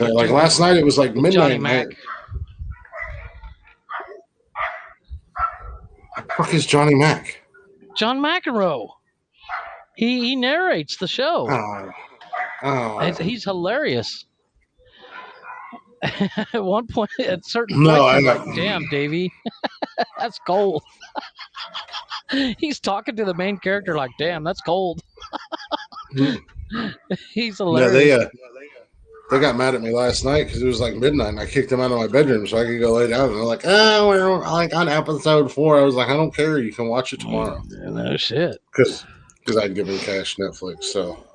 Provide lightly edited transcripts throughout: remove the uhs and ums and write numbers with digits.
Like last night, it was like midnight. Johnny Mac. What the fuck is Johnny Mac? John McEnroe. He narrates the show. He's hilarious. At one point, at certain points, he's like, "Damn, Davey, that's cold." He's talking to the main character like, "Damn, that's cold." He's hilarious. They got mad at me last night because it was like midnight and I kicked them out of my bedroom so I could go lay down. And they're like, "Oh, we're like on episode 4." I was like, "I don't care. You can watch it tomorrow." No shit. Because I'd given cash Netflix, so.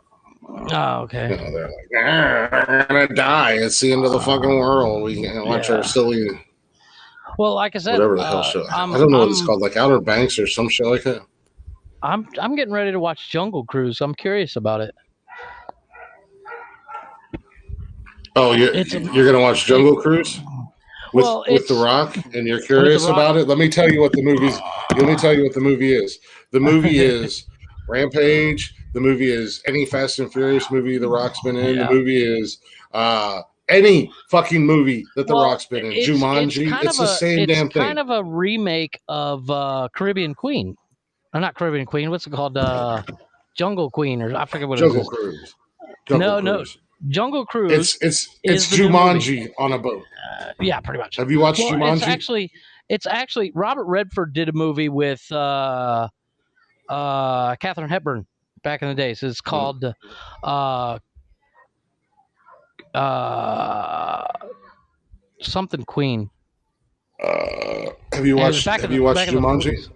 Oh, okay. You know, they're like, "We're gonna die. It's the end of the fucking world. We can't watch our silly." Well, like I said, whatever the hell show. I don't know what it's called, like Outer Banks or some shit like that. I'm getting ready to watch Jungle Cruise. I'm curious about it. Oh, you're gonna watch Jungle Cruise with The Rock, and you're curious about it. Let me tell you what the movie is. The movie is Rampage. The movie is any Fast and Furious movie The Rock's been in. The movie is any fucking movie that The Rock's been in. Jumanji. It's the same damn thing. It's kind of a remake of Caribbean Queen. Or not Caribbean Queen. What's it called? Jungle Queen, or I forget what it is. Jungle Cruise. No. Jungle Cruise. It's Jumanji on a boat. Yeah, pretty much. Have you watched Jumanji? It's actually Robert Redford did a movie with Katharine Hepburn back in the day. So it's called something Queen. Have you watched Jumanji?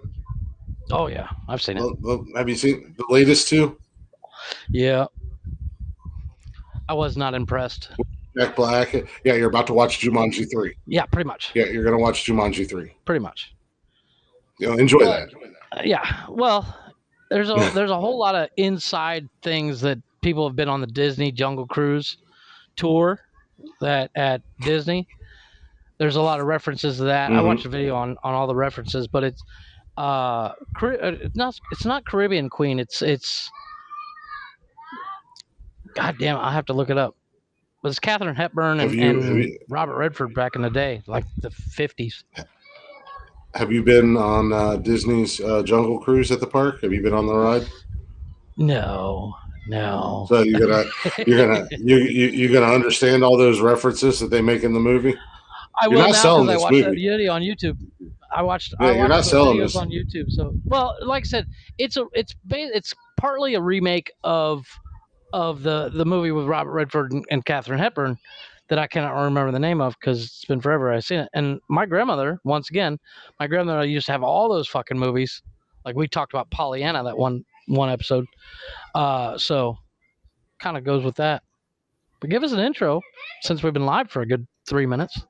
Oh yeah, I've seen it. Have you seen the latest two? Yeah. I was not impressed. Jack Black. Yeah, you're about to watch Jumanji 3. Yeah, pretty much. Yeah, you're going to watch Jumanji 3. Pretty much. Enjoy that. Yeah. Well, there's a whole lot of inside things that people have been on the Disney Jungle Cruise tour at Disney. There's a lot of references to that. I watched a video on all the references, but it's not Caribbean Queen. It's God damn it, I have to look it up. But it's Katharine Hepburn and Robert Redford back in the day, like the 50s. Have you been on Disney's Jungle Cruise at the park? Have you been on the ride? No. So you're gonna understand all those references that they make in the movie. I will now because I watched a video on YouTube. I watched videos on YouTube. So, well, like I said, it's partly a remake of the movie with Robert Redford and Katharine Hepburn that I cannot remember the name of because it's been forever I've seen it. And my grandmother used to have all those fucking movies. Like we talked about Pollyanna that one episode. So kind of goes with that. But give us an intro since we've been live for a good 3 minutes.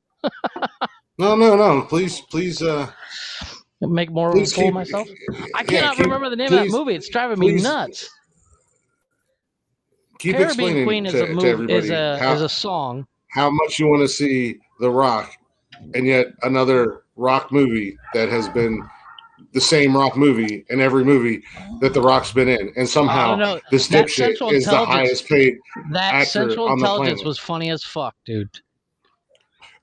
No. Please. Make more of a fool of myself. I cannot remember the name of that movie. It's driving me nuts. Keep Caribbean Queen is a song. How much you want to see The Rock, and yet another Rock movie that has been the same Rock movie in every movie that The Rock's been in, and somehow this dipshit is the highest paid actor on the planet. That Central Intelligence was funny as fuck, dude.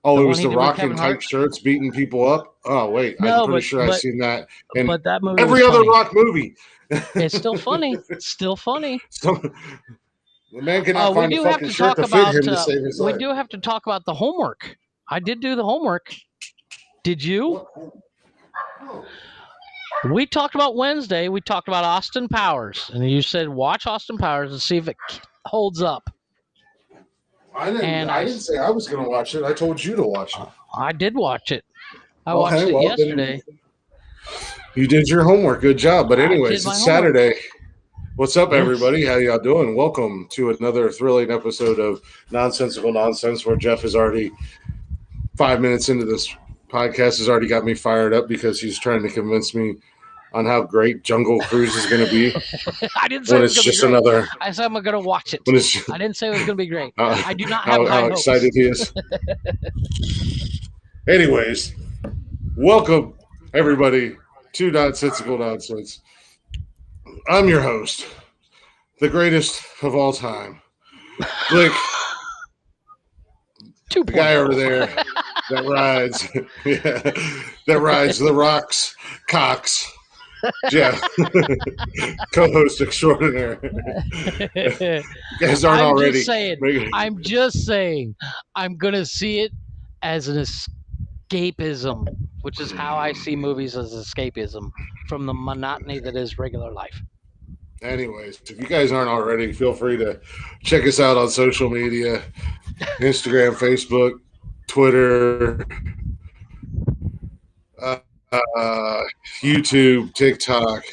Oh, it was The Rock in tight shirts beating people up? Oh, wait. I'm pretty sure I've seen that in that movie every other Rock movie. It's still funny. It's still funny. The man cannot find a fucking shirt to fit him to save his life. We do have to talk about the homework. I did do the homework. Did you? We talked about Wednesday. We talked about Austin Powers. And you said watch Austin Powers and see if it holds up. I didn't say I was going to watch it. I told you to watch it. I did watch it. I watched it yesterday. You did your homework. Good job. But anyways, it's Saturday. What's up, everybody? How y'all doing? Welcome to another thrilling episode of Nonsensical Nonsense, where Jeff is already 5 minutes into this podcast, has already got me fired up because he's trying to convince me on how great Jungle Cruise is going to be. I didn't say it was going to be great. I said I'm going to watch it. I didn't say it was going to be great. I do not have how excited he is. Anyways, welcome, everybody, to Nonsensical Nonsense. I'm your host, the greatest of all time, Blake The guy over there that rides, that rides the rocks, Cox. Jeff, co-host extraordinaire. You guys aren't already. I'm just saying. I'm gonna see it as an escapism, which is how I see movies, as escapism from the monotony that is regular life. Anyways, if you guys aren't already, feel free to check us out on social media: Instagram, Facebook, Twitter, YouTube, TikTok,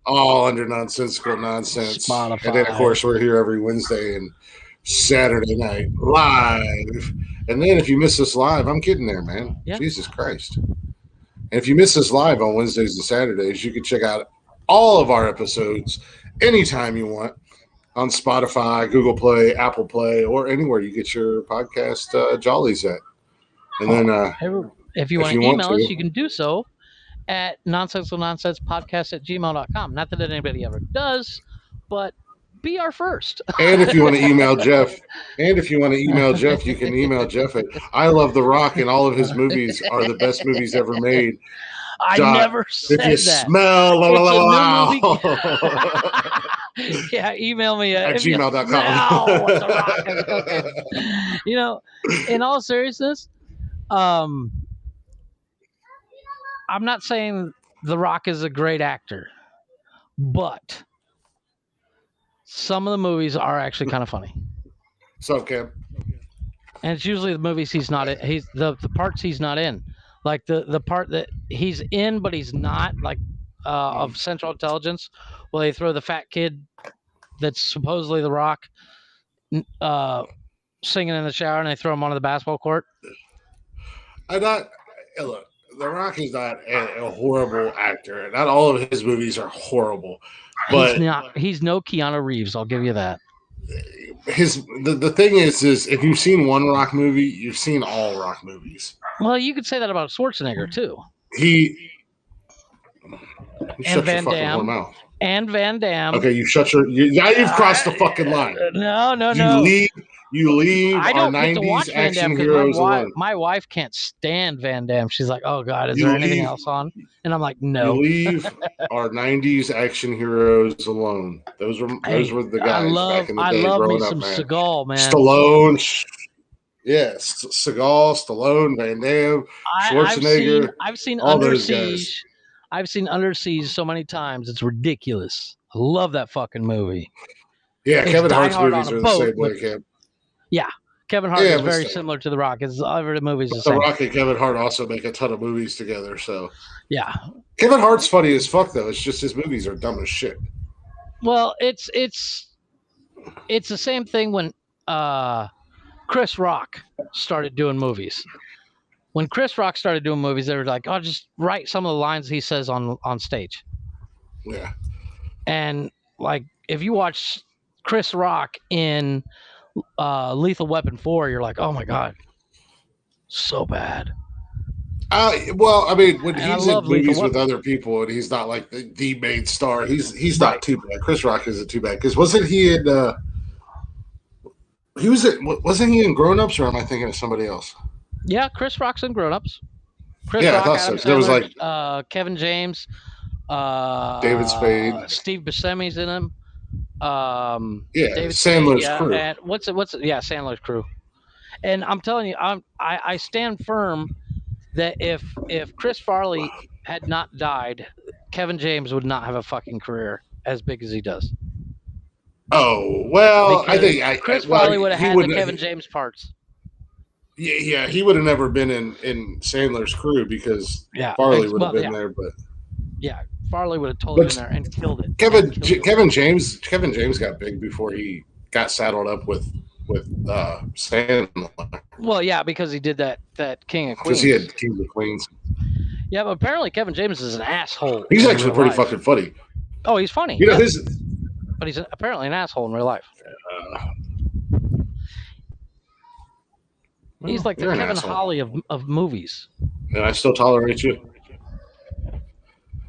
all under Nonsensical Nonsense. Spotify. And then, of course, we're here every Wednesday and Saturday night live. And then if you miss us live, I'm kidding there, man. Yeah. Jesus Christ. And if you miss us live on Wednesdays and Saturdays, you can check out all of our episodes anytime you want on Spotify, Google Play, Apple Play, or anywhere you get your podcast jollies at. And then if you want to email us, you can do so at nonsensicalnonsenspodcast@gmail.com. Not that anybody ever does, but be our first. And if you want to email Jeff, you can email Jeff at I Love The Rock, and all of his movies are the best movies ever made. I never said that. If you smell, yeah, email me at gmail.com. You know, in all seriousness, I'm not saying The Rock is a great actor, but some of the movies are actually kind of funny. So, Cam. And it's usually the movies he's not in. He's the parts he's not in. Like the part that he's in, but he's not, like of Central Intelligence, where they throw the fat kid that's supposedly The Rock singing in the shower, and they throw him onto the basketball court. Look, The Rock is not a horrible actor. Not all of his movies are horrible. But he's no Keanu Reeves, I'll give you that. The thing is if you've seen one Rock movie, you've seen all Rock movies. Well, you could say that about Schwarzenegger too. And Van Damme. And Van Damme. Okay, you've crossed the fucking line. No. You leave our 90s action heroes alone. My wife can't stand Van Damme. She's like, oh, God, is there anything else on? And I'm like, no. You leave our 90s action heroes alone. Those were the guys back in the day. I love me some Seagal, man. Stallone. Yes, Seagal, Stallone, Van Damme, Schwarzenegger. I've seen Under Siege. I've seen Under Siege so many times. It's ridiculous. I love that fucking movie. Yeah, Kevin Hart's movies are the same way, Cam. Yeah, Kevin Hart is very similar to The Rock. The movies the same. The Rock and Kevin Hart also make a ton of movies together. So yeah, Kevin Hart's funny as fuck though. It's just his movies are dumb as shit. Well, it's the same thing when Chris Rock started doing movies. When Chris Rock started doing movies, they were like, "Oh, just write some of the lines he says on stage." Yeah, and like if you watch Chris Rock in Lethal Weapon 4, you're like, oh my God, so bad. Well, I mean, when he's in movies with other people and he's not like the main star, he's not too bad. Chris Rock isn't too bad because wasn't he in? Wasn't he in Grown Ups, or am I thinking of somebody else? Yeah, Chris Rock's in Grown Ups. I thought so. There was like Kevin James, David Spade, Steve Buscemi's in him. David Sandler's crew. And Sandler's crew. And I'm telling you, I stand firm that if Chris Farley had not died, Kevin James would not have a fucking career as big as he does. Oh well, because I think Chris Farley would have had the Kevin James parts. Yeah, he would have never been in Sandler's crew because Farley would have been there, but yeah. Farley would have totally been there and killed it. Kevin James got big before he got saddled up with Sandler. Well, yeah, because he did that King of Queens. Because he had King of Queens. Yeah, but apparently Kevin James is an asshole. He's actually pretty fucking funny. Oh, he's funny. You know, but he's apparently an asshole in real life. He's like the Kevin Holly of movies. And I still tolerate you.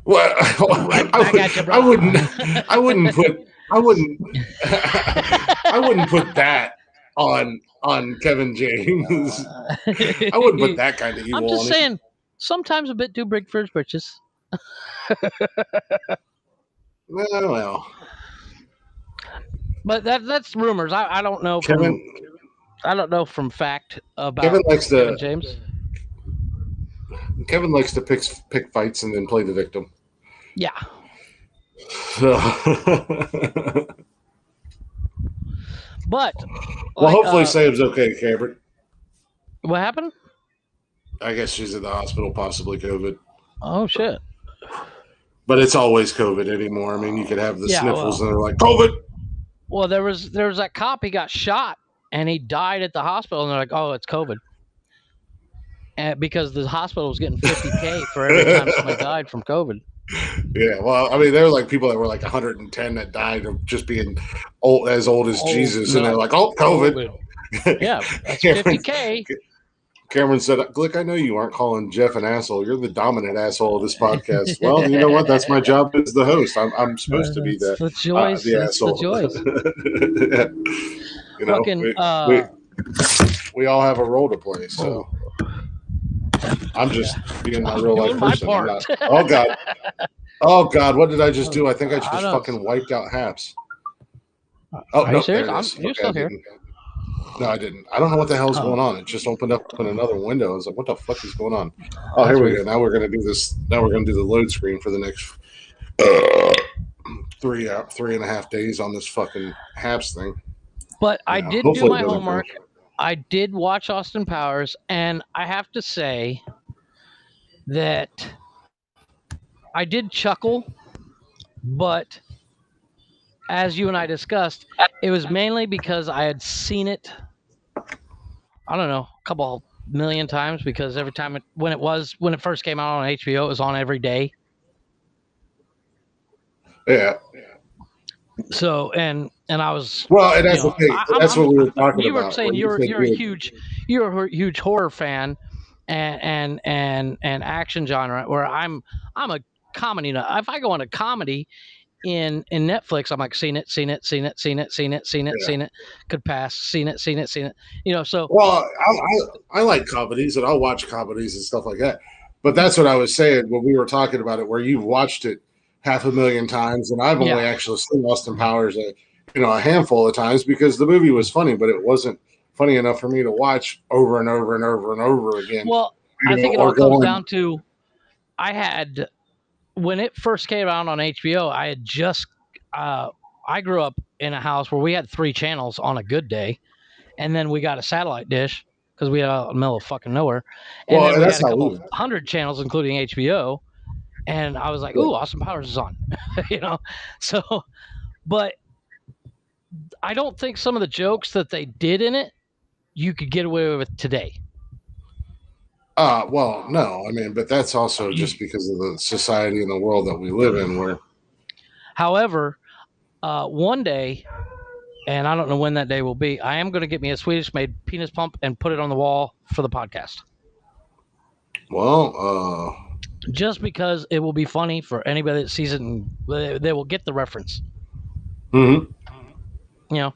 Well, I wouldn't put that on Kevin James. I wouldn't put that kind of evil. I'm just saying, sometimes a bit too big for his britches. Well. But that's rumors. I don't know I don't know from fact about Kevin James. Kevin likes to pick fights and then play the victim. Yeah. But well, hopefully Sam's okay, Cameron. What happened? I guess she's in the hospital, possibly COVID. Oh shit! But it's always COVID anymore. I mean, you could have the sniffles and they're like COVID. Well, there was that cop. He got shot and he died at the hospital, and they're like, "Oh, it's COVID," and because the hospital was getting $50,000 for every time somebody died from COVID. Yeah, well, I mean, there were like people that were like 110 that died of just being old as Jesus, and they're like, "Oh, COVID." Yeah, that's $50,000. Cameron said, "Glick, I know you aren't calling Jeff an asshole. You're the dominant asshole of this podcast." Well, you know what? That's my job as the host. I'm supposed to be the asshole. The you know, we all have a role to play. So I'm just being my real life person. Oh God, what did I just do? I think I just fucking wiped out Haps. Oh, no, there it is. You're still here. No, I didn't. I don't know what the hell's going on. It just opened up in another window. I was like, what the fuck is going on? Oh, here we go. Now we're going to do this. Now we're going to do the load screen for the next 3.5 days on this fucking Haps thing. But I did do my homework. I did watch Austin Powers, and I have to say that I did chuckle, but as you and I discussed, it was mainly because I had seen it, I don't know, a couple million times, because every time when it first came out on HBO, it was on every day. Yeah. So and I was and that's the thing. That's what we were talking about. You were saying you're a huge horror fan and action genre, where I'm a comedy nut. If I go on a comedy in Netflix, I'm like, seen it, could pass, seen it, you know. So well, I like comedies and I'll watch comedies and stuff like that. But that's what I was saying when we were talking about it, where you've watched it 500,000 times, and I've only actually seen Austin Powers a handful of times because the movie was funny, but it wasn't funny enough for me to watch over and over and over and over again. Well, I think it all comes down to when it first came out on HBO, I had just I grew up in a house where we had 3 channels on a good day, and then we got a satellite dish because we had out in the middle of fucking nowhere, and then we had a couple 100 channels, including HBO. And I was like, "Ooh, Austin Powers is on," you know. So, but I don't think some of the jokes that they did in it you could get away with today. Well, no, I mean, but that's also just because of the society and the world that we live in. Where, however, one day, and I don't know when that day will be, I am going to get me a Swedish-made penis pump and put it on the wall for the podcast. Well, just because it will be funny for anybody that sees it, and they will get the reference. Mm-hmm. You know,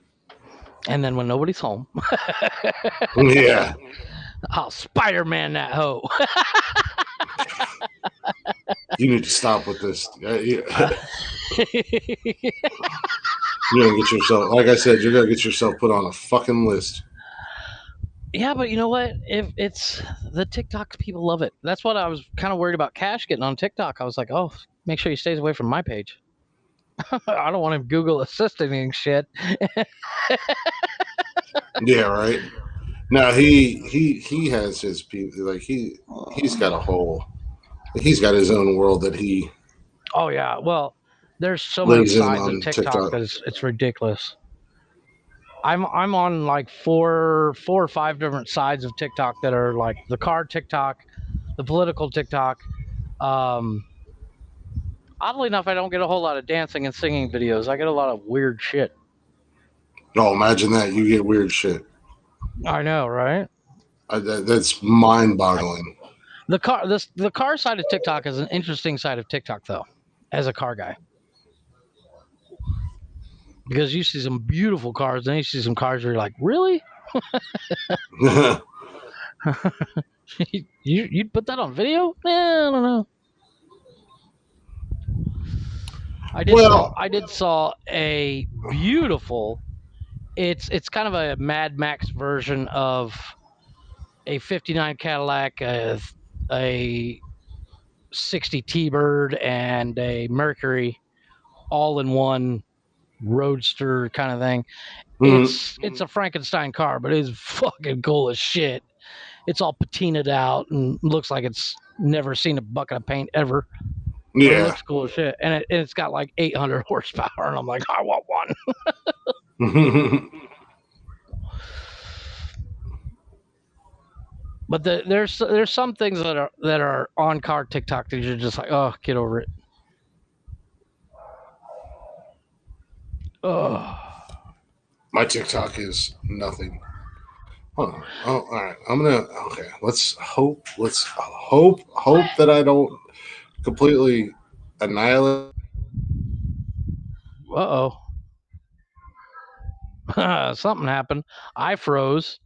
and then when nobody's home, yeah, I'll Spider-Man that hoe. You need to stop with this. You're gonna get yourself, like I said, you're gonna get yourself put on a fucking list. Yeah, but you know what? If it's the TikTok, people love it. That's what I was kind of worried about Cash getting on TikTok. I was like, oh, make sure he stays away from my page. I don't want him Google assisting shit. Yeah, right. No, he has his people. Like he's got his own world that he. Oh yeah, well, there's so many sides of TikTok that it's ridiculous. I'm on like four or five different sides of TikTok that are like the car TikTok, the political TikTok. Oddly enough, I don't get a whole lot of dancing and singing videos. I get a lot of weird shit. Oh, imagine that. You get weird shit. I know, right? That's mind-boggling. The car side of TikTok is an interesting side of TikTok, though, as a car guy. Because you see some beautiful cars, and you see some cars where you're like, really? You'd put that on video? I don't know. I did saw a beautiful. It's kind of a Mad Max version of a '59 Cadillac, a '60 T-Bird, and a Mercury, all in one roadster kind of thing. It's a Frankenstein car, but it's fucking cool as shit. It's all patinaed out and looks like it's never seen a bucket of paint ever. Yeah, it looks cool as shit, and it's got like 800 horsepower, and I'm like, I want one. But there's some things that are on car TikTok that you're just like, oh, get over it. Oh. My TikTok is nothing. Oh, all right. Okay. Let's hope that I don't completely annihilate. Something happened. I froze.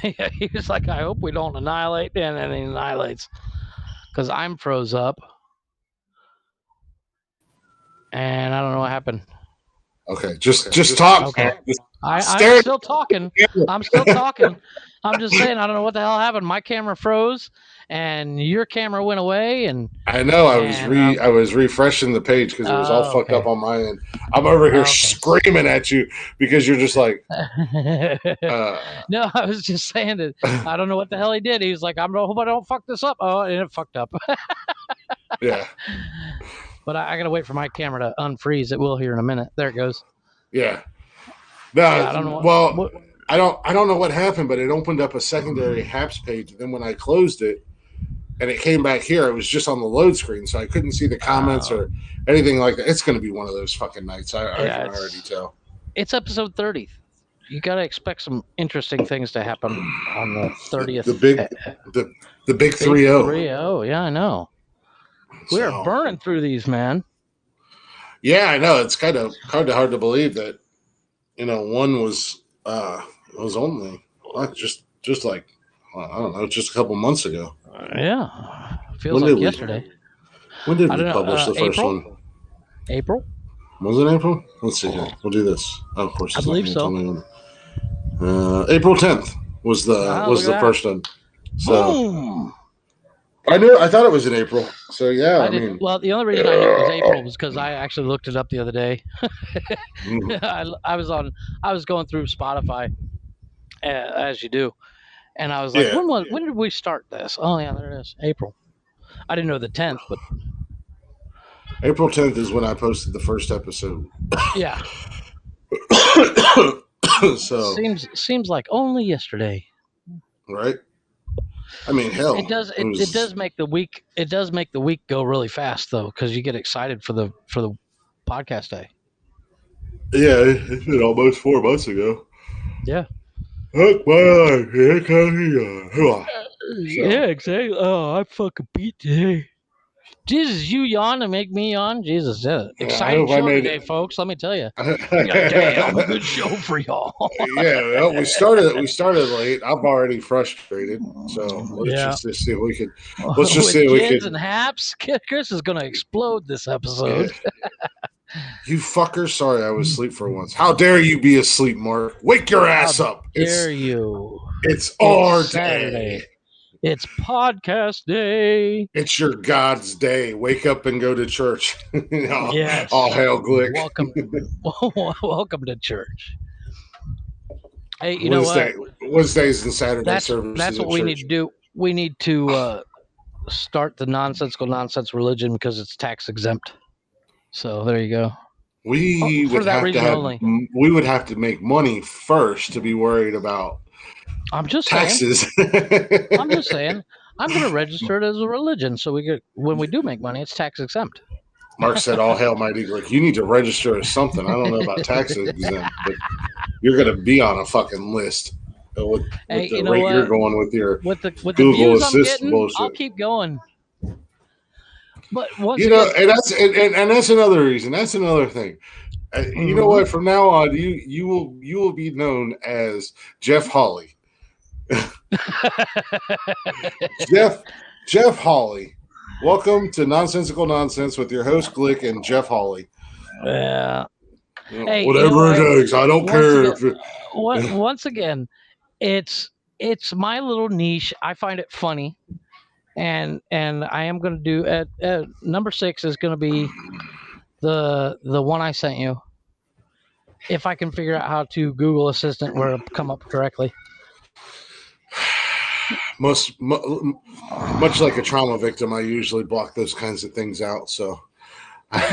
He was like, I hope we don't annihilate, and then he annihilates because I'm froze up, and I don't know what happened. Okay, just talk. Okay. I'm still talking. I'm just saying, I don't know what the hell happened. My camera froze, and your camera went away. And I know I was refreshing the page because it was all fucked up on my end. I'm over here screaming at you because you're just like. No, I was just saying that I don't know what the hell he did. He was like, I hope I don't fuck this up. Oh, and it fucked up. Yeah. But I gotta wait for my camera to unfreeze. It will here in a minute. There it goes. Yeah. No. Yeah, I don't know. I don't know what happened, but it opened up a secondary Haps page. And then when I closed it, and it came back here, it was just on the load screen, so I couldn't see the comments or anything like that. It's going to be one of those fucking nights. I can already tell. It's episode 30. You got to expect some interesting things to happen on the 30th. The big 3-0. 3-0. Yeah, I know. We are burning through these, man. Yeah, I know. It's kind of hard to believe that, one was only just like, I don't know, just a couple months ago. Yeah. Feels like yesterday. When did we publish the first one? April? Was it April? Let's see here. We'll do this. Oh, of course, I believe so. April 10th was the first one. So. Boom. I thought it was in April. So yeah, well, the only reason I knew it was April was because I actually looked it up the other day. I was going through Spotify, as you do, and I was like, when did we start this? Oh yeah, there it is, April. I didn't know the 10th, but April 10th is when I posted the first episode. Yeah. So seems like only yesterday. Right. I mean, hell, it does make the week. It does make the week go really fast, though, because you get excited for the podcast day. Yeah, it's been almost 4 months ago. Yeah. Hook my life. Yeah, exactly. Oh, I fucking beat today. Jesus, you yawn to make me yawn? Jesus, exciting show today, folks. Let me tell you. Damn, good show for y'all. Yeah, well, we started late. I'm already frustrated. So let's just see if we can. Let's just see if we can. And Haps, Chris is going to explode this episode. Yeah. You fucker! Sorry, I was asleep for once. How dare you be asleep, Mark? Wake your ass up! How dare you? It's our Saturday. Day. It's podcast day. It's your God's day. Wake up and go to church. Yes. All hail Glick. Welcome to church. Hey, you know what? Wednesdays and Saturday services. That's what we need to do. We need to start the nonsensical nonsense religion because it's tax exempt. So there you go. We would have to make money first to be worried about. I'm just taxes. I'm just saying. I'm going to register it as a religion, so when we do make money, it's tax exempt. Mark said, "All hail mighty Glick." You need to register as something. I don't know about tax exempt, but you're going to be on a fucking list with the rate you're going with your with the Google views Assist I'm getting, bullshit. I'll keep going. But once again, and that's another reason. That's another thing. You know what? From now on, you will be known as Jeff Hawley. Jeff Hawley. Welcome to Nonsensical Nonsense with your host Glick and Jeff Hawley. Yeah. Hey, whatever it takes. I don't care. Once again, it's my little niche. I find it funny, and I am going to do at number 6 is going to be the one I sent you. If I can figure out how to Google Assistant where it'll come up correctly. Much like a trauma victim, I usually block those kinds of things out. So, as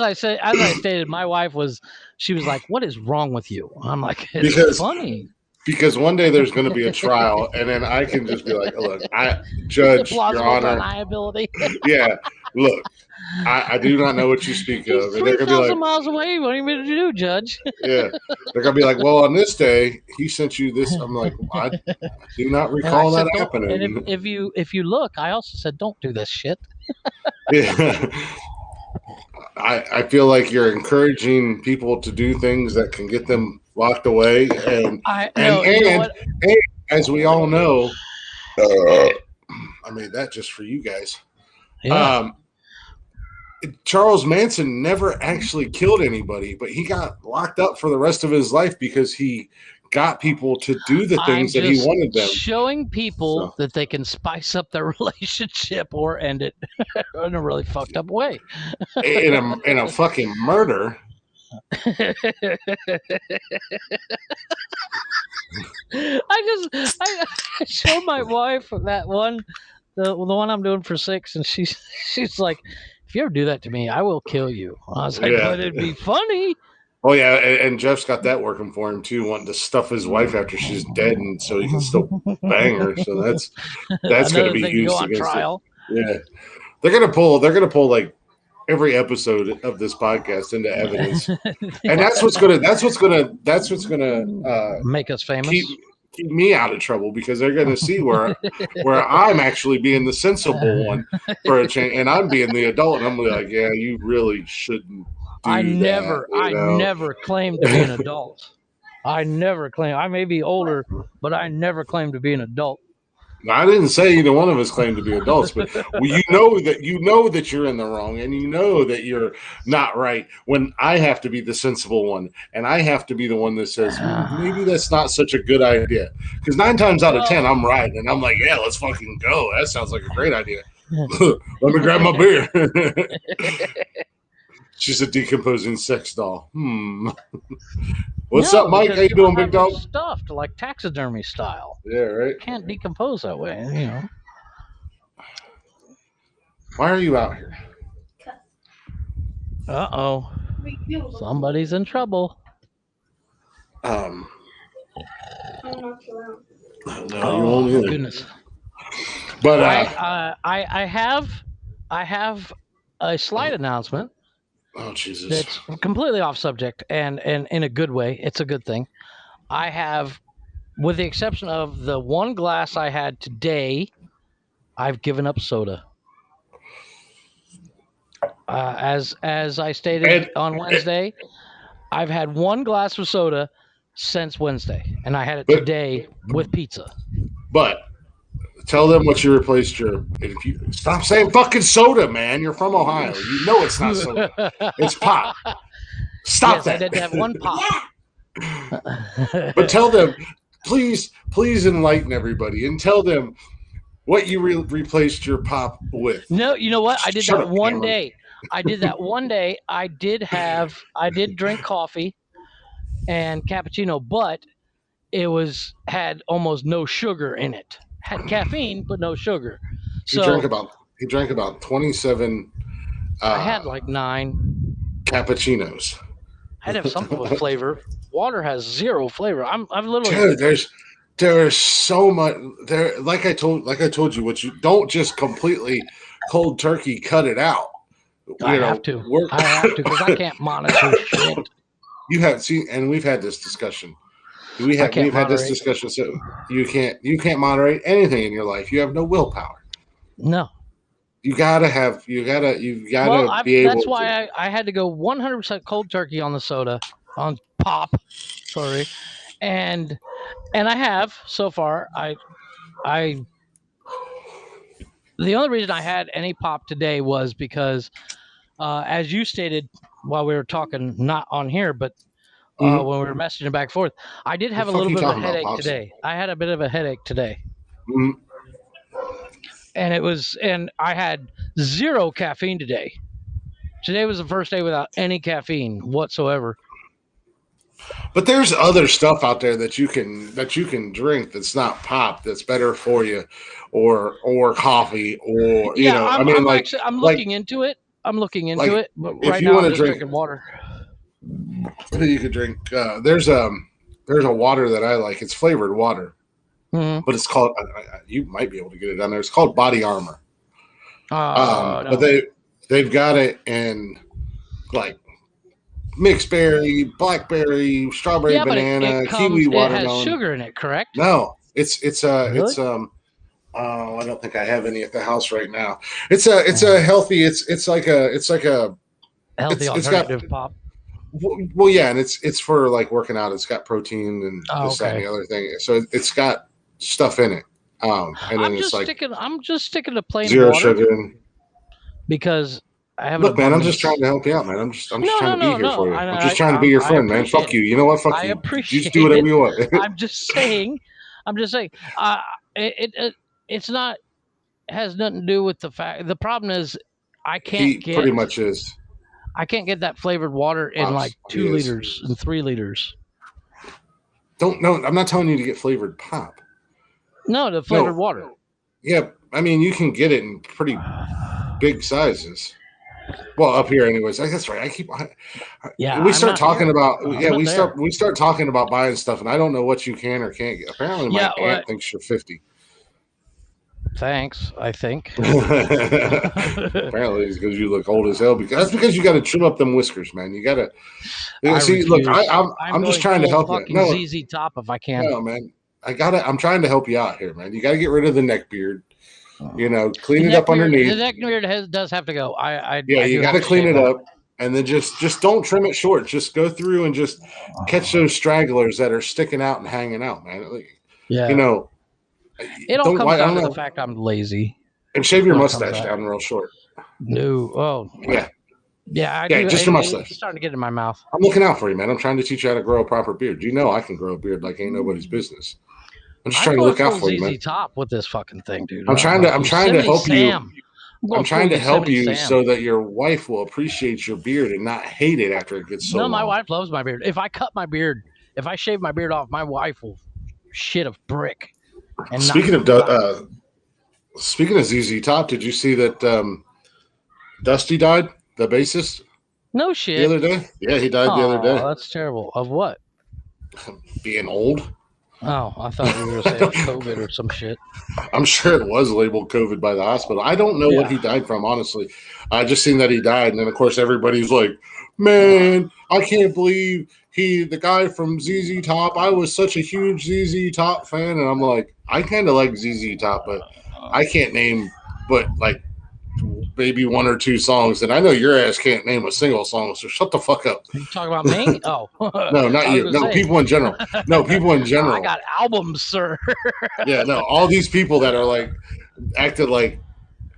I stated, my wife was like, "What is wrong with you?" I'm like, "It's funny." Because one day there's going to be a trial, and then I can just be like, "Look, Judge, Your Honor, deniability." Yeah, look, I do not know what you speak of. And they're going to be like, miles away. What do you mean to do, Judge? Yeah, they're going to be like, well, on this day, he sent you this. I'm like, I do not recall that happening. And if you look, I also said, don't do this shit. Yeah. I feel like you're encouraging people to do things that can get them locked away, and as we all know, I made that just for you guys. Yeah. Charles Manson never actually killed anybody, but he got locked up for the rest of his life because he got people to do the things that he wanted them. Showing people that they can spice up their relationship or end it in a really fucked up way. in a fucking murder. I showed my wife that one, the one I'm doing for 6, and she's like, if you ever do that to me, I will kill you. I was like, but it'd be funny. Oh yeah, and Jeff's got that working for him too, wanting to stuff his wife after she's dead, and so he can still bang her. So that's going to be used against trial. Yeah, they're gonna pull like every episode of this podcast into evidence, and that's what's gonna make us famous. Keep me out of trouble, because they're going to see where I'm actually being the sensible one for a change, and I'm being the adult, and I'm gonna be like, yeah, you really shouldn't. I never claimed to be an adult. I never claimed. I may be older, but I never claimed to be an adult. I didn't say either one of us claimed to be adults, but you know that you're in the wrong, and you know that you're not right, when I have to be the sensible one, and I have to be the one that says, maybe that's not such a good idea. Because 9 times out of 10, I'm right, and I'm like, yeah, let's fucking go. That sounds like a great idea. Let me grab my beer. She's a decomposing sex doll. What's up, Mike? How you doing, big dog? Stuffed like taxidermy style. Yeah, right. You can't decompose that way, you know. Why are you out here? Uh-oh. Somebody's in trouble. No, you won't either. Goodness. But I have a slight announcement. Oh, Jesus. That's completely off subject, and in a good way. It's a good thing. I have, with the exception of the one glass I had today, I've given up soda. As I stated on Wednesday, I've had one glass of soda since Wednesday, and I had it today with pizza. But tell them what you replaced your. If you stop saying fucking soda, man. You're from Ohio. You know it's not soda. It's pop. Stop that. I did have one pop. But tell them, please enlighten everybody and tell them what you replaced your pop with. No, you know what? I did that one day. I did that one day. I did drink coffee and cappuccino, but it had almost no sugar in it. Had caffeine, but no sugar. So he drank about 27. I had like 9 cappuccinos. I had to have something with flavor. Water has 0 flavor. I've literally. Dude, there's so much there. Like I told you, what you don't just completely cold turkey cut it out. I have to because I can't monitor shit. You have seen, and we've had this discussion. We've had this discussion. So you can't moderate anything in your life. You have no willpower. No. You gotta be able. That's why I had to go 100% cold turkey on the soda, on pop. Sorry, and I have so far. I the only reason I had any pop today was because, as you stated while we were talking, not on here, but when we were messaging back and forth, I did have a little bit of a headache today. I had a bit of a headache today. Mm-hmm. And I had 0 caffeine today. Today was the first day without any caffeine whatsoever. But there's other stuff out there that you can drink that's not pop, that's better for you, or coffee, or I'm looking into it. But right now I'm just drinking water. You could drink. There's a water that I like. It's flavored water, but it's called. You might be able to get it down there. It's called Body Armor. No. But they've got it in like mixed berry, blackberry, strawberry, banana, kiwi, watermelon. It has sugar in it, correct? No, it's really? I don't think I have any at the house right now. It's a healthy. It's like a healthy alternative pop. Well, yeah, and it's for like working out. It's got protein and that and the other thing. So it's got stuff in it. And then I'm just sticking to plain 0 water sugar. Because I have. Look, man, I'm just trying to help you out, man. I'm just trying to be here for you. I'm just trying to be your friend, man. Fuck you. You know what? Fuck you. I appreciate. You just do whatever you want. I'm just saying. It's not. Has nothing to do with the fact. The problem is, I can't get. Pretty much is. I can't get that flavored water in like 2 liters and 3 liters. I'm not telling you to get flavored pop. No, the flavored water. Yeah, I mean you can get it in pretty big sizes. Well, up here, anyways. That's right. We start talking about buying stuff, and I don't know what you can or can't get. Apparently, my aunt thinks you're 50. Thanks, I think. Apparently, it's because you look old as hell. That's because you got to trim up them whiskers, man. You got to see. Look, I'm just trying to help you. No, ZZ Top if I can. No, man. I'm trying to help you out here, man. You got to get rid of the neck beard. Clean it up underneath. The neck beard does have to go. You got to clean it up, and then just don't trim it short. Just go through and just catch those stragglers that are sticking out and hanging out, man. It all comes down to the fact I'm lazy. And shave your mustache down real short. No. Oh. Yeah. Yeah. Just your mustache. It's starting to get in my mouth. I'm looking out for you, man. I'm trying to teach you how to grow a proper beard. You know I can grow a beard like ain't nobody's business. I'm just trying to look out for you, man. ZZ Top with this fucking thing, dude. I'm trying to help you. I'm trying to help you so that your wife will appreciate your beard and not hate it after it gets so long. My wife loves my beard. If I shave my beard off, my wife will shit a brick. And speaking of ZZ Top, did you see that Dusty died, the bassist? No shit. The other day? Yeah, he died the other day. That's terrible. Of what? Being old. Oh, I thought you were going to say COVID or some shit. I'm sure it was labeled COVID by the hospital. I don't know what he died from, honestly. I just seen that he died, and then, of course, everybody's like, man, I can't believe the guy from ZZ Top. I was such a huge ZZ Top fan, and I'm like, I kind of like ZZ Top, but I can't name but like maybe 1 or 2 songs, and I know your ass can't name a single song, so shut the fuck up. You talking about me? Oh. No, not you. No, people in general. No, people in general. I got albums, sir. Yeah, no, all these people that are like acted like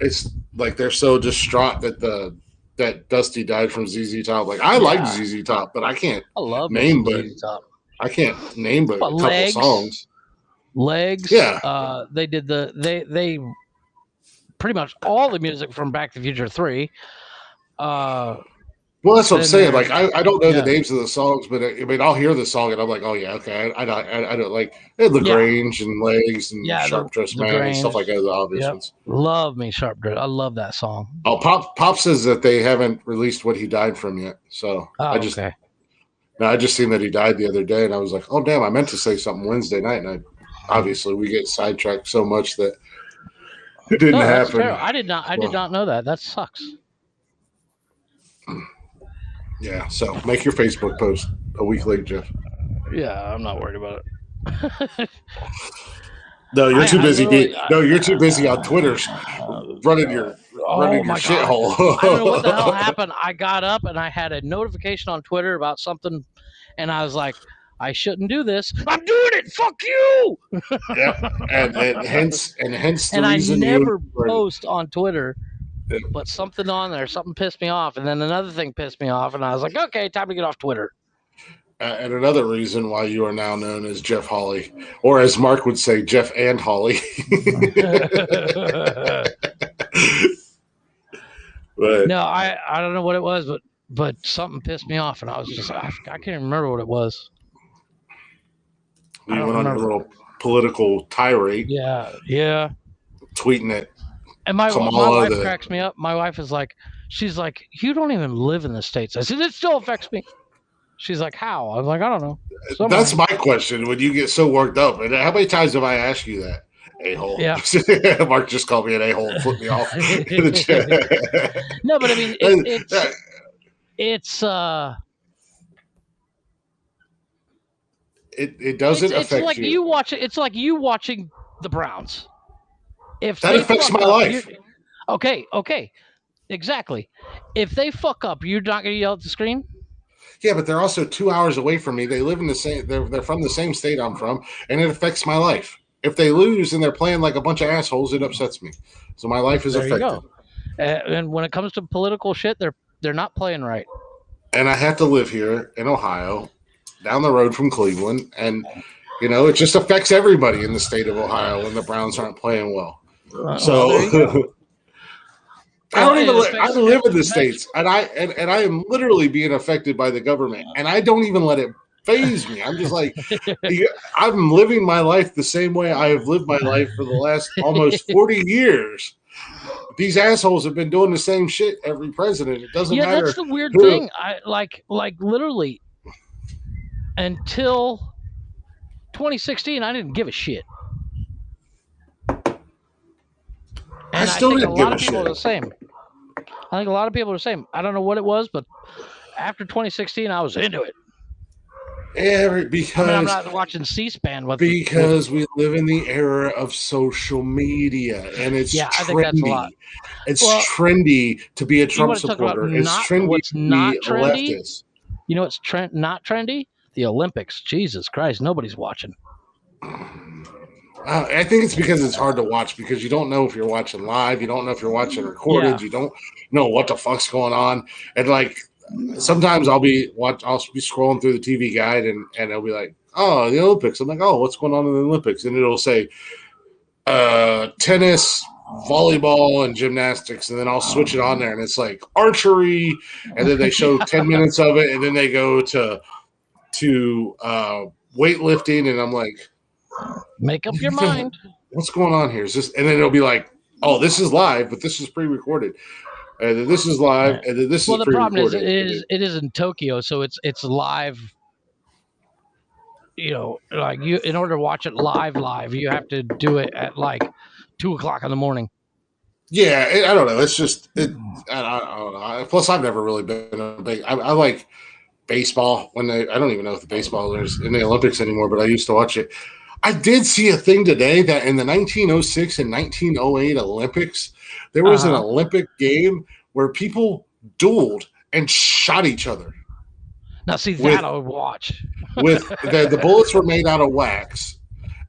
it's like they're so distraught that Dusty died from ZZ Top. Like I like ZZ Top, but I can't name ZZ Top. I can't name but a couple songs. Legs. Yeah. They did they pretty much all the music from Back to the Future 3. Well, that's what I'm saying. Like, I don't know the names of the songs, but I mean, I'll hear the song and I'm like, oh yeah, okay. I don't like LaGrange and Legs and Sharp Dressed Man and stuff like that. The obvious ones. Love me Sharp Dress. I love that song. Oh, Pop says that they haven't released what he died from yet. So I just seen that he died the other day, and I was like, oh damn, I meant to say something Wednesday night, and obviously we get sidetracked so much that it didn't happen. Terrible. I did not know that. That sucks. Yeah, so make your Facebook post a week late, Jeff. Yeah, I'm not worried about it. No, you're too busy. You're too busy on Twitter running your shithole. I don't know what the hell happened. I got up and I had a notification on Twitter about something, and I was like, I shouldn't do this. I'm doing it. Fuck you. Yeah, and hence the reason I never post on Twitter, but something on there, something pissed me off, and then another thing pissed me off, and I was like, okay, time to get off Twitter. And another reason why you are now known as Jeff Hawley, or as Mark would say, Jeff and Hawley. No, I don't know what it was, but something pissed me off, and I was just I can't even remember what it was. You went on a little political tirade. Yeah. Tweeting it. And my wife cracks me up. My wife is like, she's like, you don't even live in the States. I said, it still affects me. She's like, how? I'm like, I don't know. That's my question when you get so worked up. And how many times have I asked you that? A-hole. Yeah. Mark just called me an a-hole and flipped me off. No, but I mean, it doesn't affect it's like you watch it. It's like you watching the Browns. If that affects my life. Okay. Exactly. If they fuck up, you're not going to yell at the screen? Yeah, but they're also 2 hours away from me. They live in the same. They're from the same state I'm from, and it affects my life. If they lose and they're playing like a bunch of assholes, it upsets me. So my life is affected. You go. And when it comes to political shit, they're not playing right. And I have to live here in Ohio, down the road from Cleveland, and it just affects everybody in the state of Ohio when the Browns aren't playing well. So. I don't even. I live in the States, and I am literally being affected by the government, and I don't even let it faze me. I'm just like, I'm living my life the same way I have lived my life for the last almost 40 years. These assholes have been doing the same shit every president. It doesn't matter. Yeah, that's the weird thing. I like literally until 2016, I didn't give a shit. And I still think a lot of people are the same. I think a lot of people are the same. I don't know what it was, but after 2016, I was into it. Yeah, because I'm not watching C-SPAN because we live in the era of social media, and it's trendy. I think that's a lot. It's trendy to be a Trump supporter. It's trendy to be a leftist. You know what's not trendy? The Olympics. Jesus Christ, nobody's watching. I think it's because it's hard to watch because you don't know if you're watching live. You don't know if you're watching recorded. Yeah. You don't know what the fuck's going on. And like sometimes I'll be scrolling through the TV guide and it'll be like, oh, the Olympics. I'm like, oh, what's going on in the Olympics? And it'll say tennis, volleyball, and gymnastics. And then I'll switch it on there and it's like archery. And then they show 10 minutes of it. And then they go to weightlifting. And I'm like, make up your mind. What's going on here? Is this? And then it'll be like, oh, this is live, but this is pre-recorded. And then this is live, and then this is pre-recorded. Well, the problem is it is in Tokyo, so it's live. Like you, in order to watch it live, you have to do it at like 2:00 in the morning. Yeah, I don't know. It's just I don't know. Plus, I've never really been a big. I like baseball I don't even know if the baseball is in the Olympics anymore, but I used to watch it. I did see a thing today that in the 1906 and 1908 Olympics, there was an Olympic game where people dueled and shot each other. Now, see, that I would watch. With the bullets were made out of wax,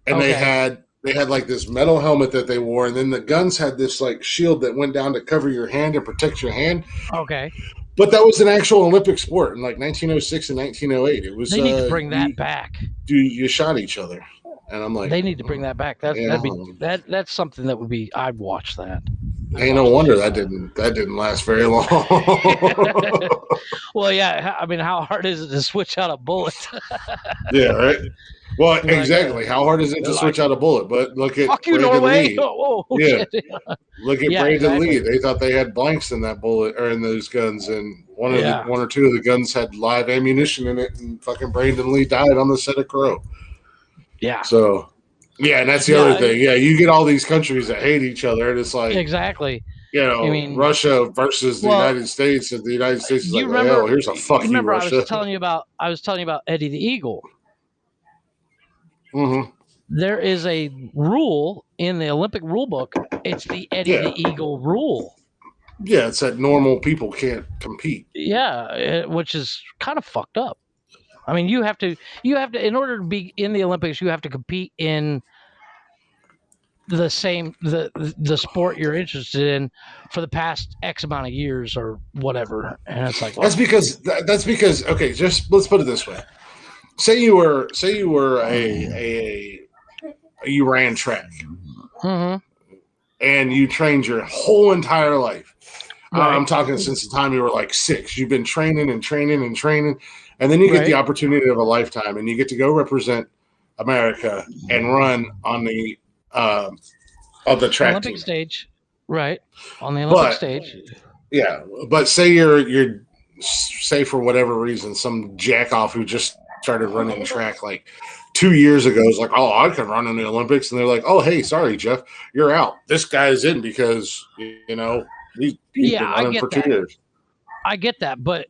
and they had like this metal helmet that they wore, and then the guns had this like shield that went down to cover your hand and protect your hand. Okay. But that was an actual Olympic sport in like 1906 and 1908. It was. They need to bring that back. You shot each other. And I'm like, they need to bring that back. That's something that would be. I'd watch that. Ain't no wonder that didn't last very long. Well, yeah. I mean, how hard is it to switch out a bullet? Yeah, right. Well, exactly. How hard is it to switch out a bullet? But look at Brandon Lee. Yeah. Look at Brandon Lee. They thought they had blanks in that bullet or in those guns, and one or two of the guns had live ammunition in it, and fucking Brandon Lee died on the set of Crow. Yeah. So, and that's the other thing. Yeah, you get all these countries that hate each other, and it's like exactly. Russia versus the United States, and the United States is like, oh, here's a fuck you, Russia. I was telling you about Eddie the Eagle. Mm-hmm. There is a rule in the Olympic rule book. It's the Eddie the Eagle rule. Yeah, it's that normal people can't compete. Yeah, which is kind of fucked up. I mean, you have to, in order to be in the Olympics, you have to compete in the sport you're interested in for the past X amount of years or whatever. And it's like, that's because okay, just let's put it this way. Say you were you ran track. Mm-hmm. And you trained your whole entire life. Right. I'm talking since the time you were like 6. You've been training, and then you get the opportunity of a lifetime, and you get to go represent America and run on the of the track Olympic team. Stage, right? On the Olympic stage. Yeah, but say you're say for whatever reason some jack off who just started running track like 2 years ago is like, oh, I can run in the Olympics, and they're like, oh, hey, sorry, Jeff, you're out. This guy's in because he's been running for 2 years. I get that, but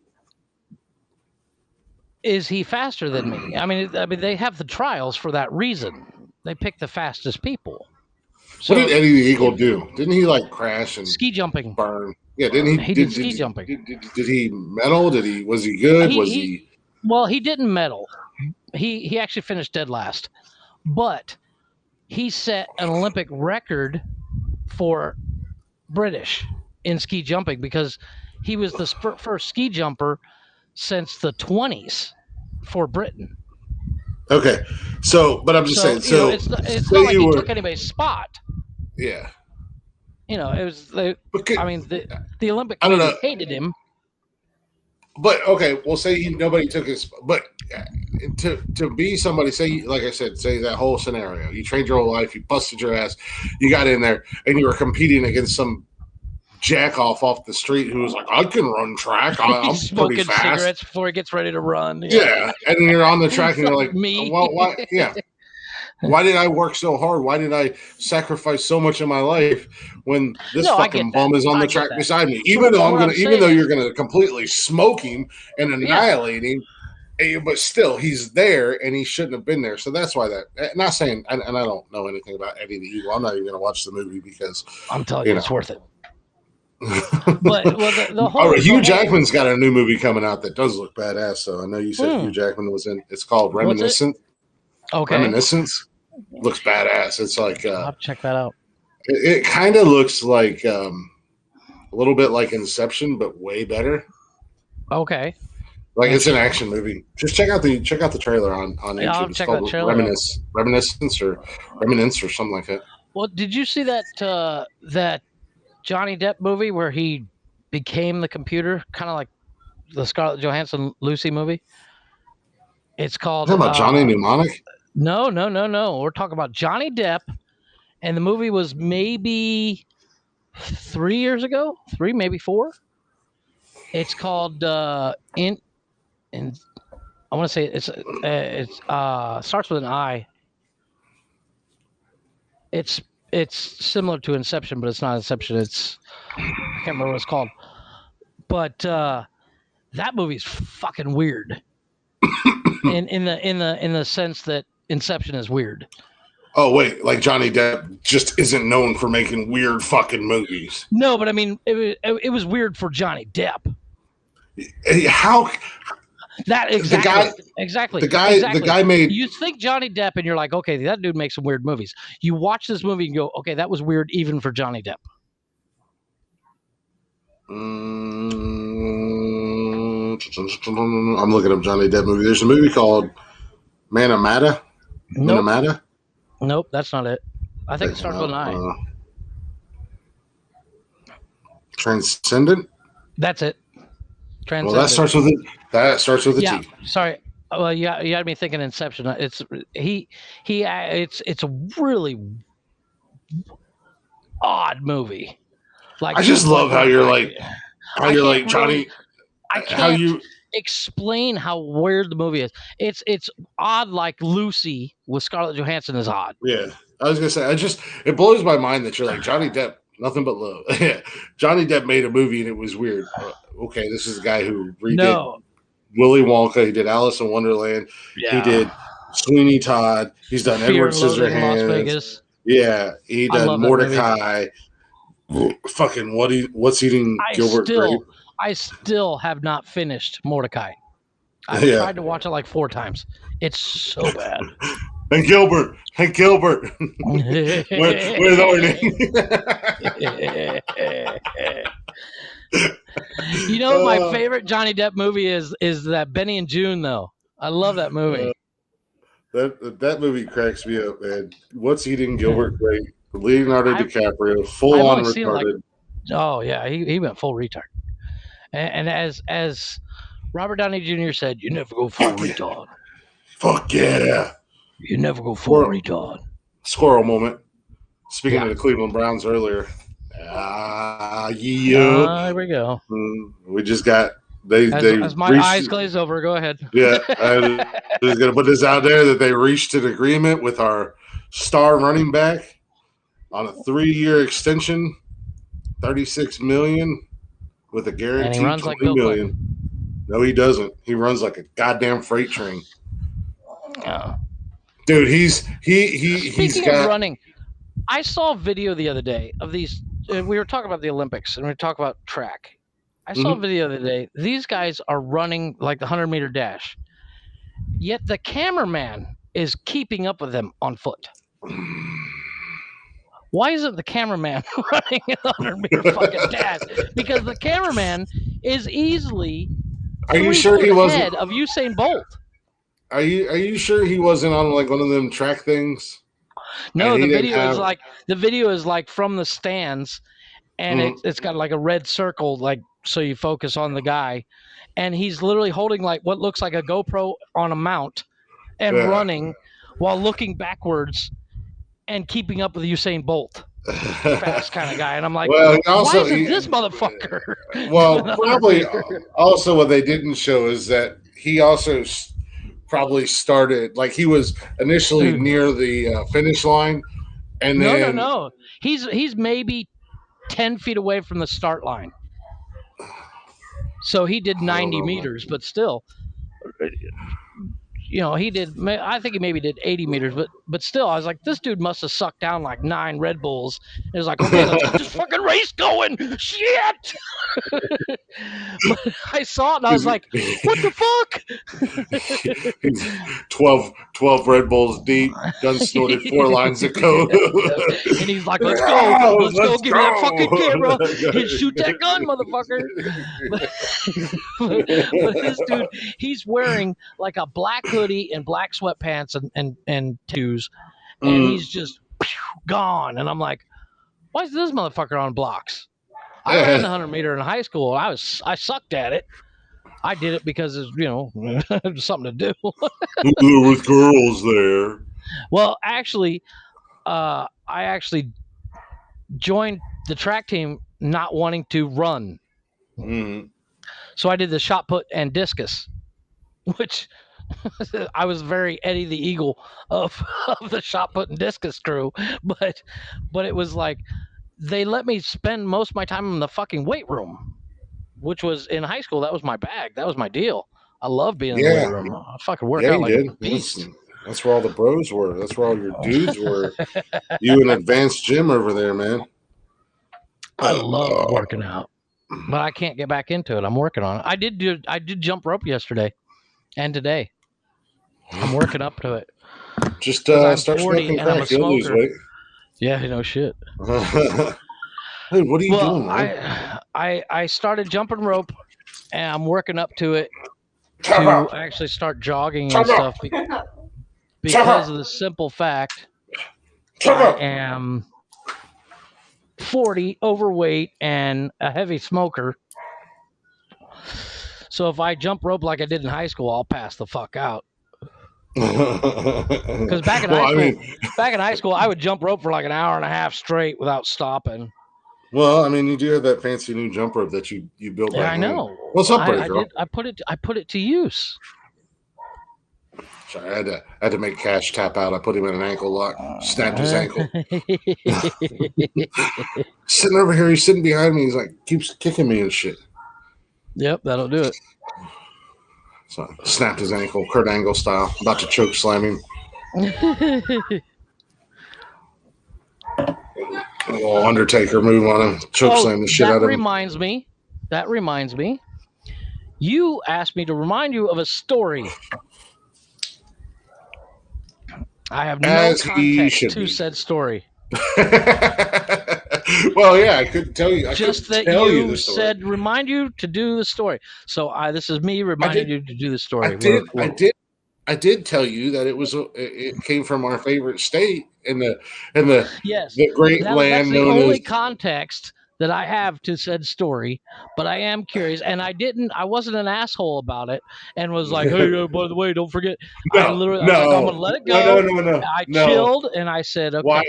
is he faster than me? I mean, they have the trials for that reason. They pick the fastest people. So what did Eddie the Eagle do? Didn't he like crash and ski jumping? Burn. Yeah, didn't he? He did ski jumping. Did he medal? Was he good? Well, he didn't medal. He actually finished dead last, but he set an Olympic record for British in ski jumping because he was the first ski jumper since the 20s for Britain. Okay, but I'm just saying. So it's not like he took anybody's spot. Yeah. It was the Olympic committee hated him. But okay, well, say nobody took his, but to be somebody, say like I said, say that whole scenario, you trained your whole life, you busted your ass, you got in there, and you were competing against some jack off the street who was like, I can run track, I'm smoking pretty fast. Cigarettes before he gets ready to run. Yeah, and then you're on the track and you're like, me. Well, why? Yeah. Why did I work so hard? Why did I sacrifice so much of my life when this fucking bum is on the track beside me? Even though you're gonna completely smoke him and annihilate him, but still he's there and he shouldn't have been there. So that's why not saying, and I don't know anything about Eddie the Eagle. I'm not even gonna watch the movie because I'm telling you, it's worth it. But Hugh Jackman's got a new movie coming out that does look badass. So I know you said Hugh Jackman was in. It's called Reminiscent. Okay. Reminiscence looks badass. It's like I'll have to check that out. It kind of looks like a little bit like Inception, but way better. Okay. Like it's an action movie. Just check out the trailer on YouTube. I'll check out the trailer. Reminiscence or something like that. Well, did you see that that Johnny Depp movie where he became the computer, kind of like the Scarlett Johansson Lucy movie? It's called. Talking about Johnny Mnemonic? No. We're talking about Johnny Depp, and the movie was maybe 3 years ago, maybe 4. It's called I want to say it's starts with an I. It's similar to Inception, but it's not Inception. I can't remember what it's called. But that movie's fucking weird. in the sense that Inception is weird. Oh wait, like Johnny Depp just isn't known for making weird fucking movies. No, but I mean, it was weird for Johnny Depp. How? That exactly. The guy made. You think Johnny Depp, and you're like, okay, that dude makes some weird movies. You watch this movie and go, okay, that was weird even for Johnny Depp. I'm looking up Johnny Depp movie. There's a movie called Manamata. Nope. Manamata? Nope, that's not it. I think it starts with an I. Transcendent? That's it. Well, that starts with a T. Sorry. Well, you had me thinking Inception. It's a really odd movie. Like I just love how you're like Johnny. I can't explain how weird the movie is. It's odd, like Lucy with Scarlett Johansson is odd. Yeah, I was gonna say. It blows my mind that you're like Johnny Depp. Nothing but love. Johnny Depp made a movie and it was weird. Okay, this is a guy who redid Willy Wonka. He did Alice in Wonderland. Yeah. He did Sweeney Todd. He's done Fear Edward and Loathing in Las Scissorhands. Vegas. Yeah, he I done love Mordecai. Fucking what's eating Gilbert Grape? I still have not finished Mordecai. I've tried to watch it like 4 times. It's so bad. Hey Gilbert. Where's Arnie? You know, my favorite Johnny Depp movie is that Benny and June, though. I love that movie. That movie cracks me up, man. What's eating Gilbert Grape? Leonardo DiCaprio, full on retarded. Oh yeah, he went full retard. And as Robert Downey Jr. said, you never go full retard. Fuck yeah. You never go full retard. Squirrel moment. Speaking of the Cleveland Browns earlier. Here we go. We just got as my eyes glaze over, go ahead. Yeah, I was going to put this out there that they reached an agreement with our star running back on a 3-year extension, $36 million with a guaranteed $20 million. No, he doesn't. He runs like a goddamn freight train. Dude, he's got running. I saw a video the other day of these. We were talking about the Olympics and we were talking about track. I saw a video the other day. These guys are running like the 100-meter dash, yet the cameraman is keeping up with them on foot. Why isn't the cameraman running a 100-meter fucking dash? Because the cameraman is easily. Are you sure he wasn't ahead of Usain Bolt? Are you sure he wasn't on like one of them track things? No, the video is like from the stands, and it's got like a red circle, like so you focus on the guy, and he's literally holding like what looks like a GoPro on a mount, and running while looking backwards and keeping up with Usain Bolt. Fast kind of guy, and I'm like, why isn't this motherfucker? Well, probably also what they didn't show is that he also probably started like he was initially near the finish line, and then no, he's maybe 10 feet away from the start line. So he did 90 meters, but still, he did. I think he maybe did 80 meters, but still, I was like, this dude must have sucked down like 9 Red Bulls. And it was like, okay, let's get this fucking race going. Shit! But I saw it and I was like, what the fuck? 12 Red Bulls deep, gun snorted 4 lines of coke. And he's like, let's go, give me that fucking camera and shoot that gun, motherfucker. But this dude, he's wearing like a black hoodie and black sweatpants and tattoos, and he's just gone. And I'm like, why is this motherfucker on blocks? I ran the 100-meter in high school. I sucked at it. I did it because it's it was something to do. There was girls there. Well, actually, I actually joined the track team not wanting to run. So I did the shot put and discus, which I was very Eddie the Eagle of the shot put and discus crew, but it was like they let me spend most of my time in the fucking weight room, which was in high school. That was my bag. That was my deal. I love being in the weight room. I fucking work out like a beast. That's where all the bros were. That's where all your dudes were. You an advanced gym over there, man. I love working out, but I can't get back into it. I'm working on it. I did jump rope yesterday and today. I'm working up to it. Just start smoking crack. You'll lose weight. Yeah, no shit. Hey, what are you doing, man? I started jumping rope, and I'm working up to it to actually start jogging and stuff because of the simple fact I am 40, overweight, and a heavy smoker. So if I jump rope like I did in high school, I'll pass the fuck out. Because back in high school, I would jump rope for like an hour and a half straight without stopping. Well, I mean, you do have that fancy new jump rope that you built. Yeah, I know. What's up, girl? I put it to use. Sorry, I had to make Cash tap out. I put him in an ankle lock, snapped his ankle. Sitting over here, he's sitting behind me. He's like, keeps kicking me and shit. Yep, that'll do it. So snapped his ankle, Kurt Angle style, about to choke slam him. A little Undertaker move on him, choke slam the shit out of him. That reminds me. You asked me to remind you of a story. I have no context to said story. Well, yeah, I couldn't tell you. You said remind you to do the story. So this is me reminding you to do the story. I did tell you that it came from our favorite state in the great land. That's the only context that I have to said story, but I am curious, and I wasn't an asshole about it, and was like, "Hey, by the way, don't forget." I was like, "I'm gonna let it go." No. I chilled, and I said, "Okay."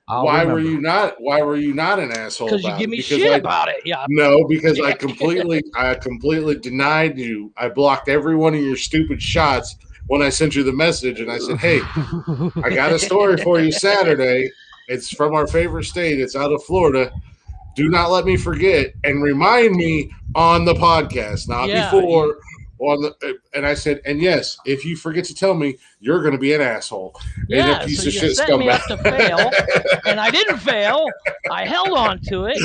Why were you not an asshole? Because you give me shit about it. Yeah. No, because I completely denied you. I blocked every one of your stupid shots when I sent you the message, and I said, "Hey, I got a story for you Saturday. It's from our favorite state. It's out of Florida. Do not let me forget, and remind me on the podcast, not before." And I said, and yes, if you forget to tell me, you're going to be an asshole. Yeah, and a piece of shit set me up to fail, and I didn't fail. I held on to it,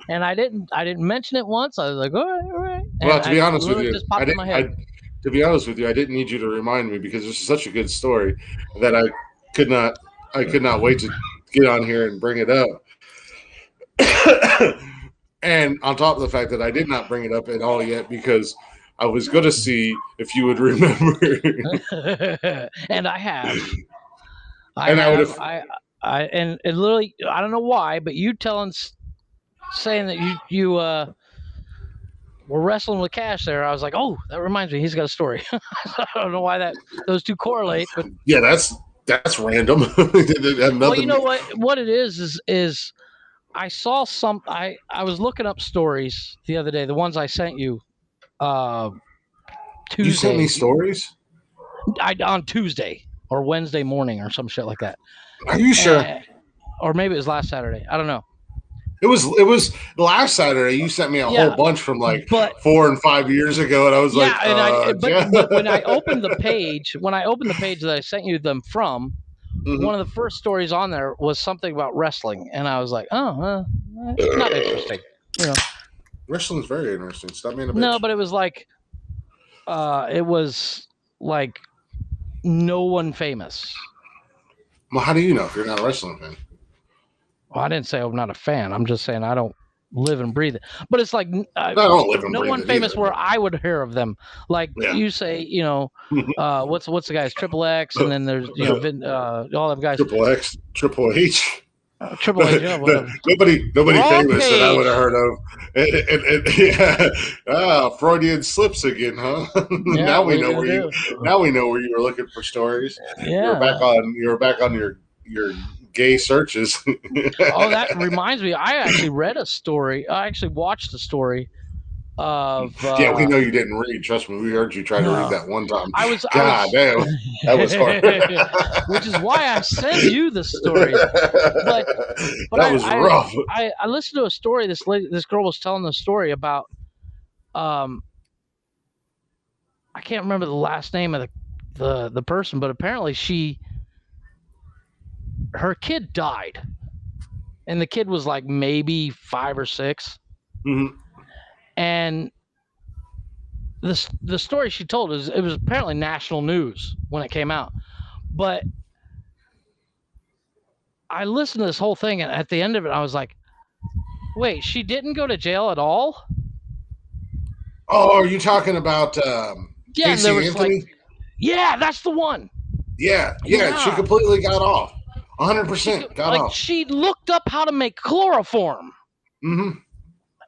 and I didn't mention it once. I was like, all right. Well, to be honest with you, I didn't need you to remind me because this is such a good story that I could not wait to get on here and bring it up. And on top of the fact that I did not bring it up at all yet because I was going to see if you would remember. And I have. And literally, I don't know why, but you saying that you were wrestling with Cash there. I was like, oh, that reminds me, he's got a story. I don't know why those two correlate, but yeah, that's random. Well, you know what it is I saw I was looking up stories the other day, the ones I sent you. Tuesday. You sent me stories? On Tuesday or Wednesday morning or some shit like that. Are you sure? Or maybe it was last Saturday. I don't know. It was last Saturday. You sent me a whole bunch from 4 and 5 years ago, and I was but when I opened the page that I sent you them from, one of the first stories on there was something about wrestling, and I was like, oh, it's not interesting. You know, wrestling's very interesting. Stop being a bitch. No, but it was like no one famous. Well, how do you know if you're not a wrestling fan? Well, I didn't say I'm not a fan. I'm just saying I don't live and breathe it. But it's like I don't live and no breathe one it famous either, where I would hear of them. Like you say, what's the guys? Triple X, and then there's all them guys. Triple X, Triple H. Triple H, whatever. Nobody famous that I would have heard of. Freudian slips again, huh? Yeah, now we know where you were looking for stories. Yeah, you're back on your gay searches. Oh, that reminds me. I actually read a story. I actually watched a story of. Yeah, we know you didn't read. Trust me, we heard you try to read that one time. Damn, that was hard. Which is why I sent you the story. But that was rough. I listened to a story. This girl was telling the story about. I can't remember the last name of the person, but apparently her kid died, and the kid was like maybe 5 or 6. Mm-hmm. And the story she told it was apparently national news when it came out. But I listened to this whole thing, and at the end of it, I was like, wait, she didn't go to jail at all? Oh, are you talking about Casey Anthony? Yeah, that's the one. Yeah, she completely got off. 100% got off. She looked up how to make chloroform. Mm-hmm.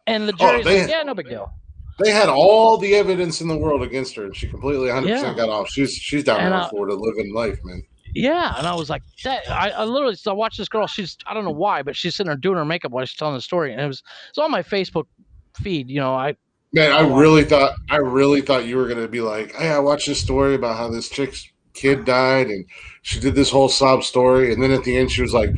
And the jury's no big deal. They had all the evidence in the world against her, and she completely 100% got off. She's down there in Florida living life, man. Yeah, and I was like, I literally watched this girl. I don't know why, but she's sitting there doing her makeup while she's telling the story, and it's on my Facebook feed. I really thought you were gonna be like, hey, I watched this story about how this chick's kid died, and she did this whole sob story, and then at the end she was like,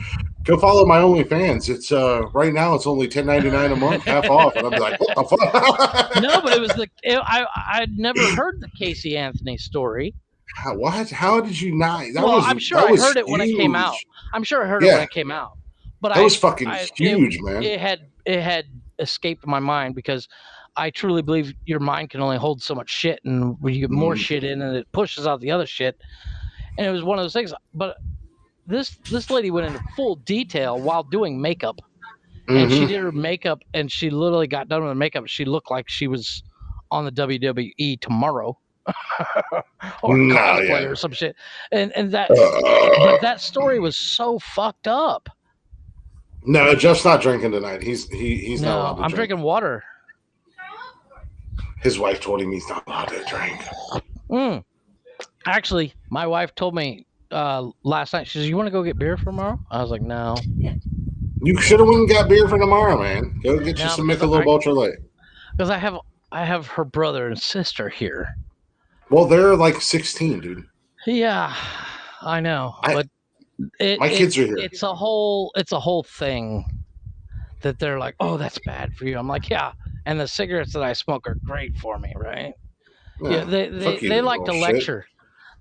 Go follow my OnlyFans. It's right now it's only $10.99 a month, half off, and I'm like, what the fuck? No, but it was I'd never heard the Casey Anthony story. What? How did you not? I'm sure I heard it when it came out. I'm sure I heard it when it came out. But that was fucking huge, man. It had escaped my mind because I truly believe your mind can only hold so much shit, and when you get more shit in, and it pushes out the other shit. And it was one of those things. But this lady went into full detail while doing makeup, and she did her makeup, and she literally got done with her makeup. She looked like she was on the WWE tomorrow. or cosplay or some shit, and that but that story was so fucked up. No, Jeff's not drinking tonight. He's not allowed to I'm drinking water. His wife told him he's not allowed to drink. Actually, my wife told me last night. She says, "You want to go get beer for tomorrow?" I was like, "No." You should have went and got beer for tomorrow, man. Go get you some Michelob Ultra Light. Because I have her brother and sister here. Well, they're like 16, dude. Yeah, I know. But my kids are here. It's a whole thing that they're like, "Oh, that's bad for you." I'm like, "Yeah." And the cigarettes that I smoke are great for me, right? Yeah, they like to lecture.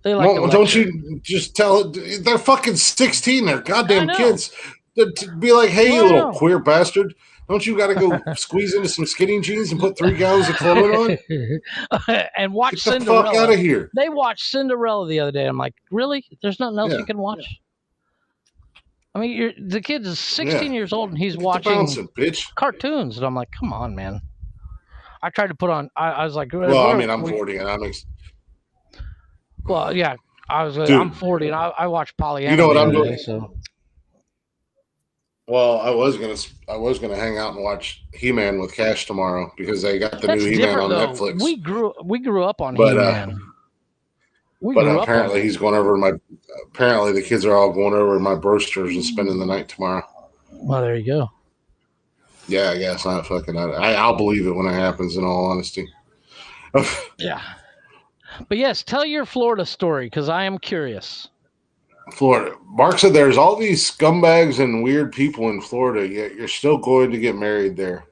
They like to lecture. Don't you just tell it? They're fucking 16. They're goddamn kids. To be like, "Hey, you little queer bastard. Don't you got to go squeeze into some skinny jeans and put 3 gallons of cologne on?" And watch Get the Cinderella. Fuck out of here. They watched Cinderella the other day. I'm like, really? There's nothing else you can watch? I mean, the kid is 16 years old and he's watching cartoons. And I'm like, come on, man. I tried to put on, I was like, well, I mean, I'm 40 and I'm... Well, yeah, I'm 40 and I watch Pollyanna. You know what I'm doing? So. Well, I was gonna hang out and watch He-Man with Cash tomorrow because they got the new He-Man on Netflix. We grew up on He-Man. But apparently he's going over apparently the kids are all going over my Brewsters and spending the night tomorrow. Well, there you go. Yeah, I guess not fucking. I'll believe it when it happens. In all honesty. Yeah. But yes, tell your Florida story because I am curious. Florida. Mark said there's all these scumbags and weird people in Florida, yet you're still going to get married there.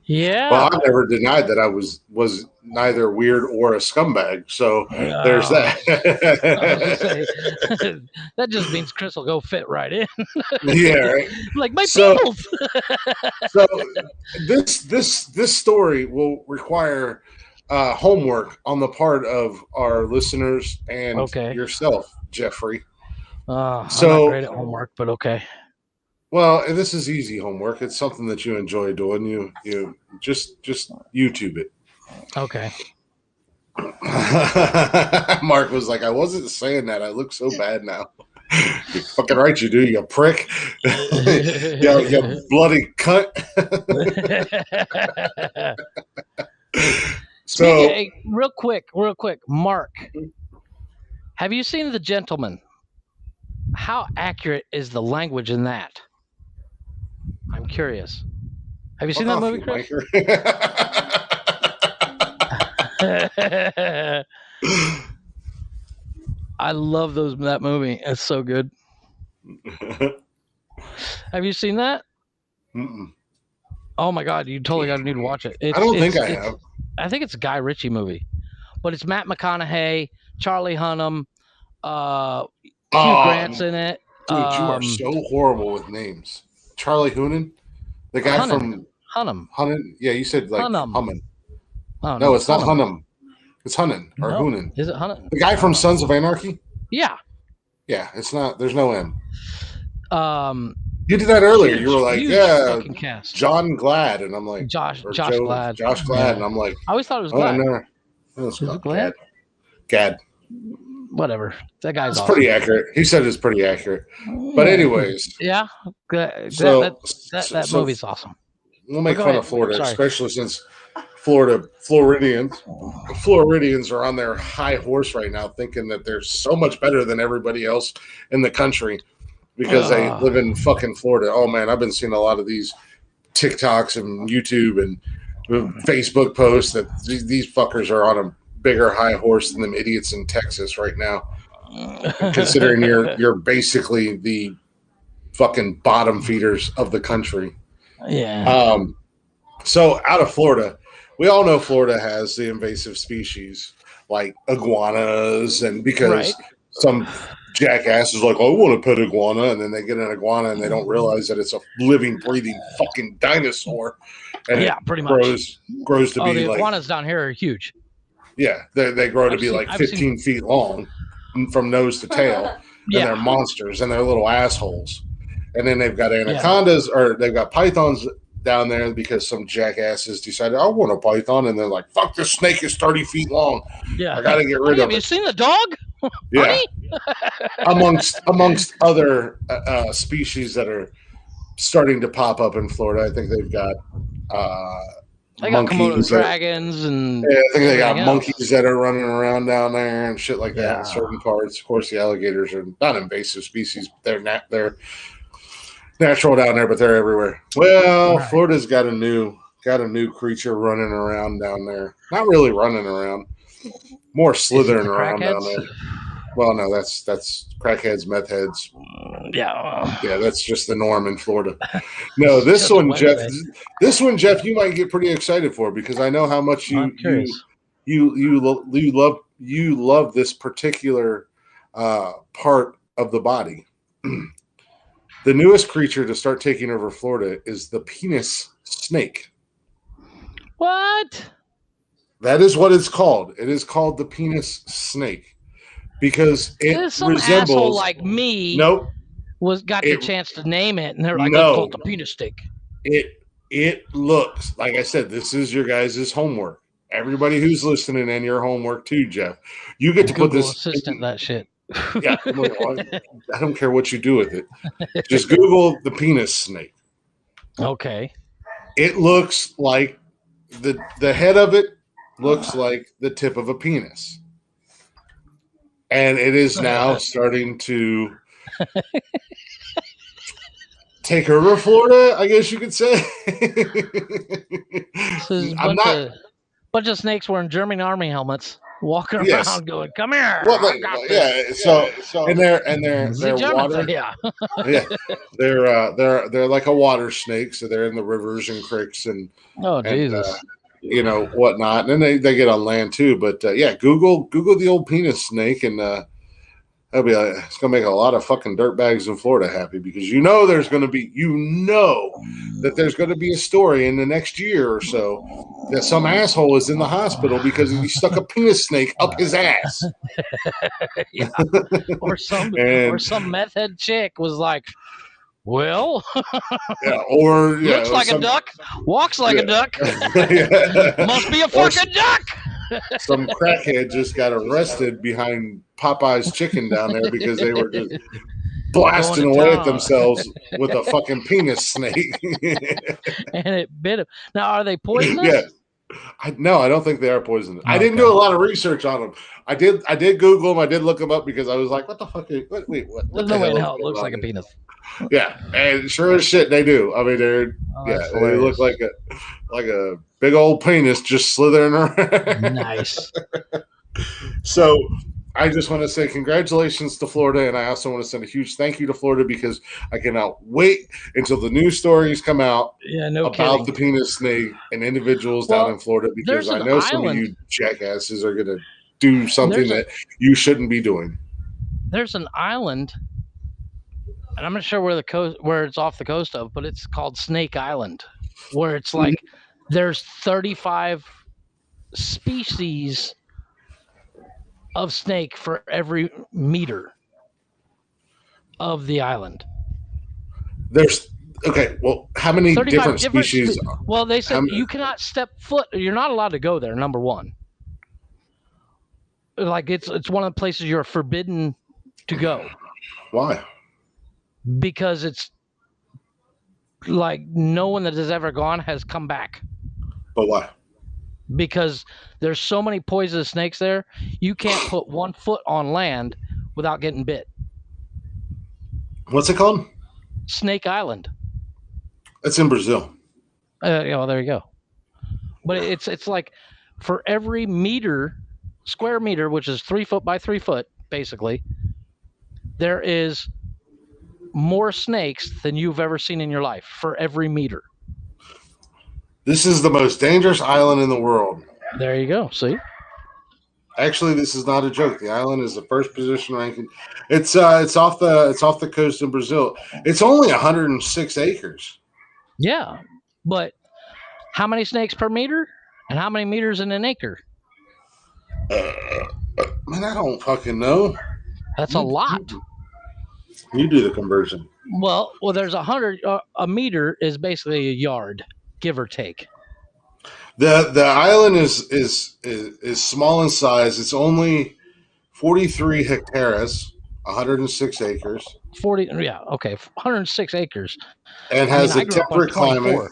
Yeah. Well, I never denied that I was neither weird or a scumbag. So there's that. That just means Chris will go fit right in. Yeah, right. Like my people. So this story will require homework on the part of our listeners and yourself, Jeffrey. I'm not great at homework, but okay. Well, this is easy homework. It's something that you enjoy doing. You just YouTube it. Okay. Mark was like, I wasn't saying that. I look so bad now. You're fucking right, you do, you prick. you bloody cunt. So, real quick, Mark, have you seen The Gentleman? How accurate is the language in that? I'm curious. Have you seen that movie, Chris? I love that movie. It's so good. Have you seen that? Mm-mm. Oh my God, you totally got to need to watch it. I don't think I have. I think it's a Guy Ritchie movie, but it's Matt McConaughey, Charlie Hunnam, Hugh Grant's in it. Dude, you are so horrible with names. Charlie Hunnam, the guy from Hunnam. Yeah, you said like Hunnam. Oh, no, it's not Hunnam. It's Hunnam or Hunan. Is it Hunnam? The guy from Sons of Anarchy? Yeah. Yeah, it's not. There's no M. You did that earlier. You were like, yeah, John Glad, and I'm like, Josh Glad. Josh Glad, and I'm like, I always thought it was Glad. Is it Glad? Gad. Whatever. That guy's it's awesome. Pretty accurate. He said it's pretty accurate. But anyways. Yeah. That movie's awesome. We'll make fun of Florida, especially since Floridians are on their high horse right now thinking that they're so much better than everybody else in the country because they live in fucking Florida. Oh, man, I've been seeing a lot of these TikToks and YouTube and Facebook posts that these fuckers are on a bigger high horse than them idiots in Texas right now. Considering you're basically the fucking bottom feeders of the country. Yeah. So out of Florida, we all know Florida has the invasive species like iguanas, and because some jackass is like, I want to pet iguana, and then they get an iguana and they don't realize that it's a living, breathing fucking dinosaur. And pretty much grows to be the like iguanas down here are huge. Yeah, they grow to be like 15 feet long from nose to tail, and they're monsters and they're little assholes. And then they've got anacondas or they've got pythons down there because some jackasses decided, I want a python, and they're like, fuck, this snake is 30 feet long. I gotta get rid of it. Have you seen the dog? Yeah. amongst other species that are starting to pop up in Florida. I think they've got they got Komodo dragons, and I think they got monkeys that are running around down there and shit like that in certain parts. Of course, the alligators are not invasive species; they're natural down there, but they're everywhere. Well, Florida's got a new creature running around down there. Not really running around, more slithering around down there. Well, no, that's crackheads, meth heads. Yeah, that's just the norm in Florida. No, this one, Jeff, you might get pretty excited for because I know how much you love this particular part of the body. The newest creature to start taking over Florida is the penis snake. What? That is what it's called. It is called the penis snake. Because it some resembles asshole like me. Nope. Got the chance to name it, and they're like, let's call it the penis stick. It looks like I said. This is your guys' homework. Everybody who's listening, and your homework too, Jeff. You get to Google put this assistant that shit. Yeah, I don't care what you do with it. Just Google the penis snake. Okay. It looks like the head of it looks like the tip of a penis. And it is now starting to take over Florida, I guess you could say. Bunch of snakes wearing German army helmets, walking around going, "Come here!" So and they're water. They're like a water snake, so they're in the rivers and creeks and Jesus. Whatnot, and then they get on land too. But Google the old penis snake, and it's gonna make a lot of fucking dirtbags in Florida happy because there's gonna be there's gonna be a story in the next year or so that some asshole is in the hospital because he stuck a penis snake up his ass. Or some meth head chick was like, well, looks like a duck, walks like a duck, must be a fucking duck. Some crackhead just got arrested behind Popeye's chicken down there because they were just blasting away at themselves with a fucking penis snake. And it bit him. Now, are they poisonous? No, I don't think they are poisonous. Okay. I didn't do a lot of research on them. I did Google them. I did look them up because I was like, what the fuck? What There's no way in hell it looks like a penis. Yeah, and sure as shit they do. I mean, they look like a big old penis just slithering around. Nice. So I just want to say congratulations to Florida, and I also want to send a huge thank you to Florida because I cannot wait until the news stories come out about the penis snake and individuals down in Florida because I know some of you jackasses are going to do something that you shouldn't be doing. There's an island, and I'm not sure where it's off the coast of, but it's called Snake Island, where it's like there's 35 species of snake for every meter of the island. Well, how many different species? Well, they said you cannot step foot. You're not allowed to go there. Number one, like it's one of the places you're forbidden to go. Why? Because it's like no one that has ever gone has come back. But why? Because there's so many poisonous snakes there, you can't put 1 foot on land without getting bit. What's it called? Snake Island. It's in Brazil. Well, there you go. But it's like for every square meter, which is 3 foot by 3 foot, basically, there is more snakes than you've ever seen in your life for every meter. This is the most dangerous island in the world. There you go. See? Actually, this is not a joke. The island is the first position ranking. It's off the coast of Brazil. It's only 106 acres. Yeah, but how many snakes per meter, and how many meters in an acre? Man, I don't fucking know. That's a lot. You do the conversion. Well, there's 100. A meter is basically a yard, give or take. The island is small in size. It's only 43 hectares, 106 acres. 40, yeah, okay, 106 acres. And has a temperate climate.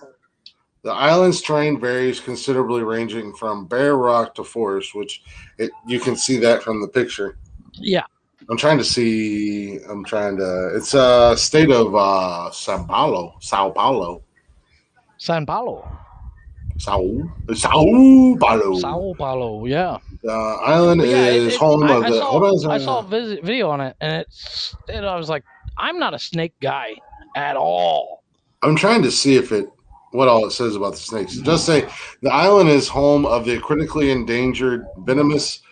The island's terrain varies considerably, ranging from bare rock to forest, which you can see that from the picture. Yeah. It's a state of Sao Paulo. Sao Paulo, yeah. The island is home of the. I saw a video on it, and I was like, I'm not a snake guy at all. I'm trying to see what all it says about the snakes. It does say the island is home of the critically endangered venomous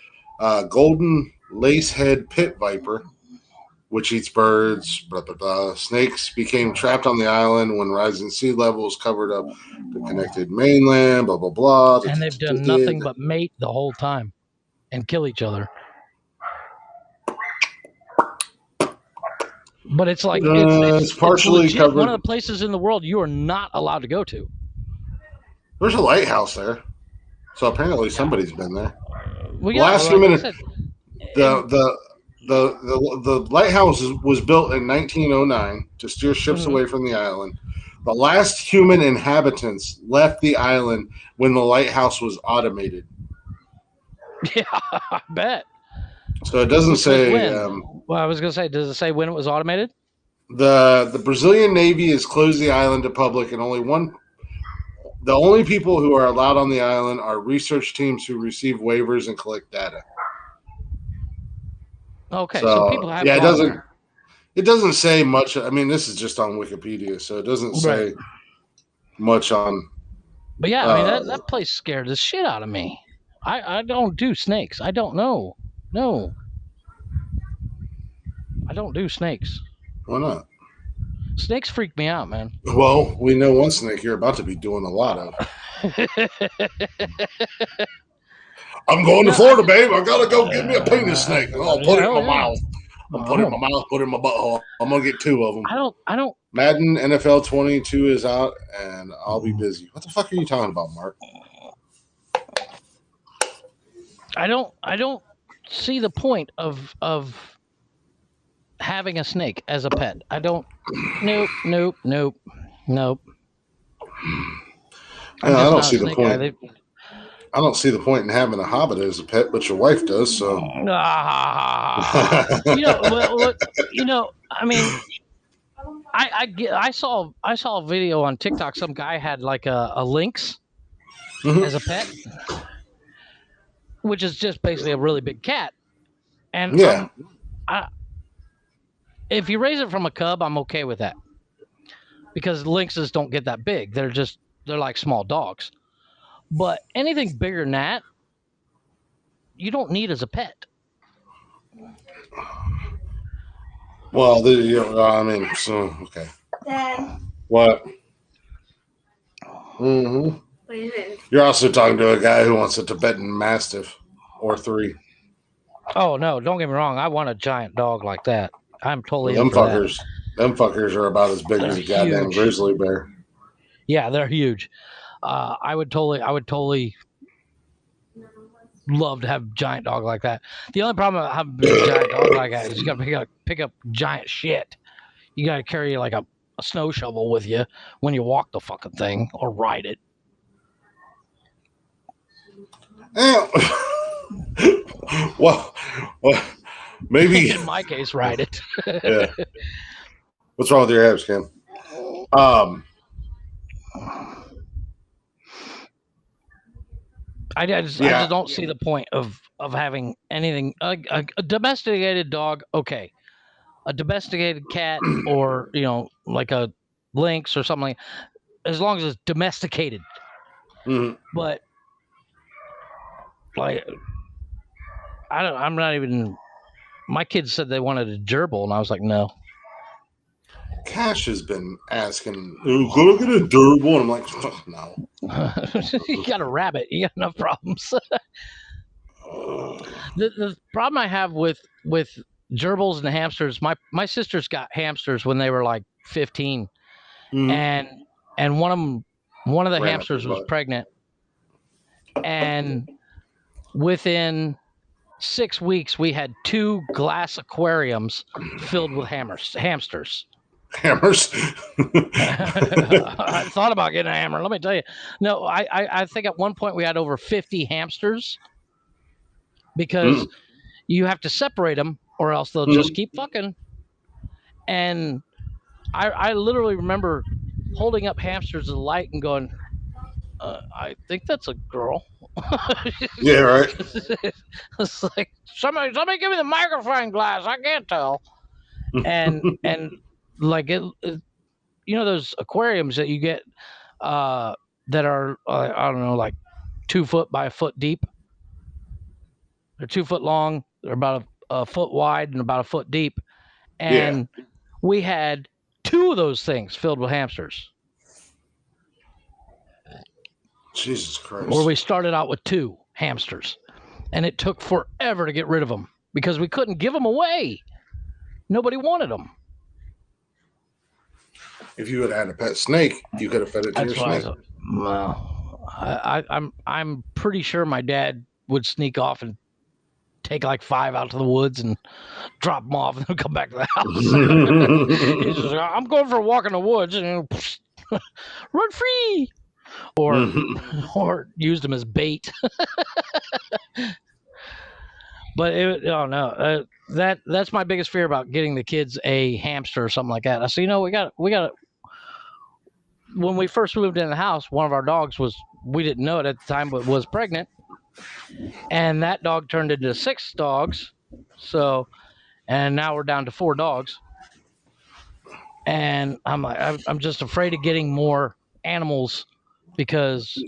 golden lacehead pit viper, which eats birds. Blah, blah, blah. Snakes became trapped on the island when rising sea levels covered up the connected mainland. Blah blah blah. And they've done nothing but mate the whole time and kill each other. But it's like it's partially covered. One of the places in the world you are not allowed to go to. There's a lighthouse there, so apparently somebody's been there. Well, last few minutes, the lighthouse was built in 1909 to steer ships away from the island. The last human inhabitants left the island when the lighthouse was automated. Yeah, I bet. So it doesn't say. Well, I was going to say, does it say when it was automated? The Brazilian Navy has closed the island to public, and the only people who are allowed on the island are research teams who receive waivers and collect data. Okay, so people have. Yeah, it doesn't say much. I mean, this is just on Wikipedia, so it doesn't say much on. But yeah, I mean that place scared the shit out of me. I don't do snakes. I don't know. No. I don't do snakes. Why not? Snakes freak me out, man. Well, we know one snake you're about to be doing a lot of. I'm going to Florida, babe. I gotta go get me a penis snake. And I'll put it in my mouth. I'll put it in my mouth, put it in my butthole. I'm gonna get 2 of them. I don't. Madden NFL 22 is out, and I'll be busy. What the fuck are you talking about, Mark? I don't see the point of having a snake as a pet. I don't. Nope. I don't see the point. I don't see the point in having a hobbit as a pet, but your wife does. So, I mean, I saw a video on TikTok. Some guy had like a lynx as a pet, which is just basically a really big cat. And if you raise it from a cub, I'm okay with that, because lynxes don't get that big. They're like small dogs. But anything bigger than that, you don't need as a pet. Well, okay. Dad. What? Mm-hmm. What is it? You're also talking to a guy who wants a Tibetan Mastiff or 3. Oh no! Don't get me wrong. I want a giant dog like that. I'm totally them fuckers. Them fuckers are about as big as a goddamn grizzly bear. Yeah, they're huge. I would totally love to have a giant dog like that. The only problem with having a giant dog like that is you got to pick up giant shit. You got to carry like a snow shovel with you when you walk the fucking thing or ride it. Well, maybe in my case, ride it. Yeah. What's wrong with your abs, Cam? I just don't see the point of having anything. A domesticated dog, okay. a domesticated cat or like a lynx or something, as long as it's domesticated. Mm-hmm. But like, I'm not even. My kids said they wanted a gerbil, and I was like, no. Cash has been asking, "Could I get a gerbil?" And I'm like, no. You got a rabbit. You got enough problems. The problem I have with gerbils and hamsters, my sisters got hamsters when they were like 15, and one of the hamsters was pregnant, and within 6 weeks we had 2 glass aquariums filled with hamsters. Hammers. I thought about getting a hammer. Let me tell you. No, I think at one point we had over 50 hamsters because you have to separate them or else they'll just keep fucking. And I literally remember holding up hamsters to the light and going, I think that's a girl. Yeah, right. It's like, somebody give me the magnifying glass. I can't tell. And like those aquariums that you get that are I don't know, like 2 foot by a foot deep. They're 2 foot long. They're about a foot wide and about a foot deep. And we had 2 of those things filled with hamsters. Jesus Christ. Where we started out with 2 hamsters. And it took forever to get rid of them because we couldn't give them away. Nobody wanted them. If you had a pet snake, you could have fed it to your snake. Well, I'm pretty sure my dad would sneak off and take like 5 out to the woods and drop them off and then come back to the house. He's just, I'm going for a walk in the woods and run free, or used them as bait. But that's my biggest fear about getting the kids a hamster or something like that. I said, we got. When we first moved in the house, one of our dogs we didn't know it at the time, but was pregnant. And that dog turned into 6 dogs. So, and now we're down to 4 dogs. And I'm just afraid of getting more animals because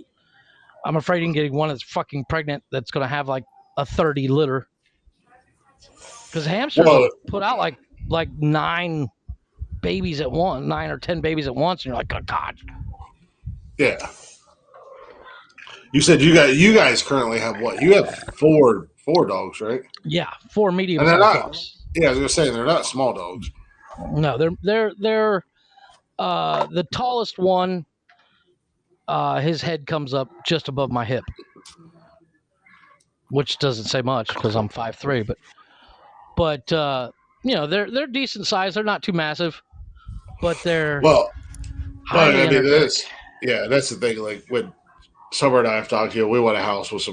I'm afraid of getting one that's fucking pregnant that's going to have like a 30 litter. Because hamsters will put out like 9 babies at once, 9 or 10 babies at once, and you're like, oh God. Yeah. You said you guys currently have what? You have 4 dogs, right? Yeah, 4 medium-sized dogs. Yeah, I was gonna say they're not small dogs. No, they're the tallest one. His head comes up just above my hip, which doesn't say much because I'm 5'3", but they're decent size. They're not too massive, but they're highly energetic. That's the thing. Like when Summer and I have talked, we want a house with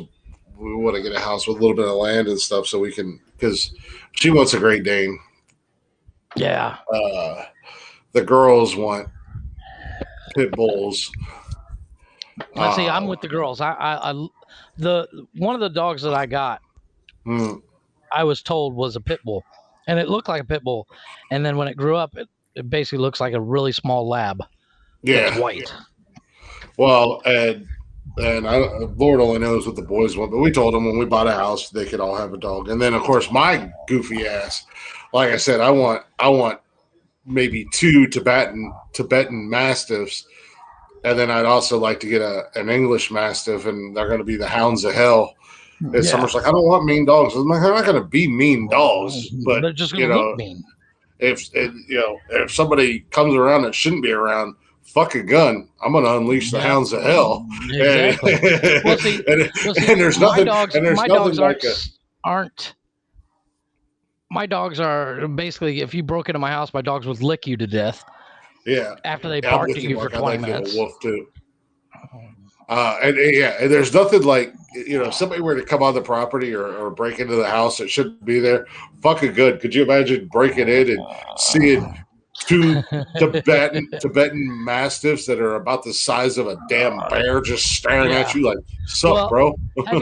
we want to get a house with a little bit of land and stuff so we can, because she wants a Great Dane. Yeah. The girls want pit bulls. See, I'm with the girls. One of the dogs that I got, I was told was a pit bull, and it looked like a pit bull, and then when it grew up, it basically looks like a really small lab. That's white. Well, and Lord only knows what the boys want, but we told them when we bought a house they could all have a dog. And then of course my goofy ass, like I said, I want maybe 2 Tibetan Mastiffs, and then I'd also like to get an English Mastiff, and they're going to be the hounds of hell. And Summer's like, I don't want mean dogs. I'm like, they're not going to be mean dogs, but they're just going to look mean. If somebody comes around that shouldn't be around, fuck a gun. I'm going to unleash the hounds of hell. Exactly. And there's nothing. My dogs aren't. My dogs are basically, if you broke into my house, my dogs would lick you to death. Yeah. After they barked at you for 20 minutes. A wolf too. And there's nothing like, if somebody were to come on the property or break into the house that shouldn't be there, fucking good. Could you imagine breaking in and seeing 2 Tibetan Mastiffs that are about the size of a damn bear just staring at you like, sup, bro? Have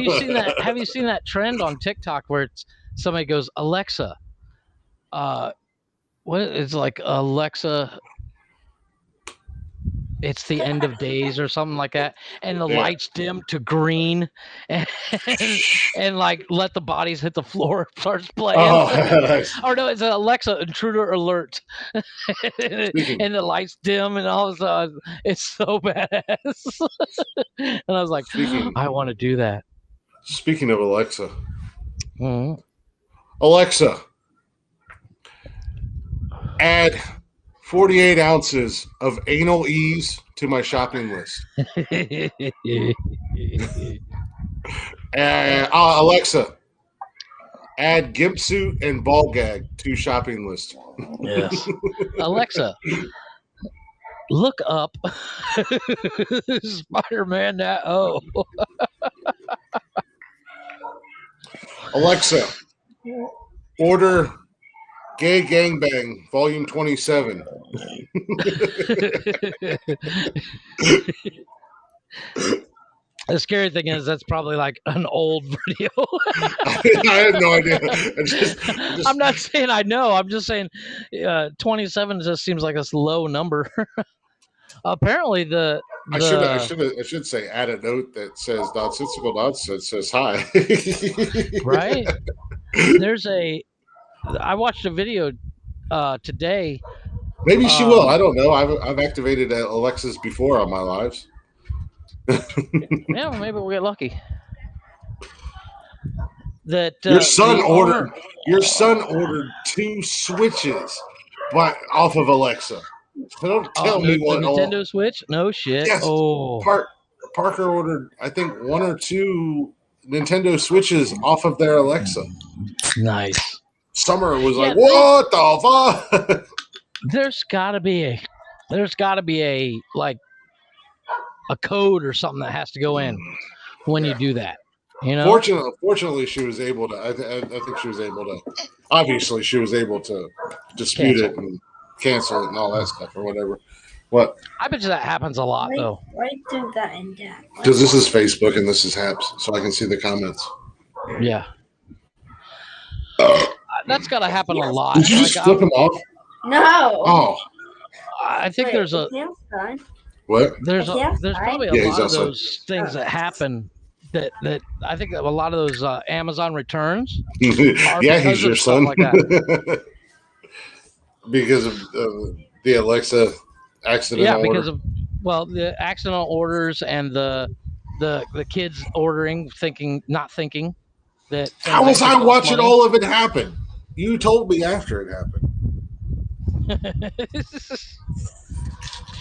you seen that trend on TikTok where somebody goes, Alexa, what it's like Alexa. It's the end of days or something like that, and the lights dim to green, and like let the bodies hit the floor. Starts playing. Nice. Or no, it's an Alexa intruder alert, and the lights dim, and all of a sudden it's so badass. And I was like, I want to do that. Speaking of Alexa, Alexa, add 48 ounces of anal ease to my shopping list. Alexa, add gimp suit and ball gag to shopping list. Yes. Alexa, look up Spider-Man that Alexa, order Gay Gangbang, Volume 27. The scary thing is that's probably like an old video. I have no idea. I'm not saying I know. I'm just saying 27 just seems like a low number. Apparently, I should say add a note that says Nonsensical Nonsense says hi. Right? I watched a video today. Maybe she will. I don't know. I've activated Alexas before on my lives. Yeah, maybe we'll get lucky. That your son ordered 2 switches, but off of Alexa. So don't tell me what Nintendo Switch. No shit. Yes. Oh, Parker ordered, I think, 1 or 2 Nintendo Switches off of their Alexa. Nice. Summer was like, "What the fuck?" There's got to be a like a code or something that has to go in when you do that. You know. Fortunately, she was able to. I think she was able to. Obviously, she was able to dispute it and cancel it and all that stuff or whatever. What? I bet you that happens a lot though. Why do that and that? Because this is Facebook and this is Haps, so I can see the comments. Yeah. That's got to happen a lot. Did you just flip him off? No. Oh. I think there's a. What? There's probably a lot of those things that happen. That I think that a lot of those Amazon returns. Yeah, he's your son. Like that. Because of the Alexa accidental. Yeah, because of the accidental orders and the kids ordering, not thinking that. How was I watching all of it happen? You told me after it happened.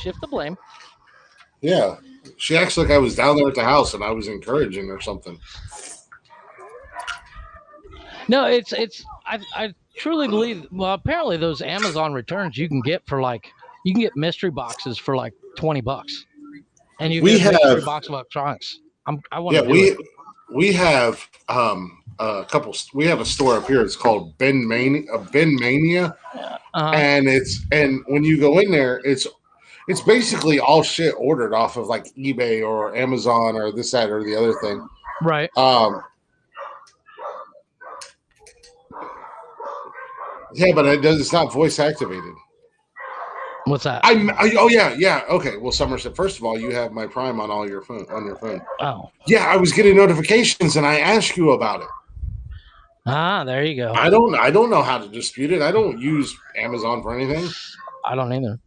Shift the blame. Yeah, she acts like I was down there at the house and I was encouraging or something. No, it's. I truly believe. Well, apparently those Amazon returns you can get mystery boxes for like $20, and you get a mystery box of electronics. I want to. Yeah, we have a couple. We have a store up here. It's called Ben Mania, and when you go in there, it's basically all shit ordered off of like eBay or Amazon or this, that, or the other thing. Right. Yeah, but it's not voice activated. What's that? Yeah. Okay. Well, Somerset, first of all, you have my Prime on your phone. Oh. Yeah, I was getting notifications and I asked you about it. Ah, there you go. I don't know how to dispute it. I don't use Amazon for anything. I don't either.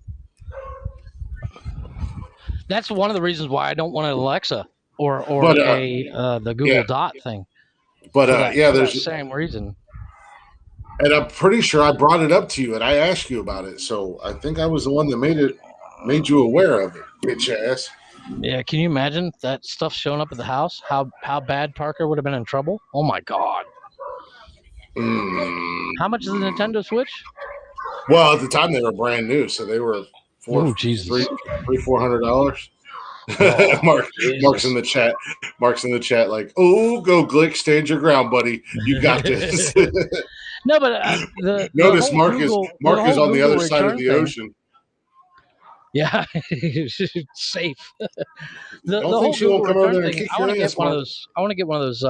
That's one of the reasons why I don't want an Alexa or the Google Dot thing. But there's the same reason. And I'm pretty sure I brought it up to you and I asked you about it. So I think I was the one that made you aware of it, bitch ass. Yeah, can you imagine that stuff showing up at the house? How bad Parker would have been in trouble? Oh my God. How much is the Nintendo Switch? Well, at the time they were brand new, so they were $400. Mark's in the chat. Mark's in the chat like, "Oh, go Glick, stand your ground, buddy. You got this." No, but notice Mark is on the other side of the ocean. Yeah, safe. Don't think she won't come over there and kick your ass. I want to get one of those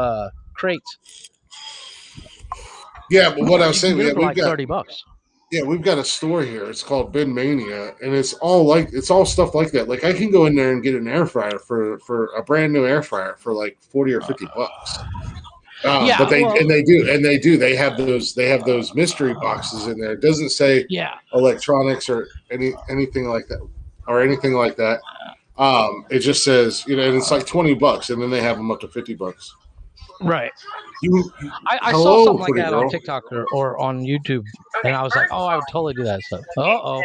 crates. Yeah, but what I was saying, we got like $30. Yeah, we've got a store here. It's called Bin Mania, and it's all stuff like that. Like I can go in there and get an air fryer for a brand new air fryer for like $40 or $50. But they have those mystery boxes in there. It doesn't say electronics or anything like that or anything like that. It just says, and it's like $20, and then they have them up to $50. Right. I saw something like that on TikTok or on YouTube, and I was like, oh, I would totally do that stuff. Uh-oh.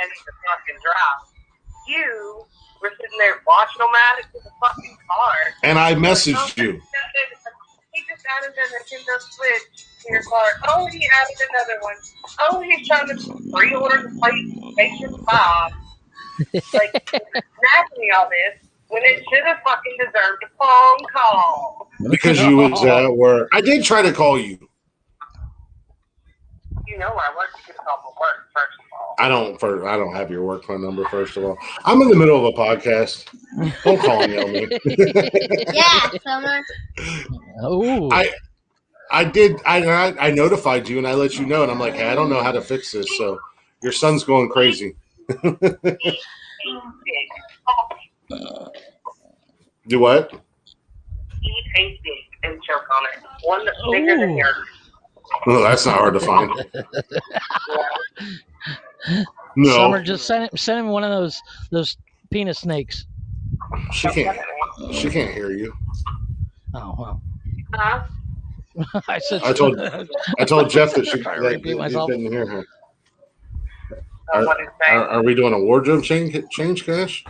You were sitting there watching them at it to the fucking car. And I messaged you. He just added a Nintendo Switch to your car. Oh, he added another one. Oh, he's trying to pre-order the PlayStation 5. Like, asking me all this when it should have fucking deserved a phone call. Because you was at work. I did try to call you. You know where I work. You could call for work, first of all. I don't have your work phone number, first of all. I'm in the middle of a podcast. Don't call and yell me. Yeah, Summer. Oh. I notified you and I let you know, and I'm like, hey, I don't know how to fix this, so your son's going crazy. Do what? Eat a dick and choke on it. One that's bigger than yours. Well, that's not hard to find. No. Summer, just send him one of those penis snakes. She can't hear you. Oh well. Huh? I told Jeff that she didn't hear her. Are we doing a wardrobe change, Cash?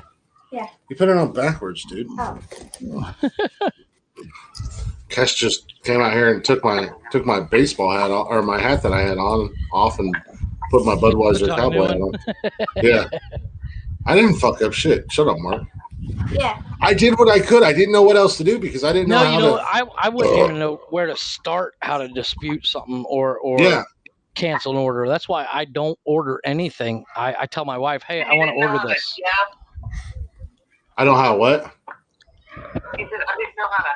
Yeah. You put it on backwards, dude. Oh. Cash just came out here and took my baseball hat off, or my hat that I had on off, and put my Budweiser cowboy hat on. Yeah. I didn't fuck up shit. Shut up, Mark. Yeah. I did what I could. I didn't know what else to do because I didn't know how to. I wouldn't even know where to start how to dispute something or cancel an order. That's why I don't order anything. I tell my wife, hey, I want to order this. I don't know how what? He said, I didn't know how to,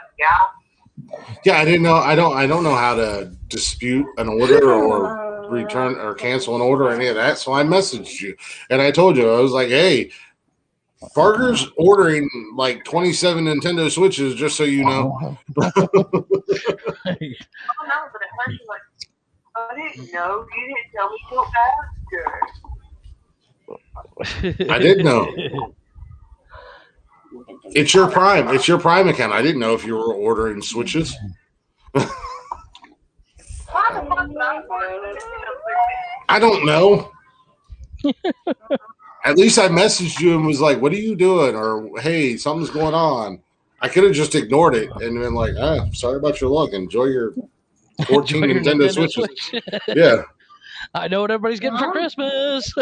Yeah, I didn't know. I don't know how to dispute an order or return or cancel an order or any of that. So I messaged you and I told you, I was like, hey, Farger's ordering like 27 Nintendo Switches, just so you know. I don't know, but at first you're like, I didn't know. You didn't tell me till after. I did know. It's your Prime. It's your Prime account. I didn't know if you were ordering Switches. I don't know. At least I messaged you and was like, what are you doing? Or, hey, something's going on. I could have just ignored it and been like, sorry about your luck. Enjoy your 14 Nintendo Switches. Switch. Yeah. I know what everybody's getting for Christmas.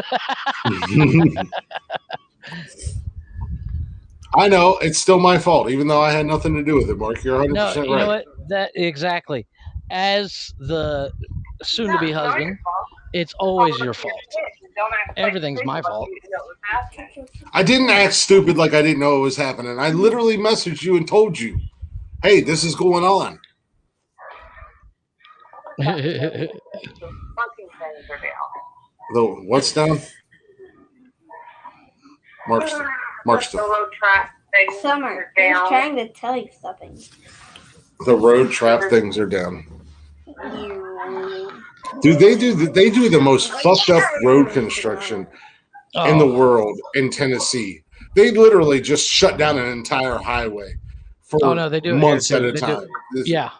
I know. It's still my fault, even though I had nothing to do with it, Mark. You're 100% right. No, you know what? Exactly. As the soon-to-be husband, it's always your fault. Everything's my fault. I didn't act stupid like I didn't know it was happening. I literally messaged you and told you, hey, this is going on. The what's down? Mark's the road trap things. Summer, he's trying to tell you something. The road trap things are down. Dude, they do the most fucked up road construction in the world in Tennessee. They literally just shut down an entire highway for they do months at a time. Yeah.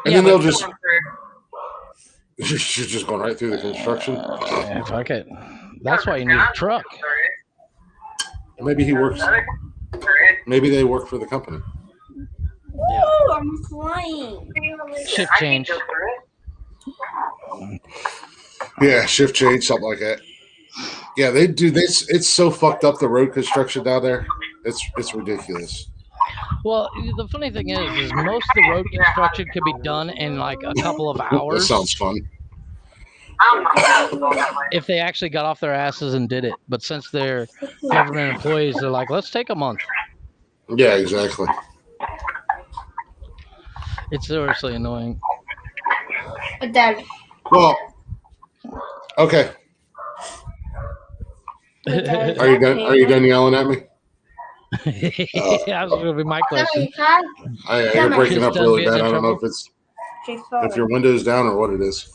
And then they'll just you're just going right through the construction. Yeah, fuck it. That's why you need a truck. Maybe he works. Maybe they work for the company. Yeah. Ooh, I'm flying. Shift change. Yeah, shift change, something like that. Yeah, they do this. It's so fucked up, the road construction down there. It's ridiculous. Well, the funny thing is most of the road construction could be done in like a couple of hours. That sounds fun. If they actually got off their asses and did it. But since they're government employees, they're like, let's take a month. Yeah, exactly. It's seriously annoying. Dad. Well, Okay. Are you done? Are you done yelling at me? That was going to be my question. You're breaking up really bad. I don't know if it's if your window's down or what it is.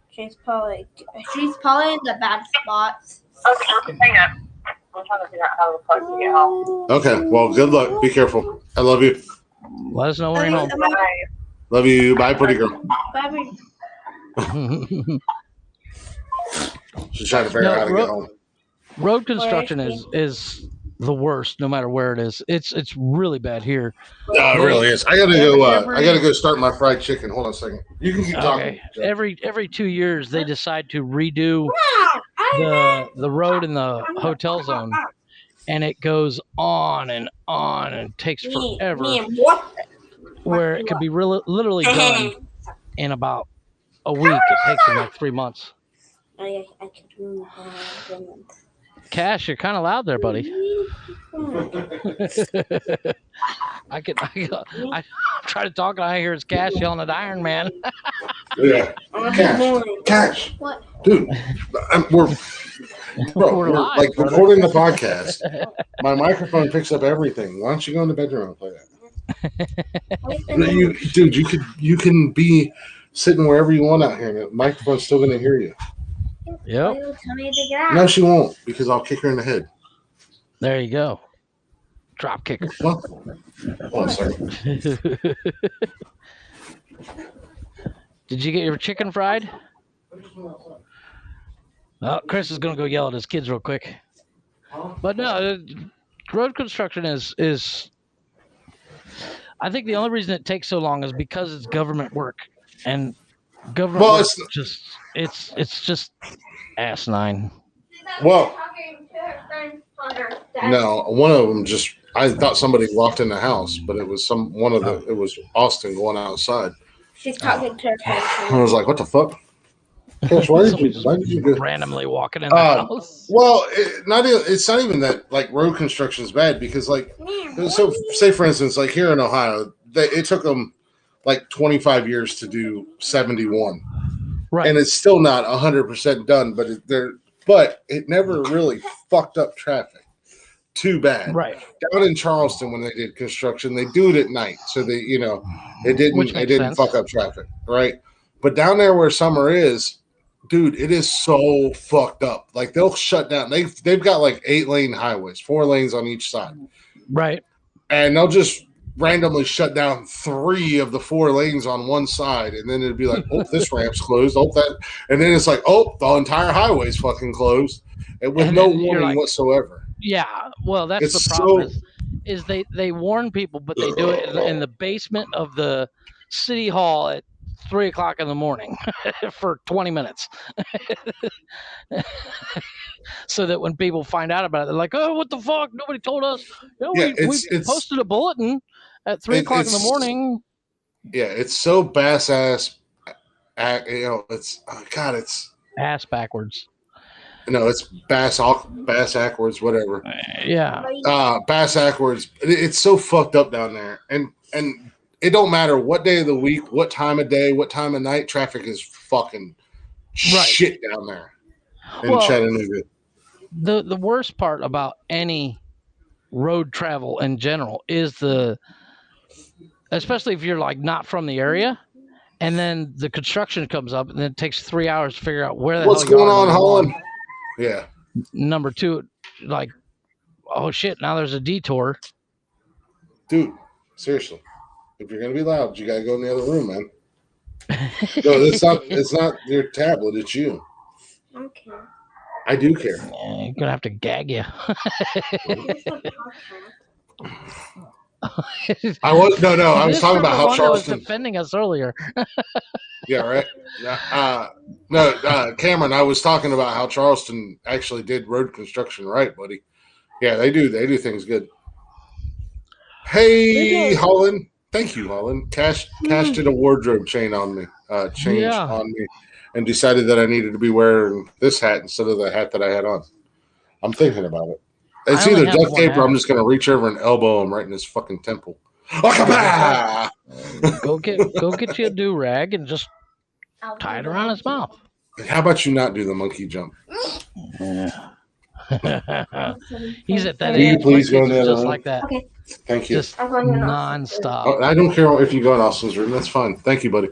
She's probably in the bad spots. Okay, hang on. I'm trying to figure out how to get home. Okay. Well, good luck. Be careful. I love you. Let us know when you're home. Love you. Bye, pretty girl. Bye. She's trying to figure out how to get home. Road construction is the worst, no matter where it is. It's really bad here. No, it really is. I gotta go. I gotta go start my fried chicken. Hold on a second. You can keep talking. Every 2 years they decide to redo the road in the hotel zone, and it goes on and takes forever. Where it could be literally done in about a week. It takes them like 3 months. I could Cash, you're kind of loud there, buddy. I try to talk and I hear it's Cash yelling at Iron Man. Yeah, Cash. What? Dude, we're live, like brother. recording the podcast. My microphone picks up everything. Why don't you go in the bedroom and play that? You can be sitting wherever you want out here, and the microphone's still going to hear you. Yep. Tell me to get out. No, she won't, because I'll kick her in the head. There you go. Drop kicker. Oh, sorry. Did you get your chicken fried? Oh, Chris is going to go yell at his kids real quick. But no, road construction is. I think the only reason it takes so long is because it's government work, and government work it's just asinine. Well, no, one of them just. I thought somebody walked in the house, but it was it was Austin going outside. She's talking to her friend. I was like, "What the fuck?" Gosh, why did you go randomly walking in the house? Well, it's not even that like road construction is bad because like so say for instance like here in Ohio it took them like 25 years to do 71, right? And it's still not 100% done, but it never really fucked up traffic too bad, right? Down in Charleston when they did construction, they do it at night, so they it didn't fuck up traffic, right? But down there where summer is. Dude, it is so fucked up. Like they'll shut down. They've got like 8-lane highways, 4 lanes on each side, right? And they'll just randomly shut down 3 of the 4 lanes on one side, and then it'd be like, "Oh, this ramp's closed." Oh, that, and then it's like, "Oh, the entire highway's fucking closed," and with no warning whatsoever. Yeah, well, that's the problem. Is they warn people, but they do it in the basement of the city hall at 3:00 in the morning for 20 minutes. So that when people find out about it, they're like, "Oh, what the fuck? Nobody told us." We posted a bulletin at 3:00 in the morning. Yeah, it's so bass ass. It's it's ass backwards. No, it's bass backwards, whatever. Yeah. Bass backwards. It's so fucked up down there, and it don't matter what day of the week, what time of day, what time of night, traffic is fucking shit down there in Chattanooga. The worst part about any road travel in general is especially if you're like not from the area, and then the construction comes up, and then it takes 3 hours to figure out what's going on, Holland. Yeah. Number 2, like, oh shit, now there's a detour. Dude, seriously. If you're gonna be loud, you gotta go in the other room, man. No, it's not your tablet, it's you. Okay. I do care. Yeah, you're gonna have to gag you. I was talking about how Charleston was defending us earlier. Yeah, right. Cameron, I was talking about how Charleston actually did road construction right, buddy. Yeah, they do things good. Hey, Holland. Thank you, Holland. Cash did a wardrobe change on me, and decided that I needed to be wearing this hat instead of the hat that I had on. I'm thinking about it. It's either duct tape or I'm just going to reach over and elbow him right in his fucking temple. Go get you a do-rag and just tie it around his mouth. How about you not do the monkey jump? Yeah. He's at that Can you age. please My go kids in are the just room? like that. Okay. Thank you. Just nonstop. Oh, I don't care if you go in Austin's room. That's fine. Thank you, buddy.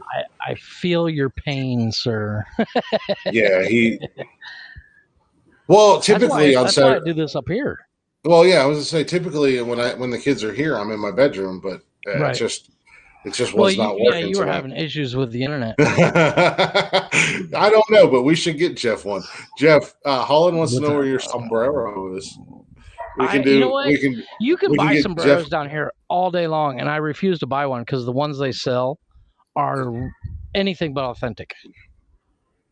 I feel your pain, sir. Yeah, Well, typically that's why I do this up here. Well, yeah, I was gonna say typically when the kids are here, I'm in my bedroom, but Right. it just was not working. Yeah, you were having issues with the internet. I don't know, but we should get Jeff one. Jeff, Holland wants to know where your sombrero is. You can buy sombreros down here all day long, and I refuse to buy one because the ones they sell are anything but authentic.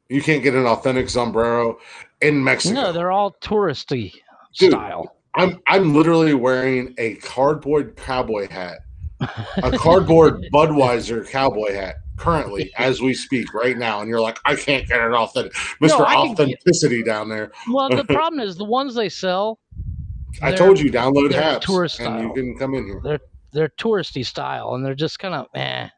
You can't get an authentic sombrero in Mexico. No, they're all touristy style. I'm literally wearing a cardboard cowboy hat, a cardboard Budweiser cowboy hat currently as we speak right now, and you're like, I can't get it authentic, Mr. Authenticity down there. Well, the problem is the ones they sell. I told you, download hats, tourist and you can come in here. They're touristy style, and they're just kind of eh.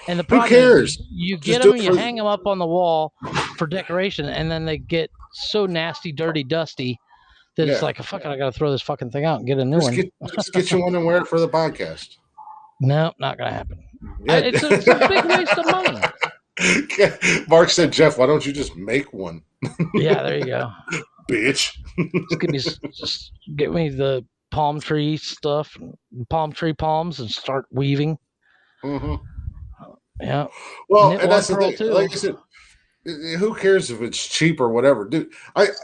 And the Who problem cares? is you get them and you hang them up on the wall for decoration, and then they get so nasty, dirty, dusty that it's like, fuck it, I got to throw this fucking thing out and get a new one. Just get you one and wear it for the podcast. No, not going to happen. Yeah. It's a big waste of money. Mark said, Jeff, why don't you just make one? Yeah, there you go. Bitch. just get me the palm tree stuff, palm tree palms, and start weaving. Mm-hmm. Yeah. Well, and that's the thing. Too. Like I said, who cares if it's cheap or whatever, dude?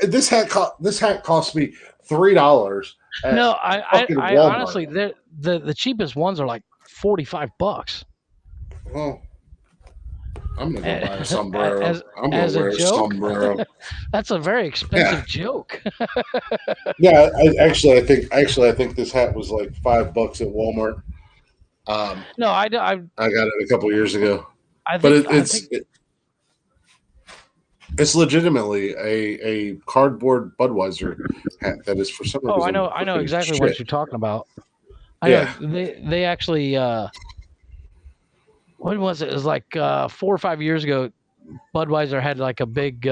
This hat cost me $3. No, I honestly, the cheapest ones are like $45. Well, I'm gonna go buy a sombrero. I'm gonna wear a sombrero. That's a very expensive joke. Yeah, I think this hat was like $5 at Walmart. No, I got it a couple years ago. It's legitimately a cardboard Budweiser hat that is for some reason. Oh, I know exactly what you're talking about. They actually when was it? It was like 4 or 5 years ago. Budweiser had like a big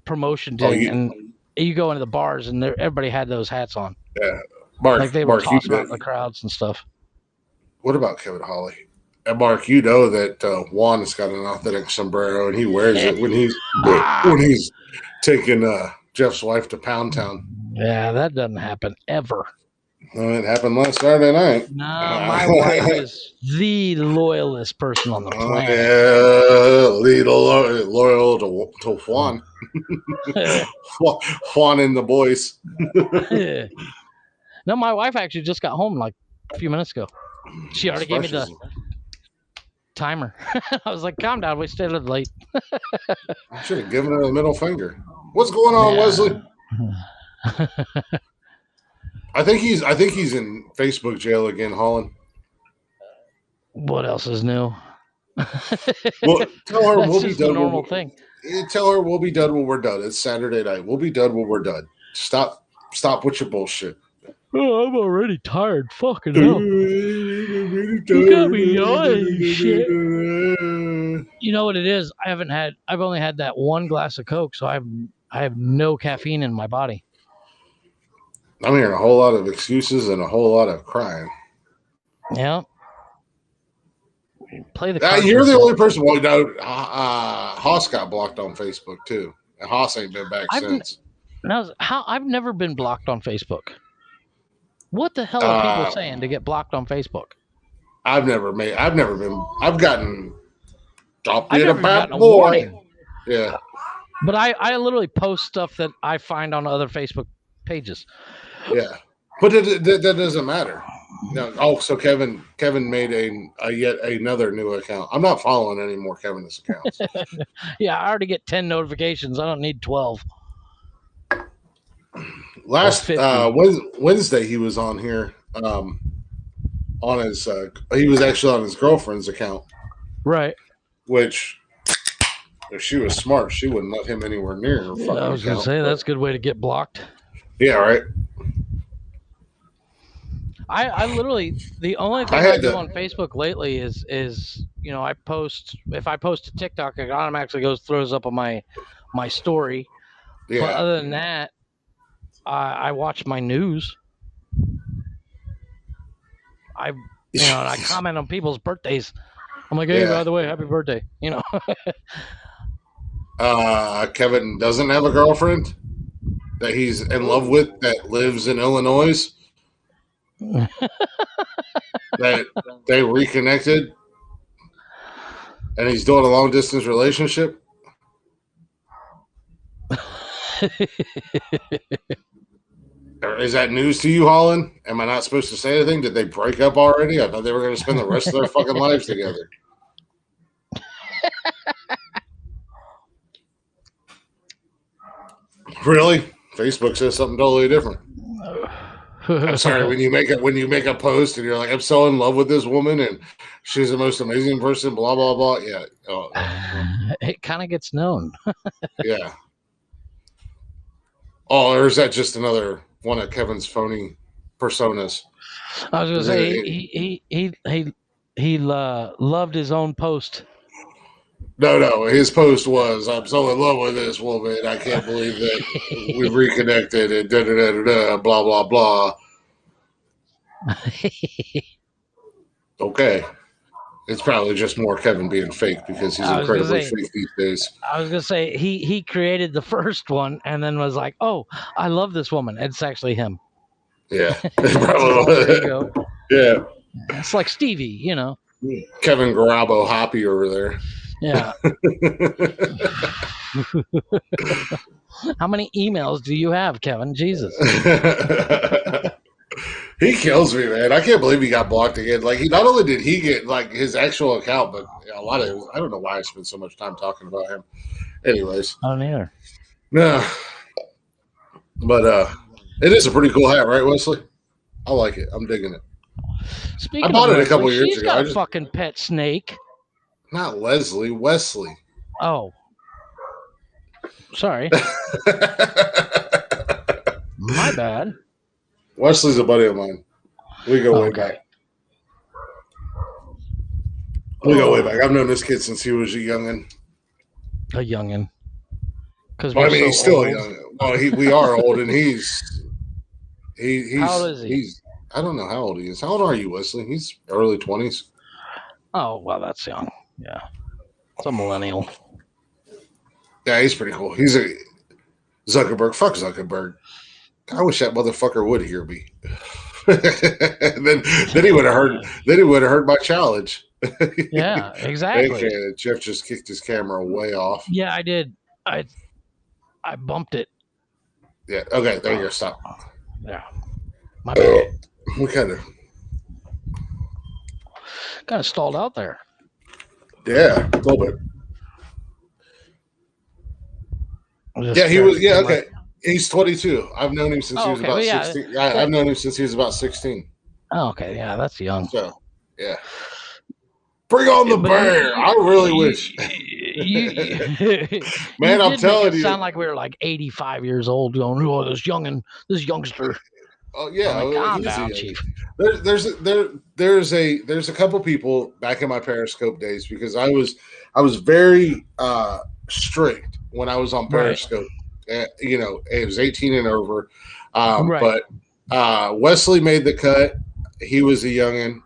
promotion thing, and you go into the bars and everybody had those hats on. Yeah, Mark, like they were tossing out in the crowds and stuff. What about Kevin Hawley? And Mark, you know that Juan has got an authentic sombrero, and he wears it when he's taking Jeff's wife to Pound Town. Yeah, that doesn't happen ever. No, it happened last Saturday night. No, my wife is the loyalest person on the planet. Loyal to Juan. Juan and the boys. No, my wife actually just got home like a few minutes ago. She already gave me the timer. I was like, calm down, we stayed late. I should have given her the middle finger. What's going on, Wesley? I think he's in Facebook jail again, Holland. What else is new? Well, tell her we'll be done. Normal thing. Tell her we'll be done when we're done. It's Saturday night. We'll be done when we're done. Stop with your bullshit. Oh, I'm already tired. Fucking hell. You got me yawning, shit. You know what it is? I've only had that one glass of Coke, so I have no caffeine in my body. I'm hearing a whole lot of excuses and a whole lot of crying. Yeah. Play the you're the only person. Well, no, Haas got blocked on Facebook too. And Haas ain't been back since. I've never been blocked on Facebook. What the hell are people saying to get blocked on Facebook? I've gotten dropped in about more. Yeah. But I literally post stuff that I find on other Facebook pages. Yeah. But that doesn't matter. No. Oh, so Kevin made a yet another new account. I'm not following any more Kevin's accounts. Yeah, I already get 10 notifications. I don't need 12. Last Wednesday he was on here on his he was actually on his girlfriend's account. Right. Which if she was smart, she wouldn't let him anywhere near her fucking I was going to say that's a good way to get blocked. Yeah, right. I literally, the only thing I do on Facebook lately is I post, if I post to TikTok, it automatically throws up on my story. Yeah. But other than that, I watch my news. And I comment on people's birthdays. I'm like, hey, by the way, happy birthday. Kevin doesn't have a girlfriend that he's in love with that lives in Illinois. That they reconnected, and he's doing a long distance relationship. Is that news to you, Holland? Am I not supposed to say anything? Did they break up already? I thought they were going to spend the rest of their fucking lives together. Really? Facebook says something totally different. I'm sorry, when you make a post and you're like, I'm so in love with this woman and she's the most amazing person, blah blah blah. Yeah. It kind of gets known. Yeah. Oh, or is that just another one of Kevin's phony personas? I was going to say he loved his own post. No. His post was, "I'm so in love with this woman. I can't believe that we've reconnected." And blah blah blah. Okay, it's probably just more Kevin being fake because he's incredibly fake these days. I was gonna say he created the first one and then was like, "Oh, I love this woman." It's actually him. Yeah, there you go. Yeah, it's like Stevie, Kevin Garabo Hoppy over there. Yeah. How many emails do you have, Kevin? Jesus. He kills me, man. I can't believe he got blocked again. Like, not only did he get like his actual account, but a lot of I don't know why I spend so much time talking about him. Anyways, I don't either. No, but it is a pretty cool hat, right, Wesley? I like it. I'm digging it. Speaking I bought of it a couple years ago. Got a fucking pet snake. Not Leslie, Wesley. Oh, sorry. My bad. Wesley's a buddy of mine. We go way back. I've known this kid since he was a youngin'. A youngin'. Because he's still a youngin'. Well, we are old, and he's how old is he? I don't know how old he is. How old are you, Wesley? He's early 20s. Oh, well, that's young. Yeah. It's a millennial. Yeah, he's pretty cool. He's a Zuckerberg. Fuck Zuckerberg. I wish that motherfucker would hear me. then he would have heard. Then he would have heard my challenge. Yeah, exactly. Okay, Jeff just kicked his camera way off. Yeah, I did. I bumped it. Yeah. Okay. There you go. Stop. Yeah. My bad. We kind of stalled out there. Yeah, a little bit. Yeah, he was. Yeah, okay. He's 22. I've known him since he was about 16. I've known him since he was about 16. Oh, okay. Yeah, that's young. So, yeah. Bring on the bear. I really wish. Man, I'm telling you. Sound like we were like 85 years old going, oh, this youngster. Oh yeah, calm down, Chief. There's a couple people back in my Periscope days because I was very strict when I was on Periscope. Right. It was 18 and over. Right. But Wesley made the cut. He was a youngin'.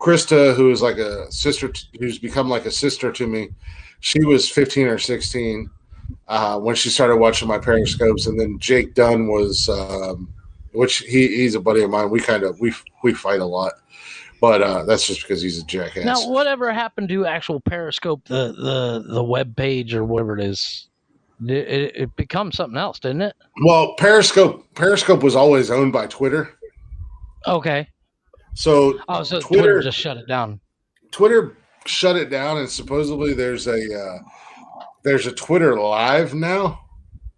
Krista, who is like a sister, who's become like a sister to me, she was 15 or 16. When she started watching my Periscopes, and then Jake Dunn was, which he's a buddy of mine. We fight a lot, but that's just because he's a jackass. Now, whatever happened to actual Periscope, the web page or whatever it is, it becomes something else, didn't it? Well, Periscope was always owned by Twitter. Okay. So Twitter just shut it down. Twitter shut it down, and supposedly there's a Twitter Live now.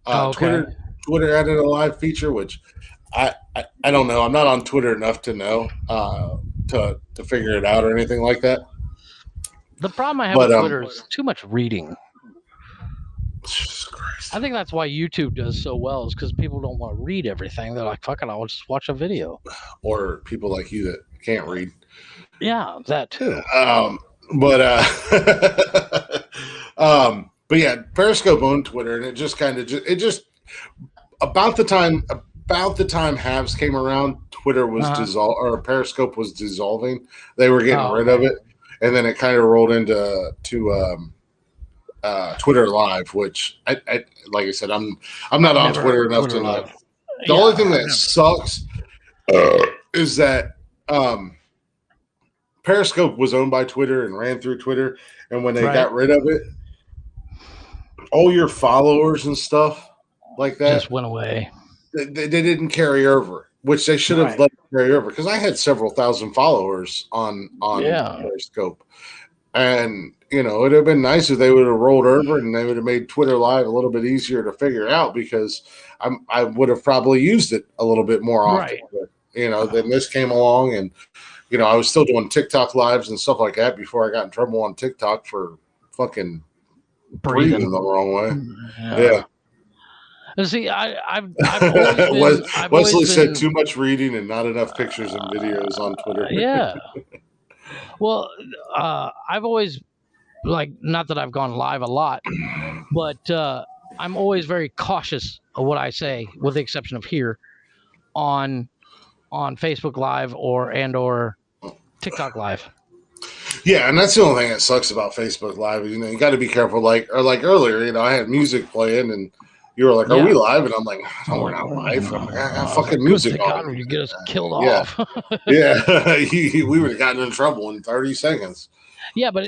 Okay. Twitter added a live feature, which I don't know. I'm not on Twitter enough to know to figure it out or anything like that. The problem I have with Twitter is too much reading. I think that's why YouTube does so well, is because people don't want to read everything. They're like, fuck it, I'll just watch a video. Or people like you that can't read. Yeah, that too. But yeah, Periscope owned Twitter, and it just about the time Habs came around, Twitter was or Periscope was dissolving. They were getting rid of it, and then it kind of rolled into Twitter Live, which I like I said, I'm not on Twitter enough to know. The only thing that sucks is that Periscope was owned by Twitter and ran through Twitter, and when they got rid of it, all your followers and stuff like that just went away. They didn't carry over, which they should have let carry over, because I had several thousand followers on Periscope, and it would have been nice if they would have rolled over and they would have made Twitter Live a little bit easier to figure out, because I would have probably used it a little bit more often. But, then this came along, and I was still doing TikTok lives and stuff like that before I got in trouble on TikTok for fucking breathing the wrong way. Yeah. See, I've always been, Wesley said too much reading and not enough pictures and videos on Twitter. Yeah. Well, I've always, not that I've gone live a lot, but I'm always very cautious of what I say, with the exception of here on Facebook Live or TikTok Live. Yeah, and that's the only thing that sucks about Facebook Live. You got to be careful. Like earlier, I had music playing, and you were like, "Are we live?" And I'm like, "No, we're not live." I'm like, I got fucking music on. God, you get us killed off. Yeah, we would have gotten in trouble in 30 seconds. Yeah, but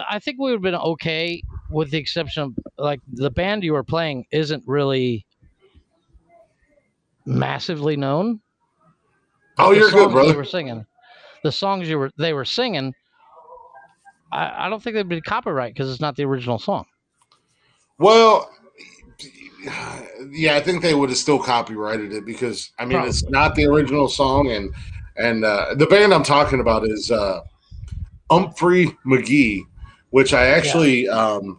I think we would have been okay, with the exception of the band you were playing isn't really massively known. Oh, you're good, brother. They were singing the songs they were singing. I don't think they'd be copyright because it's not the original song. Well, yeah, I think they would have still copyrighted it, because probably. It's not the original song, and the band I'm talking about is Humphrey McGee, which I actually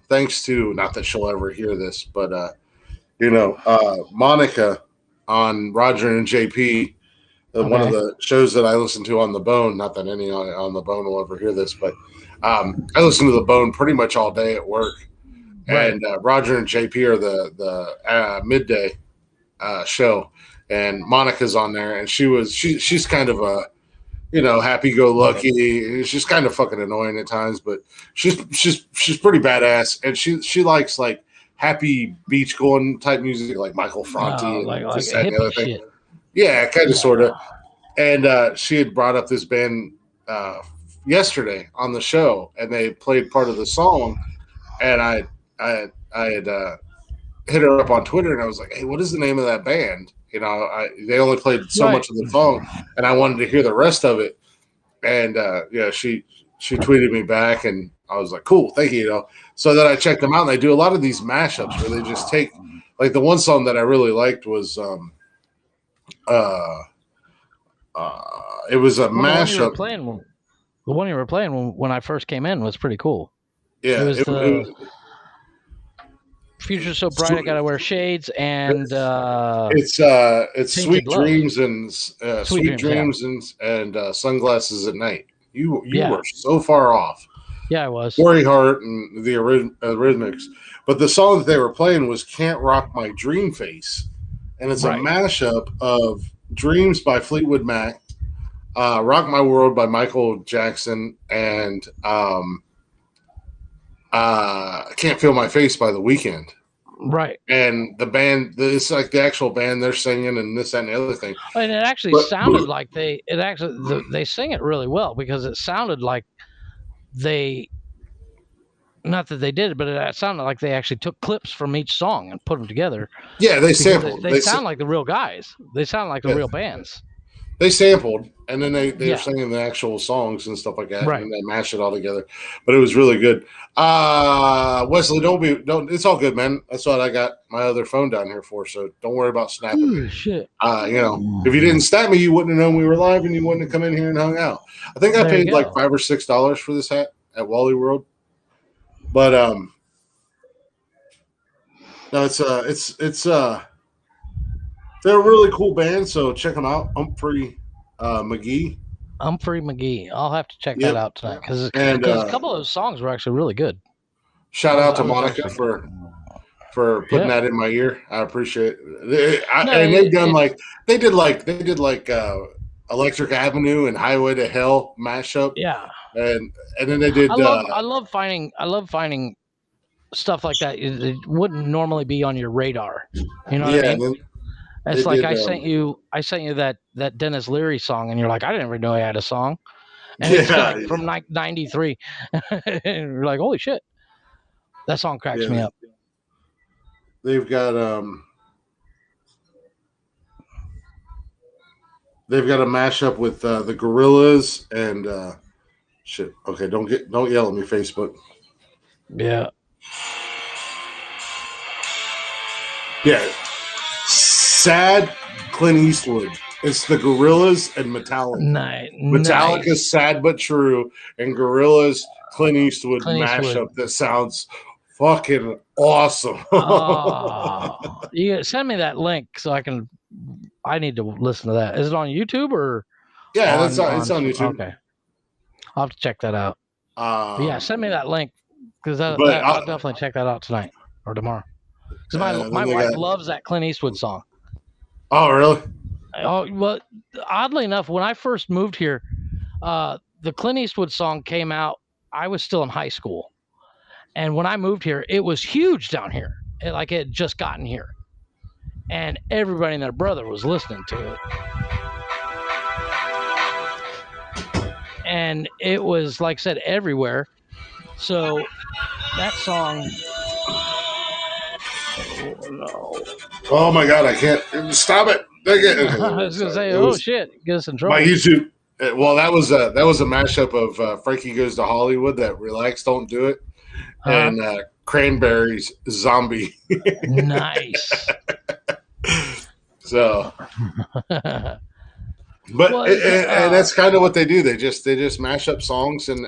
thanks to, not that she'll ever hear this, but Monica on Roger and JP. One of the shows that I listen to on the Bone, not that any on the Bone will ever hear this, but I listen to the Bone pretty much all day at work. Right. And Roger and JP are the midday show, and Monica's on there, and she's kind of a happy-go-lucky. She's kind of fucking annoying at times, but she's pretty badass, and she likes happy beach going type music, like Michael Franti and this, that, and the other thing. Shit. Yeah, kind of, sort of. And she had brought up this band yesterday on the show, and they played part of the song, and I had hit her up on Twitter, and I was like, "Hey, what is the name of that band?" They only played so much of the song, and I wanted to hear the rest of it. And she tweeted me back, and I was like, "Cool, thank you." So then I checked them out, and they do a lot of these mashups where they just take, the one song that I really liked was it was a mashup. The one you were playing when I first came in was pretty cool. Yeah, it was Future So Bright, I Gotta Wear Shades, and it's Sweet Dreams and Sweet Dreams and Sunglasses at Night. You were so far off. Yeah, I was. Corey Hart and the Eurythmics, but the song that they were playing was "Can't Rock My Dream Face," and it's a mashup of "Dreams" by Fleetwood Mac, "Rock My World" by Michael Jackson, and "Can't Feel My Face" by The Weeknd. Right. And the band, it's like the actual band, they're singing and this, that, and the other thing. And it actually sounded like they sing it really well, because it sounded like not that they did it, but it sounded like they actually took clips from each song and put them together. Yeah, they sampled. They sound like the real guys. They sound like the real bands. They sampled, and then they were singing the actual songs and stuff like that, and they mashed it all together. But it was really good. Wesley, don't. It's all good, man. That's what I got my other phone down here for. So don't worry about snapping. Ooh, shit. If you didn't snap me, you wouldn't have known we were live, and you wouldn't have come in here and hung out. I think I paid like $5 or $6 for this hat at Wally World. But No, they're a really cool band. So check them out, Humphrey McGee. Humphrey McGee. I'll have to check that Yep. out tonight because And a couple of those songs were actually really good. shout out to Monica for putting that in my ear. I appreciate it. They did Electric Avenue and Highway to Hell mashup. Yeah. And then they did. I love finding stuff like that. It wouldn't normally be on your radar. You know what I mean? It's like I sent you that Dennis Leary song, and you're like, I didn't even know he had a song, and it's like from 93. And you're like, holy shit, that song cracks me up. They've got a mashup with the Gorillas and shit. Okay, don't yell at me, Facebook. Yeah. Yeah. Sad Clint Eastwood. It's the Gorillas and Metallica. Metallica's Sad But True and Gorillas Clint Eastwood mashup that sounds fucking awesome. You send me that link so I need to listen to that. Is it on YouTube or? Yeah, it's on YouTube. Okay. I'll have to check that out. Yeah, send me that link because I'll definitely check that out tonight or tomorrow. Because my wife loves that Clint Eastwood song. Oh, really? Oh, well, oddly enough, when I first moved here, the Clint Eastwood song came out. I was still in high school. And when I moved here, it was huge down here. It had just gotten here. And everybody and their brother was listening to it. And it was, like I said, everywhere. So that song... Oh, no. Oh, my God, I can't... Stop it! I was going to say, oh, shit, get us in trouble. My YouTube... Well, that was a mashup of Frankie Goes to Hollywood, that Relax, Don't Do It, and Cranberries, Zombie. Nice. So... But and that's kind of what they do. They just mash up songs and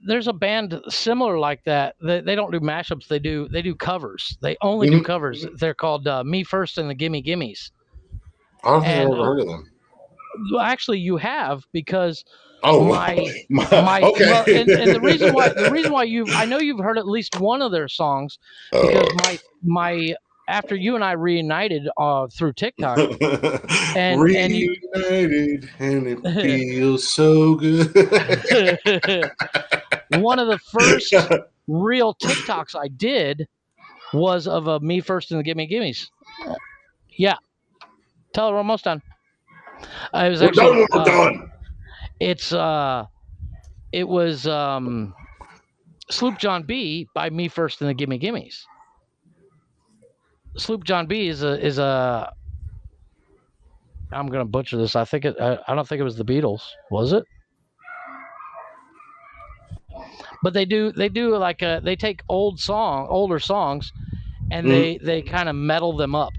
there's a band similar like that. They don't do mashups. They do covers. They only do covers. They're called Me First and the Gimme Gimmes. I don't think I've ever heard of them. Actually, you have because okay. and the reason why I know you've heard at least one of their songs because my after you and I reunited through TikTok, and reunited, and it feels so good. One of the first real TikToks I did was of a Me First and the Gimme Gimmes. Yeah, tell her we're almost done. We're done. It was Sloop John B by Me First and the Gimme Gimmes. Sloop John B is a I'm gonna butcher this. I don't think it was the Beatles, was it? But they do they take older songs, and they kind of metal them up.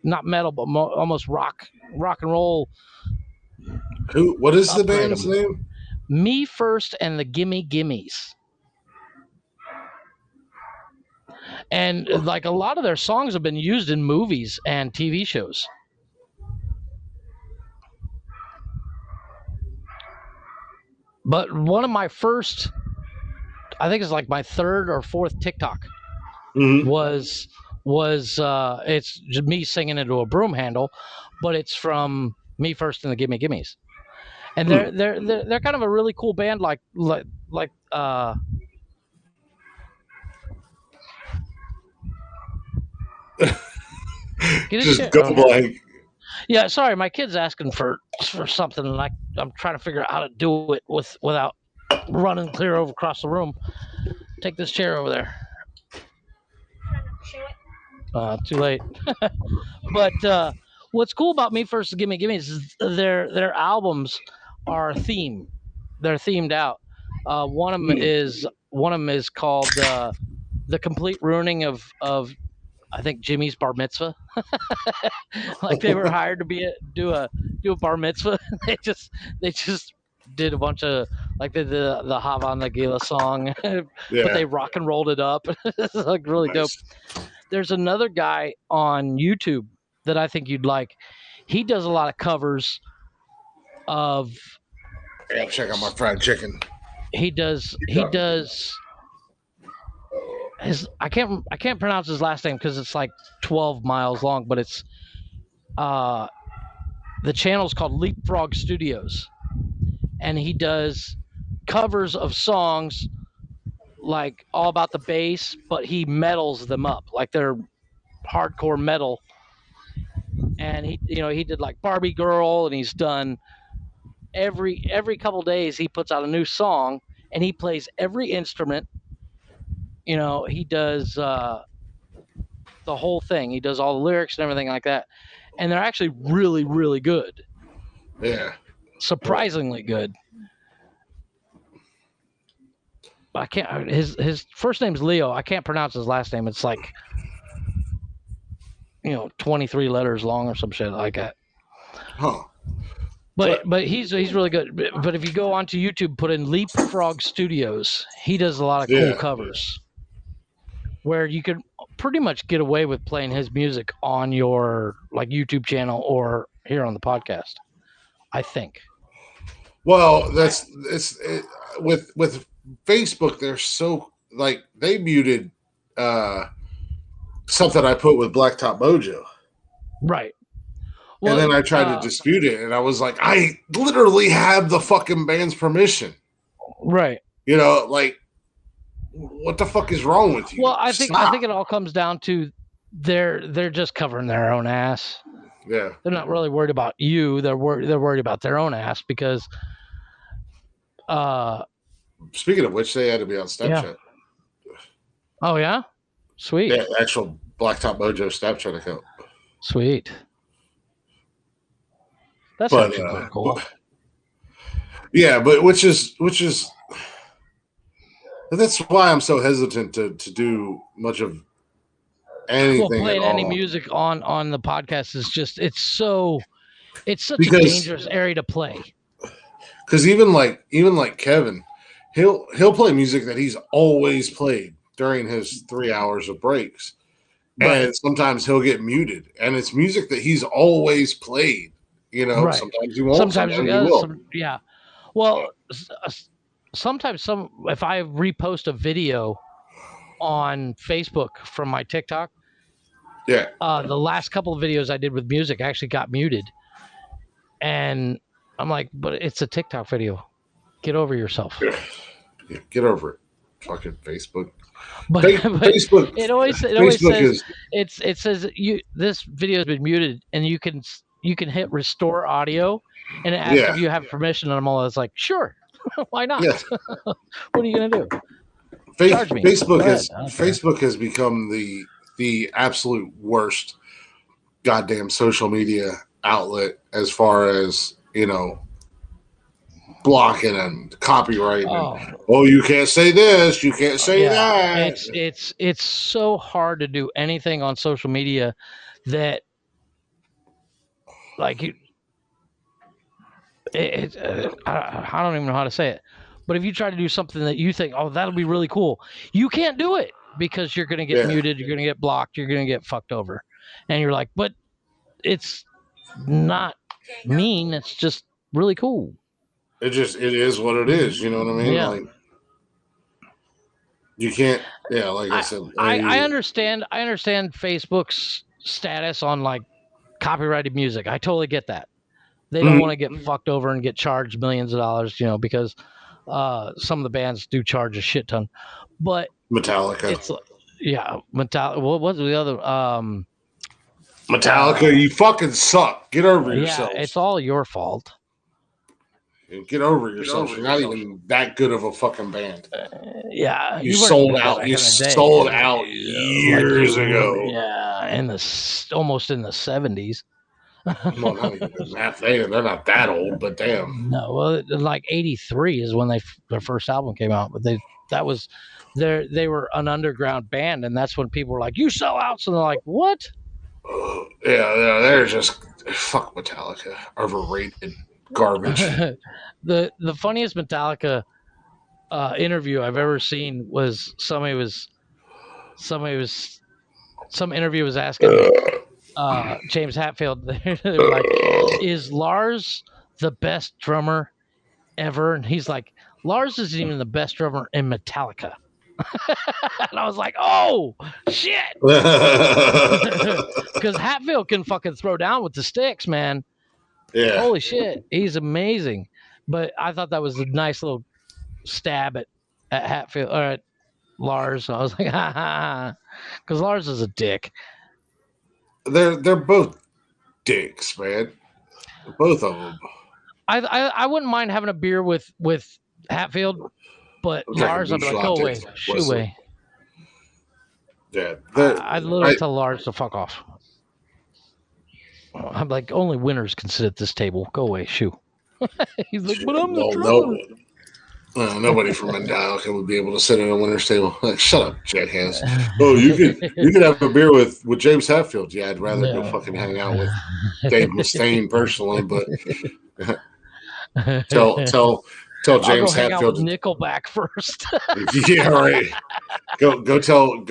Not metal, but almost rock and roll. What is the band's name? Me First and the Gimme Gimmes. And a lot of their songs have been used in movies and TV shows. But one of my first, I think it's my third or fourth TikTok, was it's just me singing into a broom handle, but it's from Me First and the Gimme Gimmes. And they're kind of a really cool band, just go blank. Yeah, sorry, my kid's asking for something, and I'm trying to figure out how to do it without running clear across the room. Take this chair over there. Too late. But what's cool about Me First and Gimme Gimmes is their albums are themed. They're themed out. One of them is called The Complete Ruining of I think Jimmy's bar mitzvah. They were hired to do a bar mitzvah. They just did a bunch of like the Hava Nagila song, but they rock and rolled it up. It's like really dope. There's another guy on YouTube that I think you'd like. He does a lot of covers of. Yeah, check out my fried chicken. He does his. I can't pronounce his last name because it's like 12 miles long, but it's the channel's called Leapfrog Studios, and he does covers of songs like all about the bass, but he metals them up like they're hardcore metal. And he did like Barbie Girl, and he's done every couple days he puts out a new song, and he plays every instrument. He does the whole thing. He does all the lyrics and everything like that, and they're actually really, really good. Yeah, surprisingly good. I can't. His first name's Leo. I can't pronounce his last name. It's like 23 letters long or some shit like that. Huh. But he's really good. But if you go onto YouTube, put in Leapfrog Studios, he does a lot of cool covers where you could pretty much get away with playing his music on your like YouTube channel or here on the podcast, I think. Well, with Facebook, they're so like they muted something I put with Blacktop Mojo. Right. Well, and then I tried to dispute it, and I was like, I literally have the fucking band's permission. Right. Like, what the fuck is wrong with you? Well, I think it all comes down to they're just covering their own ass. Yeah. They're not really worried about you. They're worried about their own ass because. Speaking of which, they had to be on Snapchat. Yeah. Oh yeah, sweet. Yeah, actual Blacktop Mojo Snapchat account. Sweet. That's actually pretty cool. But which is that's why I'm so hesitant to do much of anything. Well, playing any music on the podcast is just it's such a dangerous area to play. Because even like Kevin, he'll play music that he's always played during his 3 hours of breaks, and sometimes he'll get muted, and it's music that he's always played. Sometimes he won't. Sometimes he will. Yeah. Well, sometimes if I repost a video on Facebook from my TikTok, the last couple of videos I did with music actually got muted, and I'm like, but it's a TikTok video. Get over yourself. Yeah, get over it. Fucking Facebook. But Facebook. It always says it says this video has been muted, and you can hit restore audio, and it asks if you have permission, and I'm always like, sure, why not? Yeah. What are you gonna do? Charge me. Facebook has become the absolute worst goddamn social media outlet as far as blocking and copyright. You can't say this, you can't say that. It's so hard to do anything on social media that like I don't even know how to say it, but if you try to do something that you think, that'll be really cool, you can't do it because you're going to get muted, you're going to get blocked, you're going to get fucked over, and you're like, but it's not mean, it's just really cool. It is what it is. You know what I mean? Yeah. Like, you can't. Yeah, like I said, I understand Facebook's status on like copyrighted music. I totally get that. They don't want to get fucked over and get charged millions of dollars, because some of the bands do charge a shit ton. But Metallica. Metallica. What was the other? Metallica, you fucking suck. Get over yourself. Yeah, it's all your fault. Get over yourself. You're not even that good of a fucking band. You sold out. You sold out years ago. Yeah, almost in the 70s. Well, not even that. They're not that old, but damn. No, well, like 83 is when their first album came out, but they were an underground band, and that's when people were like, "You sell out," so they're like, "What?" Yeah, they're just fuck Metallica, overrated. Garbage. The funniest Metallica interview I've ever seen was some interview was asking James Hetfield. They were like, "Is Lars the best drummer ever?" And he's like, "Lars isn't even the best drummer in Metallica." And I was like, "Oh shit!" Because Hatfield can fucking throw down with the sticks, man. Yeah. Holy shit, he's amazing. But I thought that was a nice little stab at Hatfield or at Lars. I was like, ha ha, because Lars is a dick. They're both dicks, man. Both of them. I wouldn't mind having a beer with Hatfield, but Lars, I'd be like, go away, shoo away. Yeah, I'd literally tell Lars to fuck off. I'm like, only winners can sit at this table. Go away, shoo. He's like, but I'm the drummer. Nobody from Metallica would be able to sit at a winner's table. Like, shut up, jackass. Oh, you could have a beer with James Hetfield. Yeah, I'd rather go fucking hang out with Dave Mustaine personally, but tell James Hetfield. Out with Nickelback first. Yeah, right. Go tell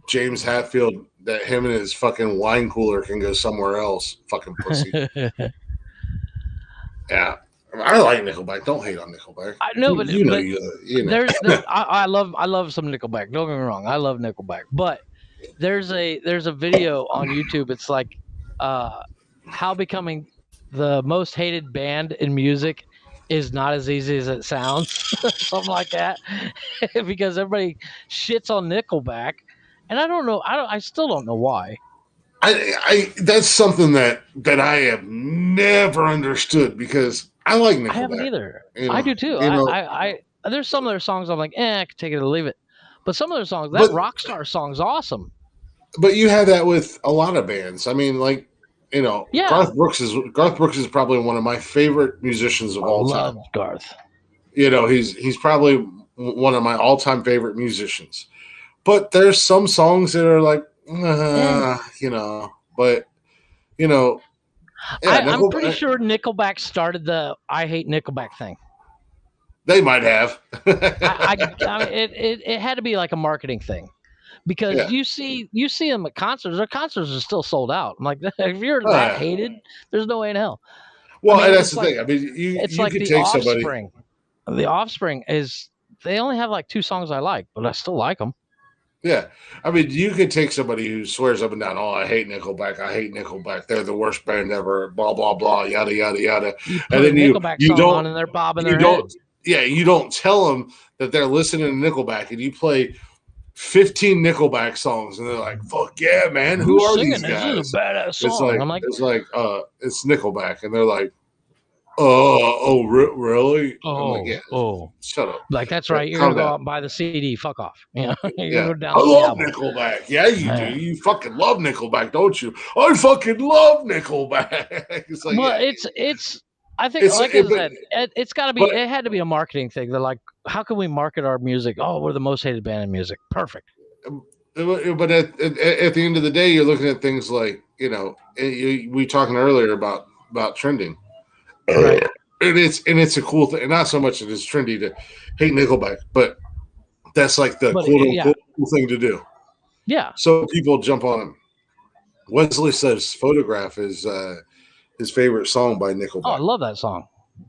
James Hetfield that him and his fucking wine cooler can go somewhere else. Fucking pussy. Yeah. I like Nickelback. Don't hate on Nickelback. I know, but you know. I love some Nickelback. Don't get me wrong. I love Nickelback, but there's a video on YouTube. It's like how becoming the most hated band in music is not as easy as it sounds. Something like that, because everybody shits on Nickelback, and I don't know. I still don't know why. I that's something that I have never understood, because I like Nickelback. I haven't either. I do too. I there's some of their songs I'm like, I can take it or leave it. But some of their songs, that Rockstar song's awesome. But you have that with a lot of bands. I mean, like, Garth Brooks is probably one of my favorite musicians of all time. Love Garth. He's probably one of my all-time favorite musicians. But there's some songs that are like, but I'm pretty sure Nickelback started the "I hate Nickelback" thing. They might have. It had to be like a marketing thing, because you see them at concerts. Their concerts are still sold out. I'm like, if you're that hated, there's no way in hell. Well, and that's the thing. I mean, it's like could the take Offspring. somebody. The Offspring they only have like 2 songs I like, but I still like them. Yeah. I mean, you could take somebody who swears up and down, I hate Nickelback. They're the worst band ever, blah, blah, blah, yada, yada, yada. And then you don't, on and they're bobbing their heads. Yeah, you don't tell them that they're listening to Nickelback, and you play 15 Nickelback songs, and they're like, fuck yeah, man. Who are these guys? This is a badass song. It's Nickelback. And they're like, really? Shut up. Like, that's right. You're going to go out and buy the CD. Fuck off. You're go down I love Nickelback. Yeah, you do. You fucking love Nickelback, don't you? I fucking love Nickelback. It's like, it's I think, it's got to be, it had to be a marketing thing. They're like, how can we market our music? Oh, we're the most hated band in music. Perfect. But at the end of the day, you're looking at things like, we were talking earlier about trending. Right. And it's a cool thing. Not so much that it's trendy to hate Nickelback, but that's like the cool thing to do. Yeah. So people jump on him. Wesley says "Photograph" is his favorite song by Nickelback. Oh, I love that song.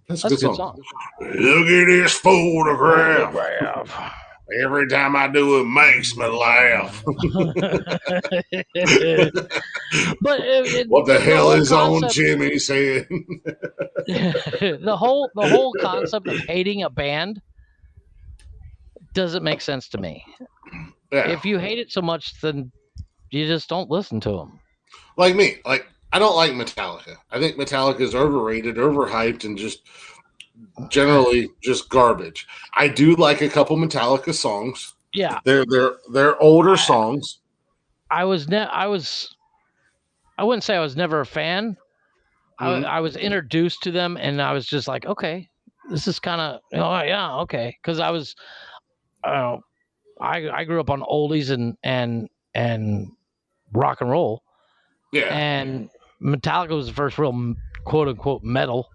That's a good song. Look at this photograph. Every time I do it, makes me laugh. But what the hell is on Jimmy saying? the whole concept of hating a band doesn't make sense to me. Yeah. If you hate it so much, then you just don't listen to them. Like me, I don't like Metallica. I think Metallica is overrated, overhyped, and just generally just garbage. I do like a couple Metallica songs. Yeah, they're older songs. I wouldn't say I was never a fan. Mm-hmm. I was introduced to them, and I was just like, okay, this is kind of, okay, because I was, I grew up on oldies and rock and roll. Yeah, and Metallica was the first real quote unquote metal.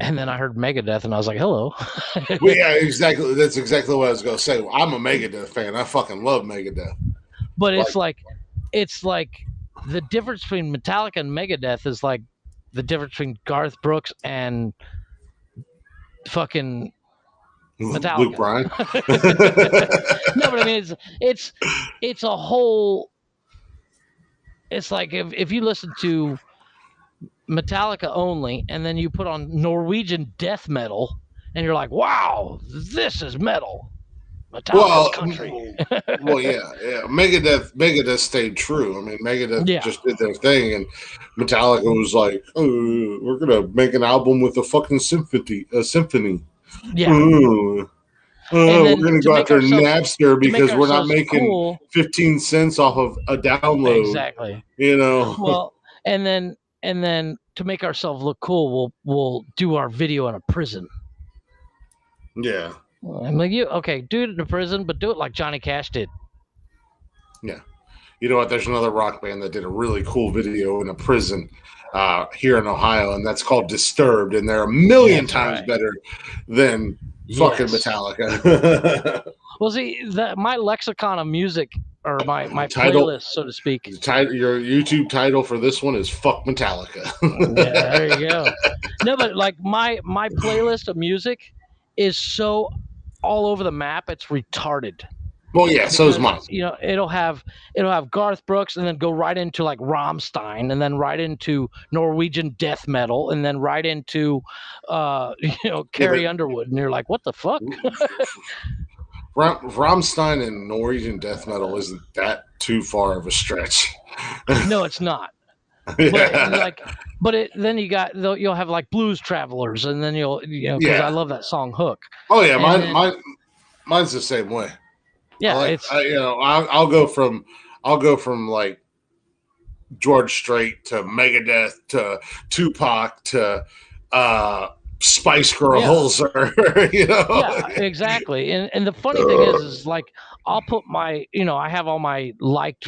And then I heard Megadeth, and I was like, "Hello." Well, yeah, exactly. That's exactly what I was going to say. I'm a Megadeth fan. I fucking love Megadeth. But it's like the difference between Metallica and Megadeth is like the difference between Garth Brooks and fucking Metallica. Luke Bryan. No, but I mean, it's a whole. It's like if you listen to Metallica only, and then you put on Norwegian death metal, and you're like, "Wow, this is metal." Metallica's country. Well, yeah. Megadeth stayed true. I mean, Megadeth just did their thing, and Metallica was like, "Oh, we're gonna make an album with a fucking symphony." Yeah. We're gonna go after Napster because we're not making 15 cents off of a download. Exactly. You know. Well, and then to make ourselves look cool, we'll do our video in a prison. Yeah. I'm like, do it in a prison, but do it like Johnny Cash did. Yeah. You know what? There's another rock band that did a really cool video in a prison here in Ohio, and that's called Disturbed, and they're a million times better than fucking Metallica. Well, see, my lexicon of music, or my playlist, so to speak. Your YouTube title for this one is "Fuck Metallica." Yeah, there you go. No, but like my playlist of music is so all over the map, it's retarded. Well, yeah, so is mine. You know, it'll have Garth Brooks, and then go right into like Rammstein, and then right into Norwegian death metal, and then right into Carrie Underwood, and you're like, what the fuck? Rammstein and Norwegian death metal isn't that too far of a stretch. No, it's not. Yeah. But then you'll have like Blues Travelers, and then because I love that song Hook. Oh yeah, mine's the same way. Yeah, I'll go from like George Strait to Megadeth to Tupac to Spice Girls, or Yeah, exactly. And the funny thing is like I'll put my I have all my liked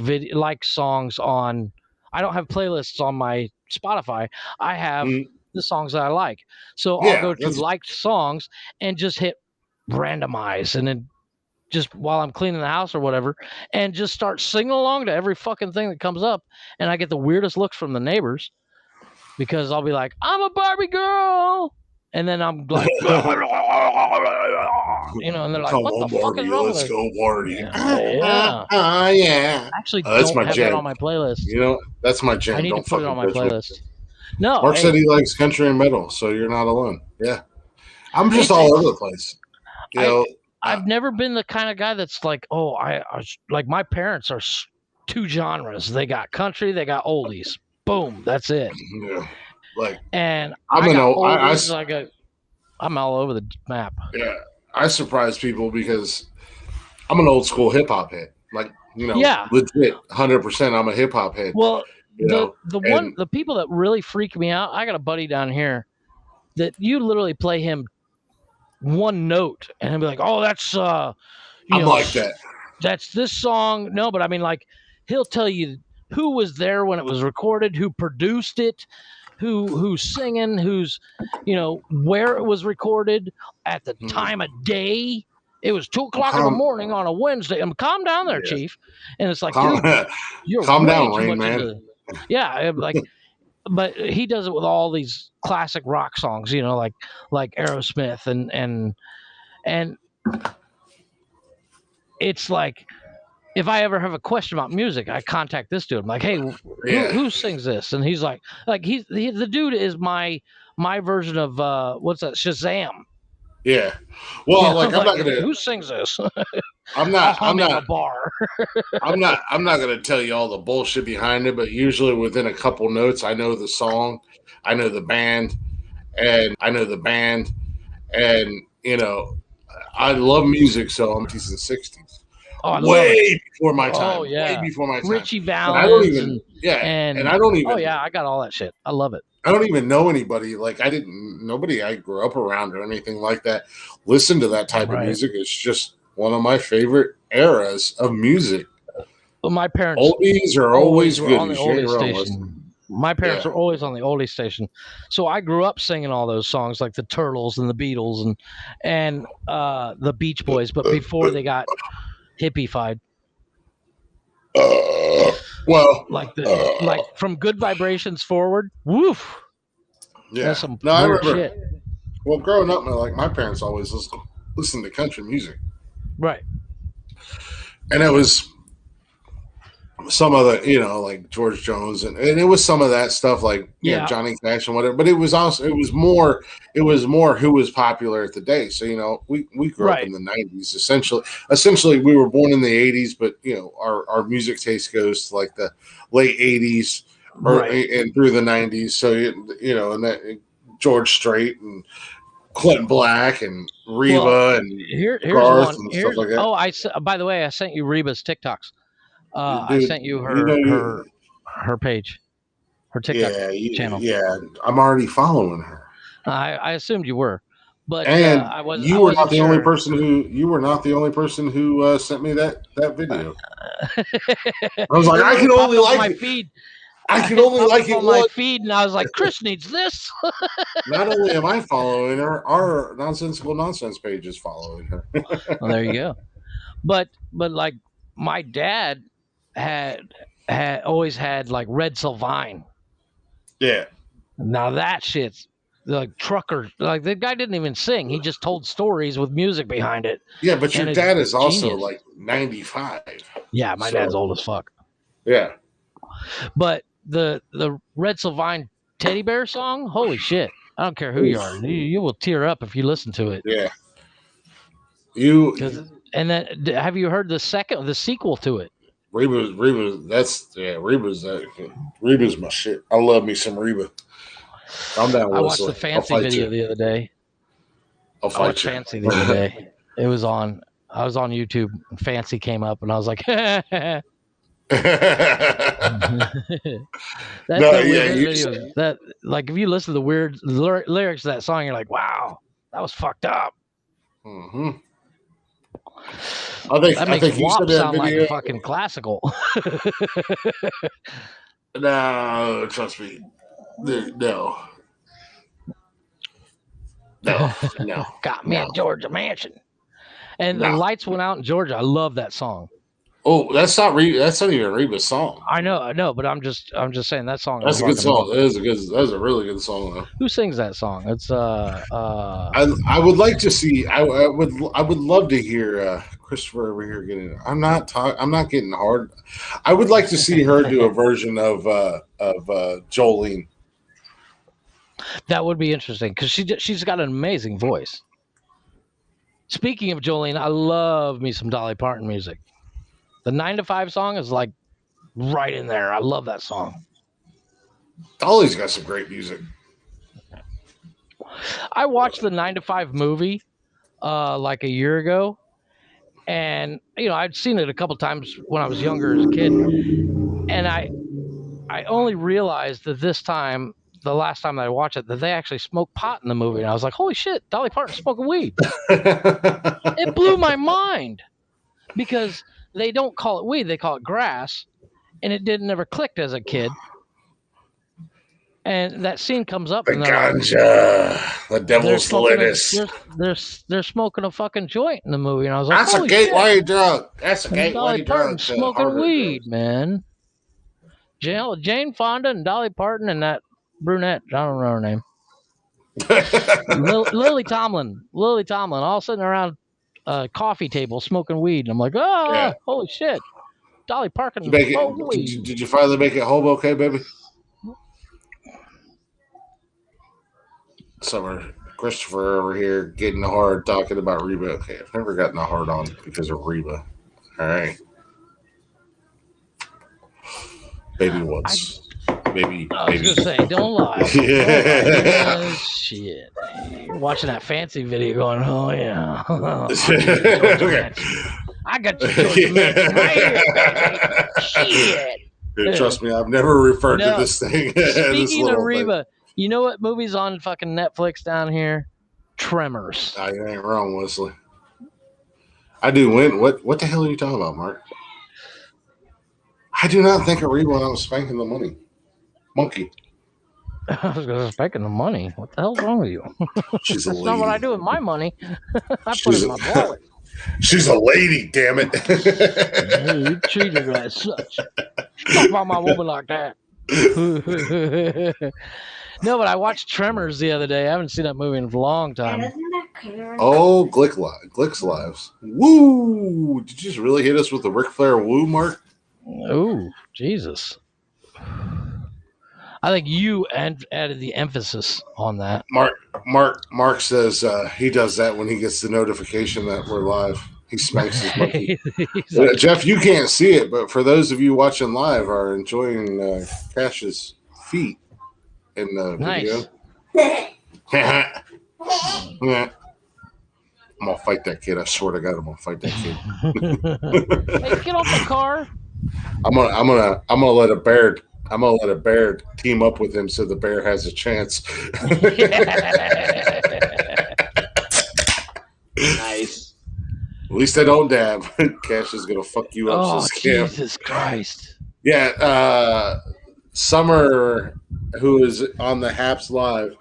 songs on. I don't have playlists on my Spotify. I have the songs that I like. So I'll go to liked songs and just hit randomize, and then just while I'm cleaning the house or whatever, and just start singing along to every fucking thing that comes up. And I get the weirdest looks from the neighbors because I'll be like, I'm a Barbie girl. And then I'm like, and they're like, what the fuck is wrong with Let's go party. Yeah. Yeah. Actually, that's don't have jam. That on my playlist. That's my jam. I need to put it on my playlist. No, Mark said he likes country and metal, so you're not alone. Yeah. I'm just all over the place. I've never been the kind of guy that's like, I like my parents are two genres. They got country, they got oldies. Boom, that's it. Yeah. And I'm all over the map. Yeah, I surprise people because I'm an old school hip hop head. Legit, 100%. I'm a hip hop head. Well, the people that really freak me out. I got a buddy down here that you literally play him one note, and he'll be like, "Oh, that's I'm like that. That's this song." No, but I mean, like, he'll tell you who was there when it was recorded, who produced it, who's singing, who's where it was recorded, at the time of day. It was 2:00 in the morning on a Wednesday. Calm down there, Chief. And it's like, dude, you're calm down, Rain Man. But he does it with all these classic rock songs, like Aerosmith and it's like, if I ever have a question about music, I contact this dude. I'm like, hey, who sings this? And he's like the dude is my version of what's that? Shazam. Yeah. Well, I'm not gonna. Who sings this? I'm not a bar. I'm not gonna tell you all the bullshit behind it, but usually within a couple notes, I know the song, I know the band, and I love music, so I'm 50s and 60s. Way before my time. Oh yeah. Way before my time. Richie Valens. And I don't even. Oh yeah, I got all that shit. I love it. I don't even know anybody. Nobody I grew up around or anything like that listen to that type of music. It's just one of my favorite eras of music. Well, my parents oldies are always good. good. On the oldies station. My parents were always on the oldie station, so I grew up singing all those songs like the Turtles and the Beatles and the Beach Boys, but before they got hippified. Like from Good Vibrations forward, woof. Yeah, that's some I weird remember. shit. Well, growing up, my parents always listened to country music, right? And it was some of the, like George Jones, and it was some of that stuff, like Johnny Cash and whatever. But it was more who was popular at the day. So we grew up in the '90s. Essentially, we were born in the '80s, but our music taste goes to like the late '80s and through the '90s. So and that George Strait and Clint Black and Reba and here's Garth one. and stuff like that. By the way, I sent you Reba's TikToks. Dude, I sent you her page, her TikTok channel. Yeah, I'm already following her. I assumed you were, but you were not the only person who sent me that video. I was like, I can only like my feed. I can only like it on my feed, and I was like, Chris needs this. Not only am I following her, our Nonsensical Nonsense page is following her. Well, there you go. But like my dad had always had like Red Sylvine. Yeah. Now that shit's like trucker. Like the guy didn't even sing; he just told stories with music behind it. Yeah, but your dad is also like 95. Yeah, my dad's old as fuck. Yeah. But the Red Sylvine Teddy Bear song, holy shit! I don't care who you are, you will tear up if you listen to it. Yeah. And then have you heard the sequel to it? Reba's my shit. I love me some Reba. I'm down with I watched the Fancy video the other day. I watched Fancy the other day. It was on. I was on YouTube. And Fancy came up, and I was like, That's video. That like if you listen to the weird lyrics of that song, you're like, wow, that was fucked up. Mm-hmm. I think you said that sound video like fucking classical. No, trust me. No. Got me a Georgia mansion, and the lights went out in Georgia. I love that song. Oh, that's not even Reba's song. I know, but I'm just saying that song. That's a good song. That's a really good song, though. Who sings that song? It's I would like to see. I would love to hear Christopher over here getting. I'm not getting hard. I would like to see her do a version of Jolene. That would be interesting because she's got an amazing voice. Speaking of Jolene, I love me some Dolly Parton music. The 9 to 5 song is like right in there. I love that song. Dolly's got some great music. I watched the 9 to 5 movie like a year ago, and I'd seen it a couple times when I was younger as a kid, and I only realized that this time, the last time that I watched it, that they actually smoked pot in the movie, and I was like, holy shit, Dolly Parton's smoking weed. It blew my mind because they don't call it weed, they call it grass, and it never clicked as a kid. And that scene comes up, the ganja, the devil's lettuce. They're smoking a fucking joint in the movie, and I was like, "That's a gateway drug. That's a gateway drug." Smoking weed, man. Jane Fonda and Dolly Parton and that brunette, I don't know her name. Lily Tomlin, all sitting around a coffee table smoking weed. And I'm like, holy shit. Dolly Parton. Did you finally make it home okay, baby? Summer Christopher over here getting hard talking about Reba. Okay, I've never gotten a hard on because of Reba. All right. Baby once. Baby. I was going to say, don't lie. Yeah. Shit. You're watching that Fancy video going, oh, yeah. Okay. I got you Georgia mansion right here, baby. Shit. Dude, trust me, I've never referred to this thing. Speaking of Reba, you know what movie's on fucking Netflix down here? Tremors. You ain't wrong, Wesley. I do. What the hell are you talking about, Mark? I do not think of Reba when I was spanking the money. Monkey. I was going to speaking of money. What the hell's wrong with you? She's a That's lady. not what I do with my money. I put it in my wallet. She's a lady, damn it. You treat her as such. Talk about my woman like that. No, but I watched Tremors the other day. I haven't seen that movie in a long time. Oh, Glick's Lives. Woo! Did you just really hit us with the Ric Flair woo, Mark? Oh, Jesus. I think you added the emphasis on that. Mark says he does that when he gets the notification that we're live. He smacks his monkey. Like, Jeff, you can't see it, but for those of you watching live are enjoying Cash's feet in the video. Yeah. I'm gonna fight that kid. I swear to God, I'm gonna fight that kid. Hey, get off the car. I'm gonna let a bear team up with him so the bear has a chance. Nice. At least I don't dab. Cash is gonna fuck you up. Oh, so scam. Jesus Christ. Yeah, Summer, who is on the Haps Live,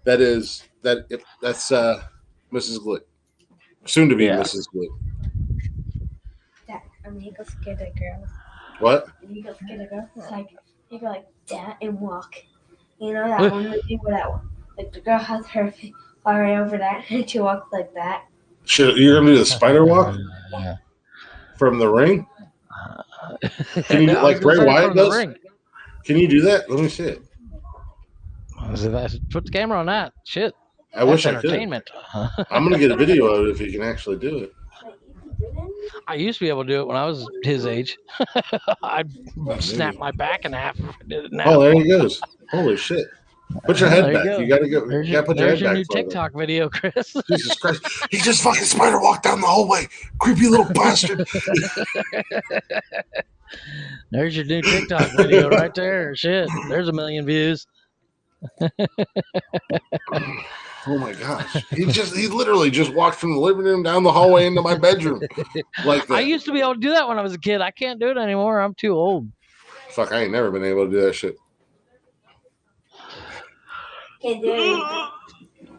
that's Mrs. Glick. Soon to be Mrs. Glick. Dad, you go scared a girl. What? You go scared a girl. It's like you go like that and walk. You know that one movie where that one, like the girl has her feet far over that and she walks like that. You're gonna do the spider walk from The Ring? Can you like Bray Wyatt does? Can you do that? Let me see it. Put the camera on that. Shit. I wish I could. Entertainment. I'm gonna get a video of it if you can actually do it. I used to be able to do it when I was his age. I'd snap my back in half. Oh, there he goes. Holy shit. Put your head back. You gotta go. You gotta put your head back. There's your new TikTok video, Chris. Jesus Christ. He just fucking spider walked down the hallway. Creepy little bastard. There's your new TikTok video right there. Shit. There's 1 million views. Oh my gosh. He literally just walked from the living room down the hallway into my bedroom. Like that. I used to be able to do that when I was a kid. I can't do it anymore. I'm too old. Fuck, I ain't never been able to do that shit. Can't do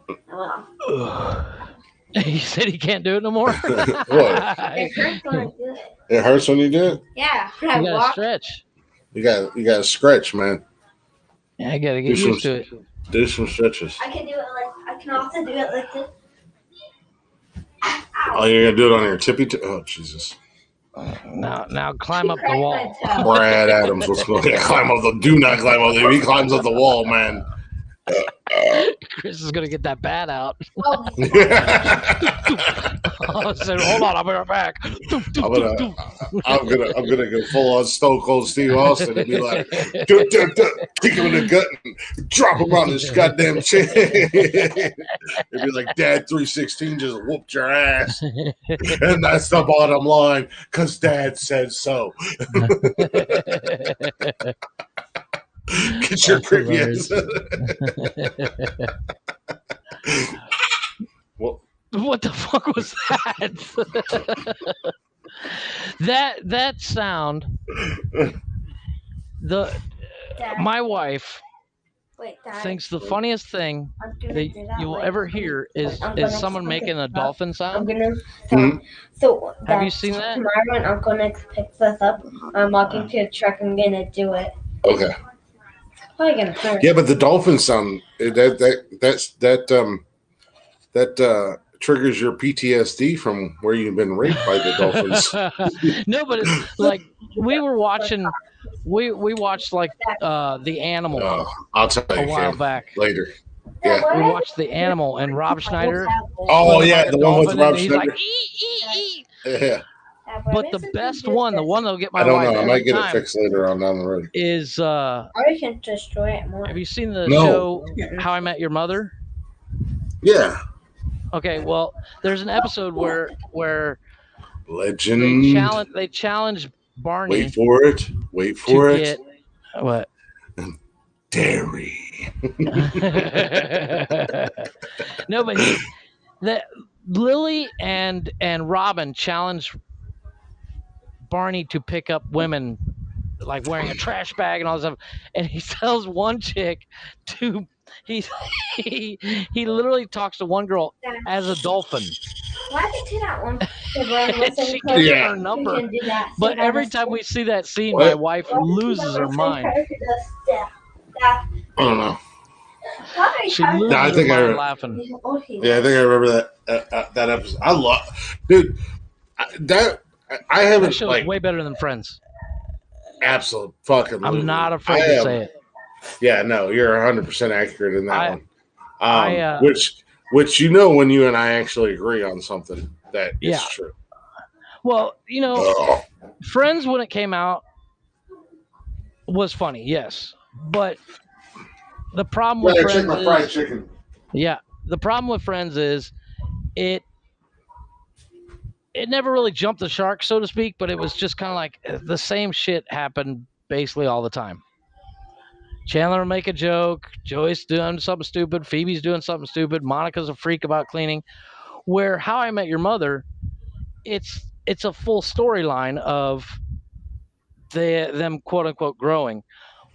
it. Well. He said he can't do it no more. What? It hurts when I do it. It hurts when you do it? Yeah. You gotta stretch. You gotta stretch, man. Yeah, I gotta get used to it. Do some stretches. I can do it I can also do it like this. Ow. Oh, you're gonna do it on your tippy toe? Oh, Jesus. Now climb up the wall. Brad Adams, what's going on? Do not climb up. If he climbs up the wall, man. Chris is gonna get that bat out. Oh, So, hold on, I'll be right back. I'm gonna go full on Stone Cold Steve Austin and be like, kick him in the gut and drop him on his goddamn chin. It'd be like, Dad 316 just whooped your ass, and that's the bottom line because Dad said so. Get your previous. What the fuck was that? that sound. My wife thinks the funniest thing that you will ever hear is someone making a dolphin sound. So have you seen that? Tomorrow when Uncle Nick picks us up, I'm walking to a truck. I'm gonna do it. Okay. Probably gonna hurt. Yeah, but the dolphin sound that triggers your PTSD from where you've been raped by the dolphins. No, but it's like we were watching. We watched like The Animal. I'll tell you a while back later. Yeah, we watched The Animal and Rob Schneider. Oh yeah, the one with Rob Schneider. He's like, ee. Yeah. But the best one, the one that'll get my I don't wife know. I might get time it fixed later on down the road. Is or you can destroy it more. have you seen the show How I Met Your Mother? Yeah. Okay, well, there's an episode where Legend. they challenge Barney. Wait for it. Get, what? Dairy. No, but Lily and Robin challenge Barney to pick up women like wearing a trash bag and all this stuff. And he tells one chick to he literally talks to one girl as a dolphin. Why did do that one? She gives him her number. But every time we see that scene, my wife loses her mind. I don't know. She loses her mind laughing. Yeah, I think I remember that episode. I love, dude. I haven't. That show's way better than Friends. Absolute fucking. I'm not afraid to say it. Yeah, no, you're 100% accurate in that one. Which you know when you and I actually agree on something that is true. Well, Friends when it came out was funny, yes, but the problem with Friends is fried chicken. Yeah, the problem with Friends is it never really jumped the shark, so to speak, but it was just kind of like the same shit happened basically all the time. Chandler will make a joke, Joyce doing something stupid, Phoebe's doing something stupid, Monica's a freak about cleaning. Where How I Met Your Mother, it's a full storyline of them quote unquote growing.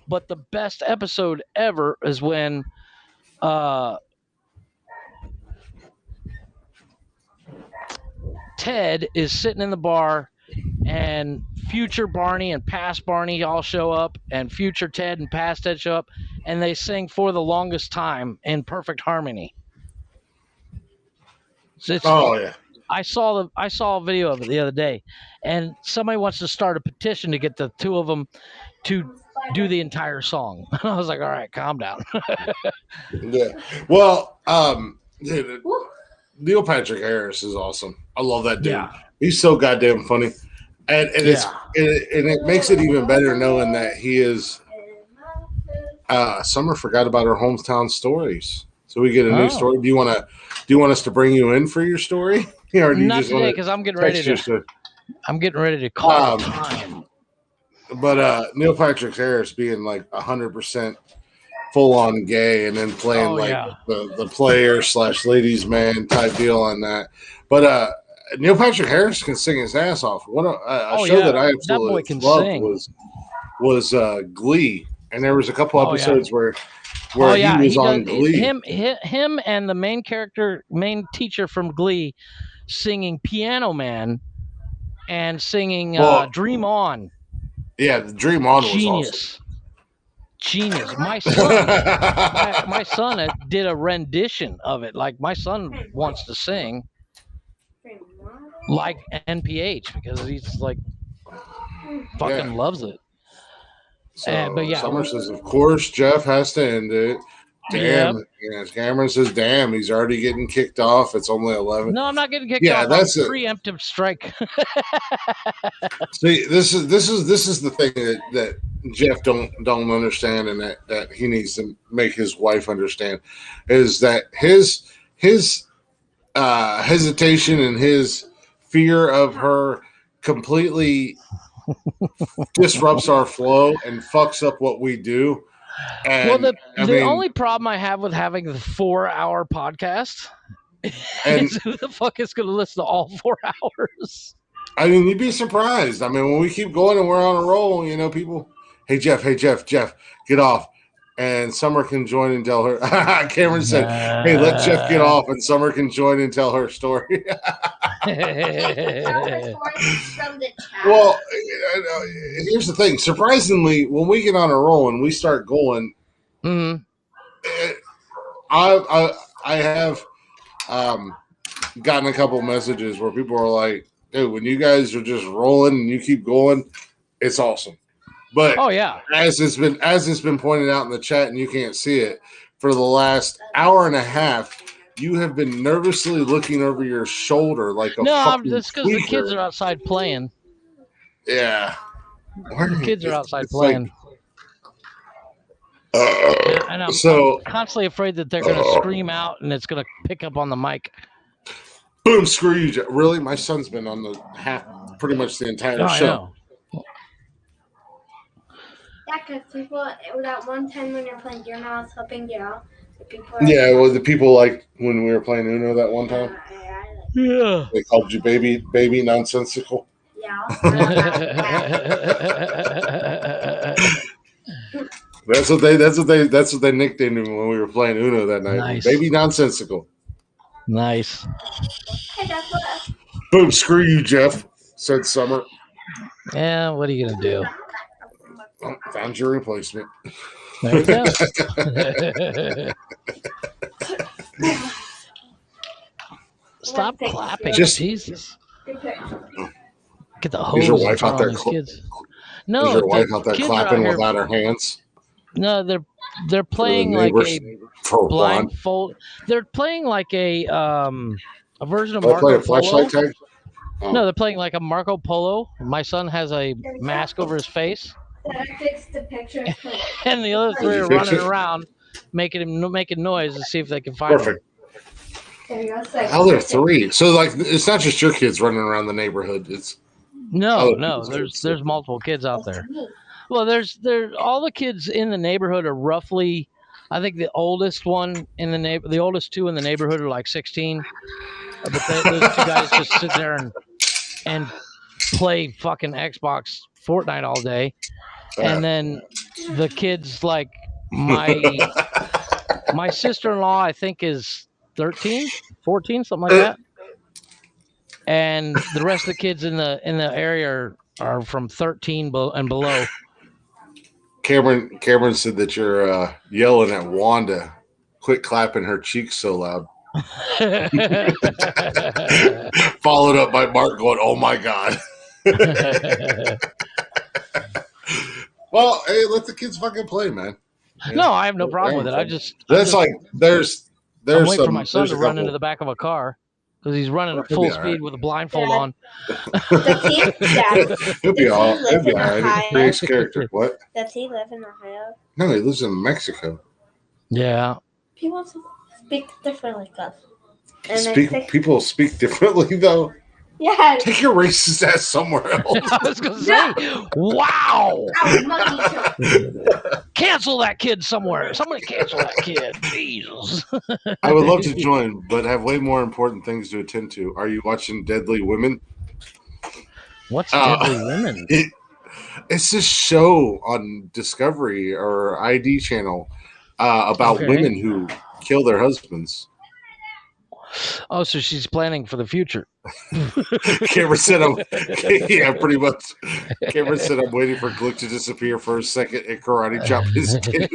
But the best episode ever is when Ted is sitting in the bar and future Barney and past Barney all show up, and future Ted and past Ted show up, and they sing For the Longest Time in perfect harmony. Yeah. I saw a video of it the other day, and somebody wants to start a petition to get the two of them to do the entire song. I was like, all right, calm down. Yeah. Well, dude, Neil Patrick Harris is awesome. I love that dude. Yeah. He's so goddamn funny. And it makes it even better knowing that he is Summer forgot about her hometown stories. So we get a new story. Do you want us to bring you in for your story? Or do you Not just today, because I'm getting ready to call time. But Neil Patrick Harris being like 100% full on gay and then playing the player / ladies man type deal on that. But Neil Patrick Harris can sing his ass off. What a show that I absolutely loved was Glee, and there was a couple episodes where he was on Glee. Him and the main teacher from Glee singing Piano Man and singing Dream On. Yeah, the Dream On was awesome. Genius. My son, my son did a rendition of it. Like, my son wants to sing like NPH because he's like fucking loves it. So, but yeah, Summer says, of course, Jeff has to end it. Damn. Yep. Cameron says, damn, he's already getting kicked off. It's only 11. No, I'm not getting kicked off. That's a preemptive strike. See, this is the thing that Jeff don't understand, and that he needs to make his wife understand, is that his hesitation and his fear of her completely disrupts our flow and fucks up what we do. And, the only problem I have with having the 4-hour podcast is who the fuck is going to listen to all 4 hours? I mean, you'd be surprised. I mean, when we keep going and we're on a roll, people, hey, Jeff, get off. And Summer can join and tell her. Cameron said, hey, let Jeff get off and Summer can join and tell her story. Well, here's the thing. Surprisingly, when we get on a roll and we start going, I have gotten a couple messages where people are like, dude, when you guys are just rolling and you keep going, it's awesome. But as it's been pointed out in the chat, and you can't see it, for the last hour and a half, you have been nervously looking over your shoulder like a fucking that's because the kids are outside playing. Yeah. The kids are outside playing. And I'm constantly afraid that they're going to scream out and it's going to pick up on the mic. Boom, screw you. Really? My son's been on pretty much the entire show. Yeah, because people, that one time when you're playing Uno, I was helping you out. The people like when we were playing Uno that one time. Yeah. They called you baby nonsensical. Yeah. That's what they nicknamed him when we were playing Uno that night. Nice. Baby Nonsensical. Nice. Hey, that's what. Boom, screw you, Jeff, said Summer. Yeah, what are you gonna do? Oh, found your replacement. There you go. Stop clapping, Jesus. Get the hose. Is your wife out there? Kids. No, is your wife out there clapping without her hands? No, they're playing like a blindfold. They're playing like a version of Marco Polo. Tag? Oh. No, they're playing like a Marco Polo. My son has a mask over his face. I fixed the picture. And the other three are running around, making noise to see if they can find him. How there are three? So like, it's not just your kids running around the neighborhood. It's no. There's multiple kids out there. Well, there's all the kids in the neighborhood are roughly. I think the oldest one in the oldest two in the neighborhood are like 16. But those two guys just sit there and play fucking Xbox Fortnite all day. And then the kids like my sister-in-law, I think, is 13, 14, something like that. And the rest of the kids in the area are from 13 and below. Cameron said that you're yelling at Wanda. Quit clapping her cheeks so loud. Followed up by Mark going, "Oh my God." Well, hey, let the kids fucking play, man. No, I have no problem with it. There's I'm waiting for my son to run into the back of a car because he's running at full speed with a blindfold on. He'll be all right. He creates character. What? Does he live in Ohio? No, he lives in Mexico. Yeah. People speak differently, guys. People speak differently, though. Yeah. Take your racist ass somewhere else. I was going to say, wow. Cancel that kid somewhere. Somebody cancel that kid. Jesus. I would love to join, but have way more important things to attend to. Are you watching Deadly Women? What's Deadly Women? It's this show on Discovery or ID channel about women who kill their husbands. Oh, so she's planning for the future. Cameron said, yeah, pretty much. Cameron said, I'm waiting for Glick to disappear for a second and karate chop his kid.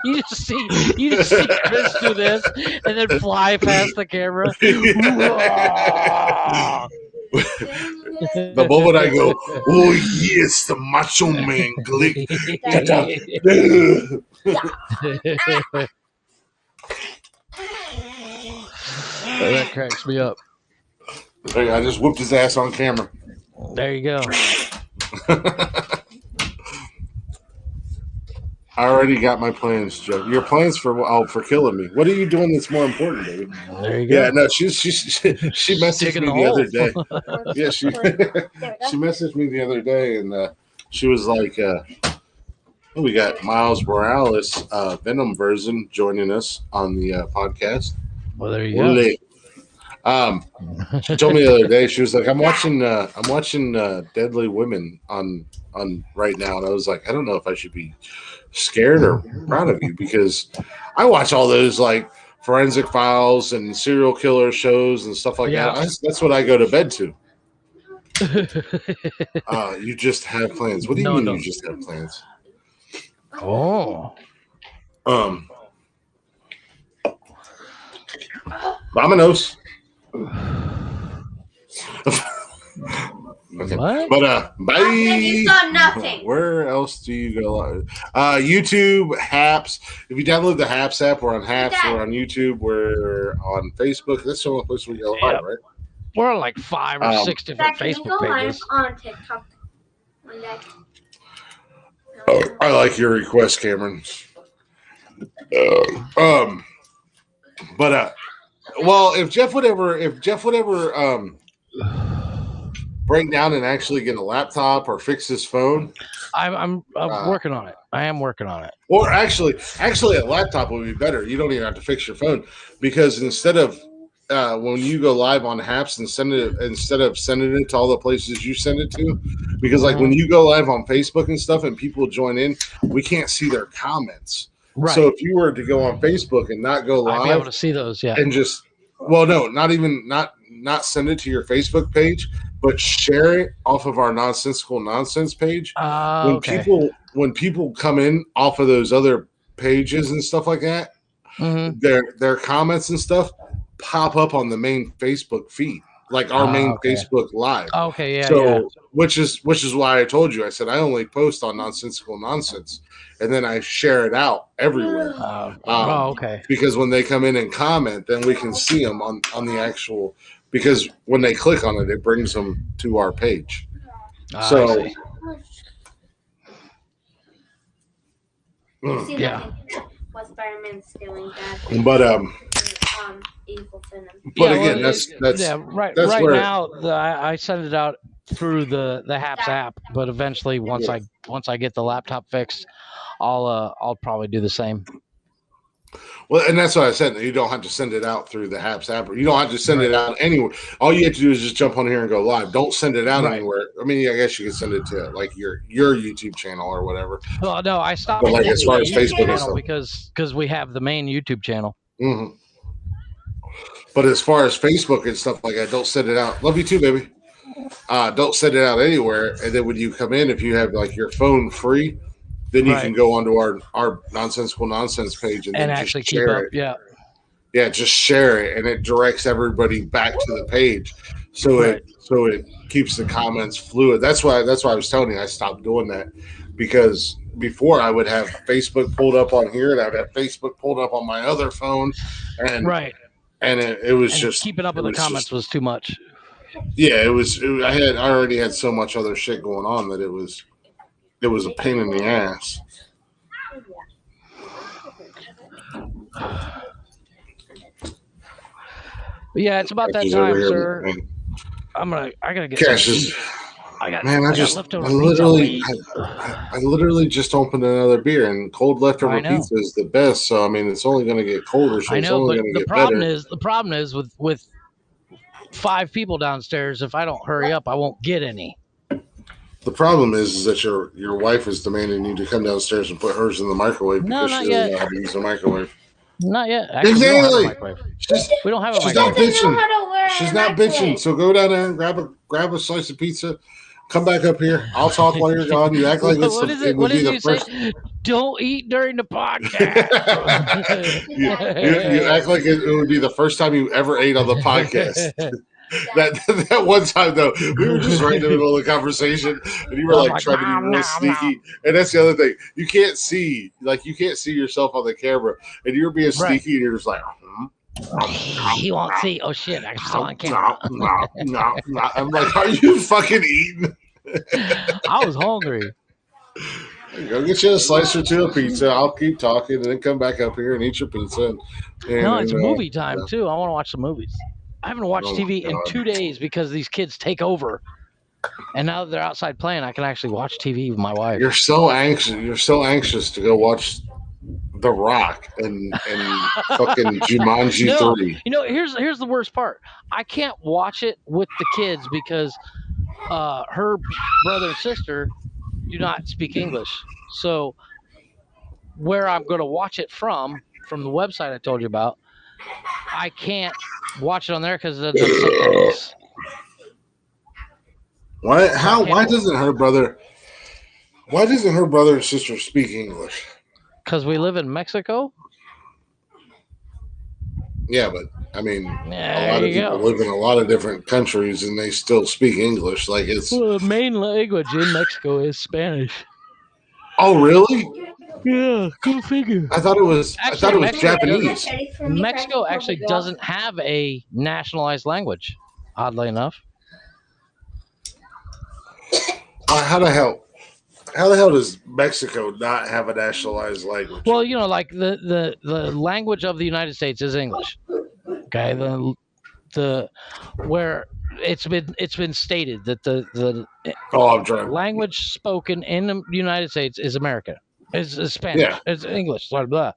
You just see Chris do this and then fly past the camera. The moment I go, oh yes, the macho man Glick. That cracks me up. I just whooped his ass on camera. There you go. I already got my plans, Joe. Your plans for killing me. What are you doing that's more important, baby? There you go. Yeah, no, she messaged me the other day. Yeah, she messaged me the other day, and she was like, we got Miles Morales, Venom version, joining us on the podcast. Well, there you go. She told me the other day, she was like, I'm watching Deadly Women on right now, and I was like, I don't know if I should be scared or proud of you, because I watch all those like Forensic Files and serial killer shows and stuff like that. That's what I go to bed to. You just have plans. What do you mean you just have plans? Oh. Vamonos. Okay. What? But bye. You saw nothing. Where else do you go? YouTube, Haps. If you download the Haps app, we're on Haps. We're on YouTube. We're on Facebook. That's the only place we go live, right? We're on like 5 or 6 different Facebook pages. On TikTok one day. I like your request, Cameron. But well, if Jeff would ever break down and actually get a laptop or fix his phone, I'm working on it. I am working on it. Or actually, a laptop would be better. You don't even have to fix your phone, because instead of when you go live on Haps and send it instead of sending it to all the places you send it to, because like when you go live on Facebook and stuff and people join in, we can't see their comments. Right. So if you were to go on Facebook and not go live, I'd be able to see those, and just not send it to your Facebook page, but share it off of our Nonsensical Nonsense page. When people come in off of those other pages and stuff like that, their comments and stuff pop up on the main Facebook feed, like our main Facebook live. Okay, yeah. So which is why I told you, I said I only post on Nonsensical Nonsense, and then I share it out everywhere. Because when they come in and comment, then we can see them on the actual. Because when they click on it, it brings them to our page. So. What Spider-Man's doing that. But evil venom. But again, that's right. That's right where now, I send it out through the Haps app. But eventually, once I get the laptop fixed, I'll probably do the same. Well, and that's what I said. You don't have to send it out through the Haps app. You don't have to send it out anywhere. All you have to do is just jump on here and go live. Don't send it out anywhere. I mean, I guess you can send it to like your YouTube channel or whatever. Well, no, I stopped. But like as far as Facebook and stuff, because we have the main YouTube channel. Mm-hmm. But as far as Facebook and stuff like that, don't send it out. Love you too, baby. Don't send it out anywhere. And then when you come in, if you have like your phone free, then you can go onto our Nonsensical Nonsense page and then actually just share it. Yeah, just share it, and it directs everybody back to the page, so it keeps the comments fluid. That's why I was telling you I stopped doing that, because before I would have Facebook pulled up on here, and I'd have Facebook pulled up on my other phone, and it was just keeping up with the comments was too much. Yeah, I already had so much other shit going on that it was a pain in the ass. Yeah, it's about that time, sir. I gotta get Cash. I literally just opened another beer, and cold leftover pizza is the best. So I mean, it's only going to get colder. So it's only going to get better. The problem is with 5 people downstairs. If I don't hurry up, I won't get any. The problem is that your wife is demanding you to come downstairs and put hers in the microwave because she doesn't know how to use the microwave. Not yet. Actually, exactly. We don't have a microwave. She's not bitching. So go down there and grab a slice of pizza. Come back up here. I'll talk while you're gone. You act like what did you say? Don't eat during the podcast. you act like it would be the first time you ever ate on the podcast. That one time though, we were just right in the middle of the conversation, and you were like trying to be real sneaky. And that's the other thing. You can't see yourself on the camera, and you're being sneaky, and you're just like. He won't see. Oh shit! I'm still on camera. I'm like, are you fucking eating? I was hungry. Go get you a slice or two of pizza. I'll keep talking, and then come back up here and eat your pizza. It's movie time too. I want to watch some movies. I haven't watched TV in 2 days because these kids take over. And now that they're outside playing, I can actually watch TV with my wife. You're so anxious. You're so anxious to go watch The Rock and fucking Jumanji 3. Here's the worst part. I can't watch it with the kids because her brother and sister do not speak English. So where I'm going to watch it from the website I told you about, I can't watch it on there because it doesn't have subtitles. Why doesn't her brother and sister speak English? Because we live in Mexico? Yeah, but I mean, a lot of people live in a lot of different countries and they still speak English. Like the main language in Mexico is Spanish. Oh, really? Yeah, go figure. I thought it was Japanese. Mexico actually doesn't have a nationalized language, oddly enough. How the hell does Mexico not have a nationalized language? Well, like the language of the United States is English. Okay, the where it's been stated that the language spoken in the United States is American. It's Spanish. Yeah. It's English. Blah blah.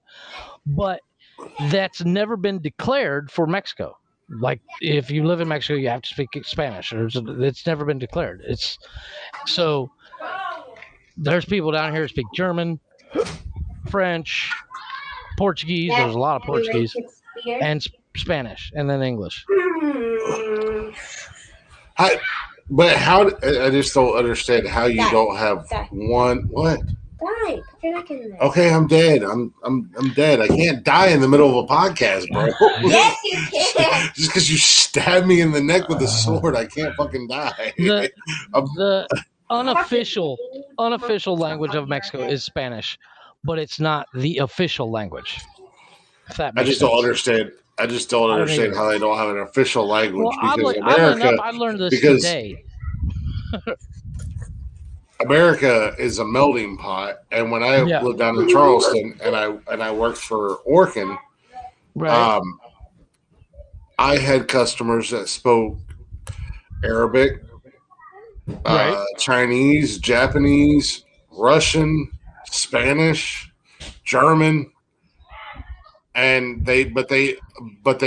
But that's never been declared for Mexico. Like if you live in Mexico, you have to speak Spanish. It's never been declared. So there's people down here who speak German, French, Portuguese. There's a lot of Portuguese and Spanish, and then English. But how? I just don't understand how you don't have one. What? Die. Put your neck in there. Okay, I'm dead. I'm dead. I can't die in the middle of a podcast, bro. Yes, you can. Just because you stab me in the neck with a sword, I can't fucking die. The unofficial language of Mexico is Spanish, but it's not the official language. If that makes sense. Don't understand. I just don't understand how they don't have an official language because America. I learned this because today. America is a melting pot, and when I lived down in Charleston and I worked for Orkin, right. I had customers that spoke Arabic, right. Chinese, Japanese, Russian, Spanish, German, and they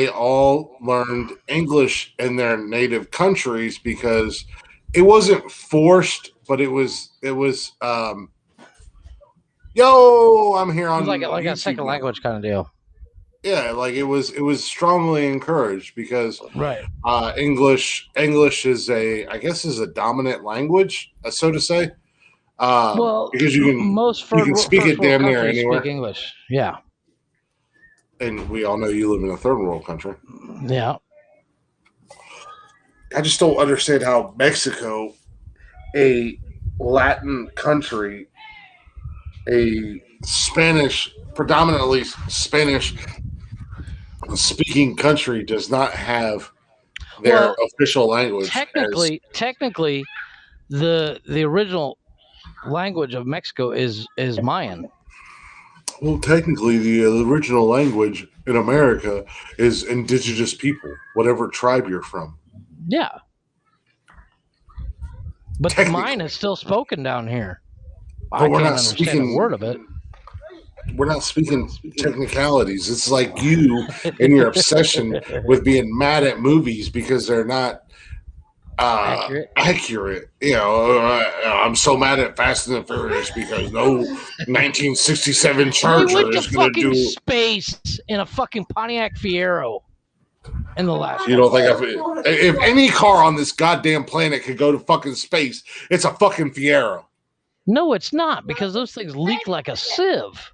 all learned English in their native countries because it wasn't forced, but it was yo, I'm here on like a second language kind of deal. Yeah, like it was strongly encouraged because right. English is I guess a dominant language, so to say. Because you can speak it damn near anywhere. Speak English, yeah. And we all know you live in a third world country. Yeah. I just don't understand how Mexico, a Latin country, a predominantly Spanish speaking country, does not have their official language. Technically, the original language of Mexico is Mayan. Well, technically, the original language in America is indigenous people, whatever tribe you're from. Yeah. But the Mayan is still spoken down here. I can't understand a word of it. We're not speaking technicalities. It's like you and your obsession with being mad at movies because they're not accurate. You know, I'm so mad at Fast and the Furious because no 1967 Charger is going to do space in a fucking Pontiac Fiero. In the last, you don't think if any car on this goddamn planet could go to fucking space, it's a fucking Fiero. No, it's not, because those things leak like a sieve.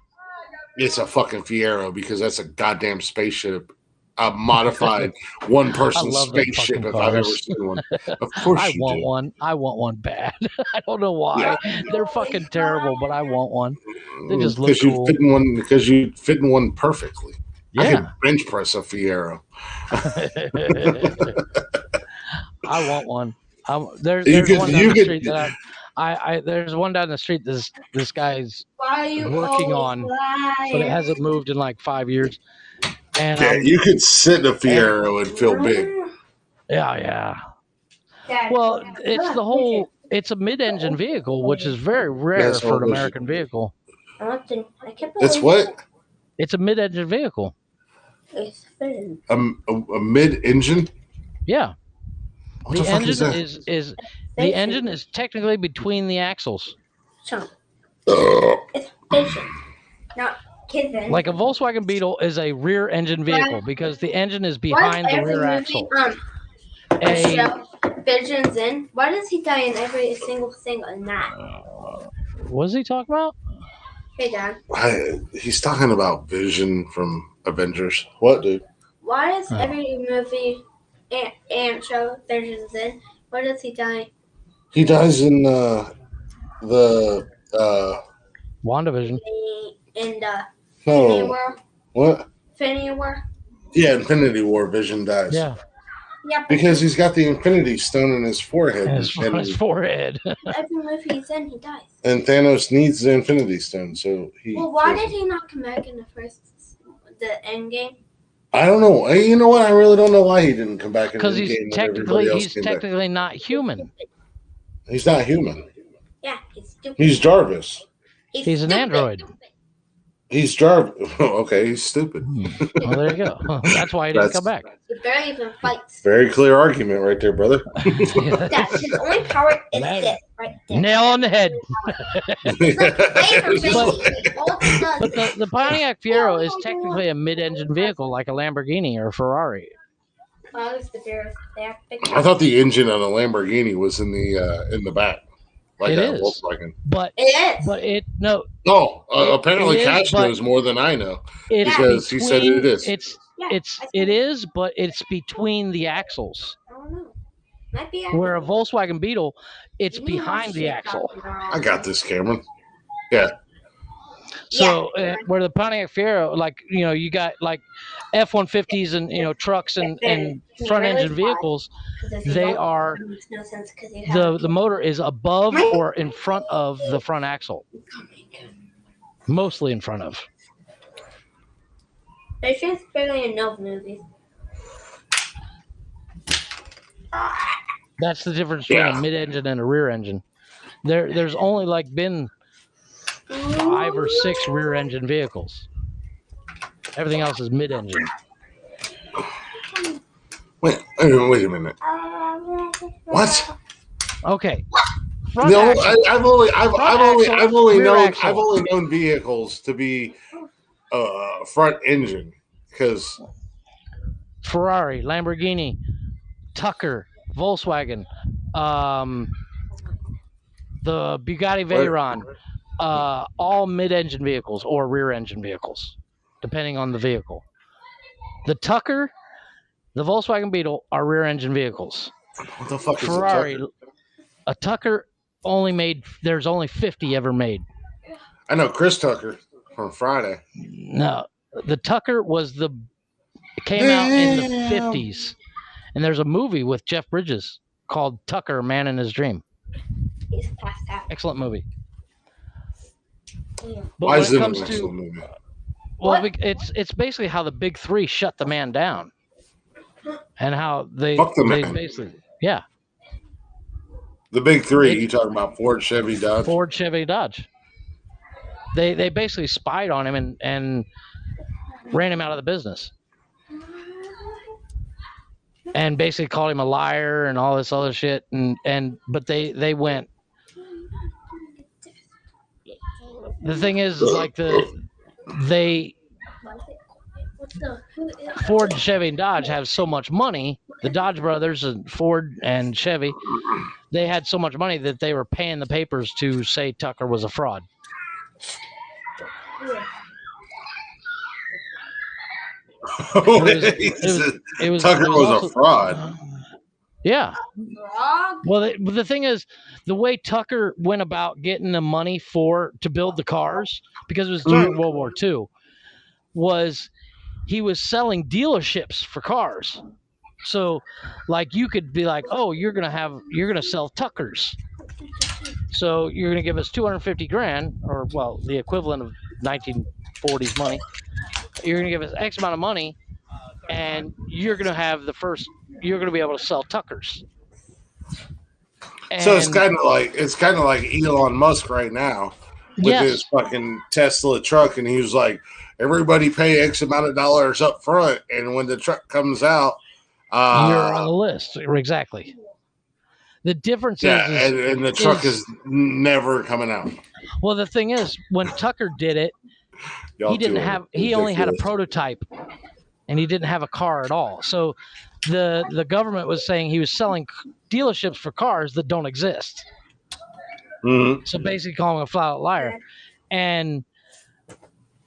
It's a fucking Fiero because that's a goddamn spaceship. A modified one-person spaceship if I've ever seen one. Of course I want one. I want one bad. I don't know why. Yeah. They're fucking terrible, but I want one. They just look cool. Because you fit in one perfectly. Yeah. I could bench press a Fiero. I want one. There's one down the street that there's one down the street this guy's working on, but it hasn't moved in like 5 years. And you could sit in a Fiero and feel big. Yeah. Well, it's a mid-engine vehicle, which is very rare for an American vehicle. It's what? It's a mid-engine vehicle. A mid-engine? Yeah. The engine is the engine is technically between the axles. It's fission, not kitten. Like a Volkswagen Beetle is a rear engine vehicle because the engine is behind the rear axle. Vision's in. Why does he die in every single thing on that? What is he talking about? Hey, Dad. He's talking about Vision from Avengers. What, dude? Why does every movie and show Vision's in? Why does he die? He dies in the WandaVision. In the Infinity War. What? Infinity War. Yeah, Infinity War. Vision dies. Yeah. Yeah. Because he's got the Infinity Stone in his forehead. His forehead. Every movie he's in, he dies. And Thanos needs the Infinity Stone, so he. Well, why did he not come back in the end game? I don't know. You know what? I really don't know why he didn't come back in the game. Because he's technically not human. He's not human. Yeah, he's stupid. He's Jarvis. He's an android. He's driving. Okay, he's stupid. Well, there you go. That's why he didn't come back. He barely even fights. Very clear argument right there, brother. That's his only power is this right there. Nail on the head. But the Pontiac Fiero is technically a mid-engine vehicle, like a Lamborghini or a Ferrari. I thought the engine on a Lamborghini was in the back. Like it is. Volkswagen. But it is. But it no. No, apparently Cash knows more than I know because he said it is. It is, but it's between the axles. I don't know. Might be where a Volkswagen Beetle, it's behind the axle. I got this, Cameron. Yeah. So where the Pontiac Fiero, like you got like F-150s and trucks and front engine vehicles, they are the motor is above or in front of the front axle, mostly in front of. There's just barely enough movies. That's the difference between a mid-engine and a rear engine. There's only been 5 or 6 rear-engine vehicles. Everything else is mid-engine. Wait a minute. What? Okay. No, I've only known vehicles to be front engine because Ferrari, Lamborghini, Tucker, Volkswagen, the Bugatti Veyron, all mid-engine vehicles or rear-engine vehicles, depending on the vehicle. The Tucker, the Volkswagen Beetle are rear-engine vehicles. What the fuck Ferrari, is a Tucker there's only 50 ever made. I know Chris Tucker from Friday. No, the Tucker came out in the 50s. And there's a movie with Jeff Bridges called Tucker, Man in His Dream. He's passed out. Excellent movie. Yeah. But why is it an excellent movie? Well, it's basically how the big three shut the man down. And how they basically, yeah. The big three, you talking about Ford, Chevy, Dodge? Ford, Chevy, Dodge. They basically spied on him and ran him out of the business. And basically called him a liar and all this other shit, but they went. The thing is, Ford, Chevy, and Dodge have so much money. The Dodge brothers and Ford and Chevy, they had so much money that they were paying the papers to say Tucker was a fraud. Tucker was a fraud. Yeah. Well, the thing is, the way Tucker went about getting the money to build the cars, because it was during World War II, was he was selling dealerships for cars. So, you could be like, oh, you're gonna sell Tuckers. So you're gonna give us $250,000, or the equivalent of 1940s money. You're going to give us X amount of money, and you're going to be able to sell Tuckers. So it's kind of like Elon Musk right now with his fucking Tesla truck, and he was like, everybody pay X amount of dollars up front, and when the truck comes out, you're on the list. Exactly. The difference is and the truck is never coming out. Well, the thing is, when Tucker did it, he only had a prototype, and he didn't have a car at all. So the government was saying he was selling dealerships for cars that don't exist. Mm-hmm. So basically calling him a flat out liar. And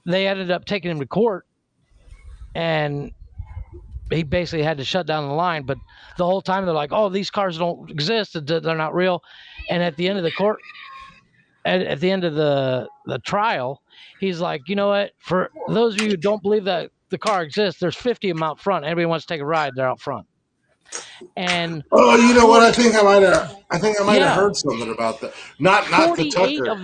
they ended up taking him to court, and he basically had to shut down the line. But the whole time they're like, oh, these cars don't exist, they're not real. And at the end of the court, at the end of the trial, he's like, you know what? For those of you who don't believe that the car exists, there's 50 of them out front. Anybody wants to take a ride, they're out front. And you know what? I think I might have heard something about that. Not the Tucker.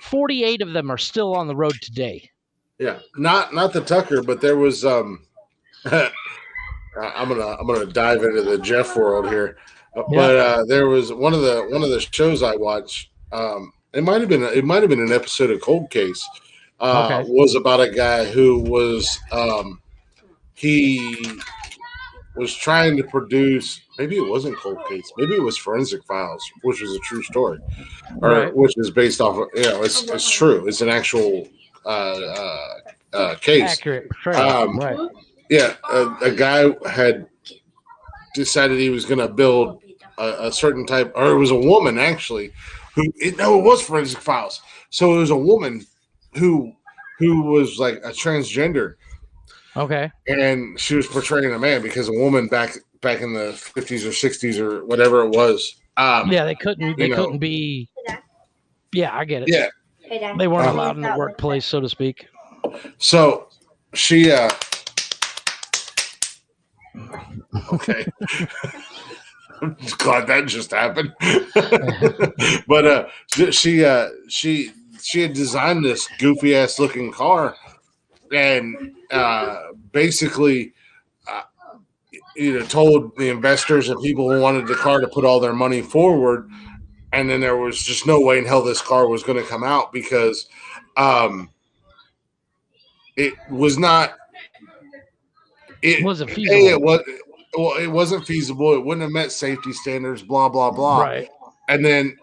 48 of them are still on the road today. Yeah, not the Tucker, but there was I'm gonna dive into the Jeff world here, but there was one of the shows I watched. It might have been an episode of Cold Case, was about a guy who was he was trying to produce. Maybe it wasn't Cold Case. Maybe it was Forensic Files, which was a true story, or which is based off of. It's true. It's an actual case. Accurate. Right. Yeah, a guy had decided he was going to build a certain type, or it was a woman actually, it was Forensic Files. So it was a woman who was like a transgender. Okay. And she was portraying a man because a woman back in the 50s or 60s or whatever it was. They couldn't be. Yeah, I get it. Yeah. They weren't allowed in the workplace, so to speak. So she okay. I'm just glad that just happened. But she had designed this goofy ass looking car, and basically told the investors and people who wanted the car to put all their money forward, and then there was just no way in hell this car was going to come out because it was not. It wasn't feasible. It wasn't feasible. It wouldn't have met safety standards. Blah blah blah. Right. And then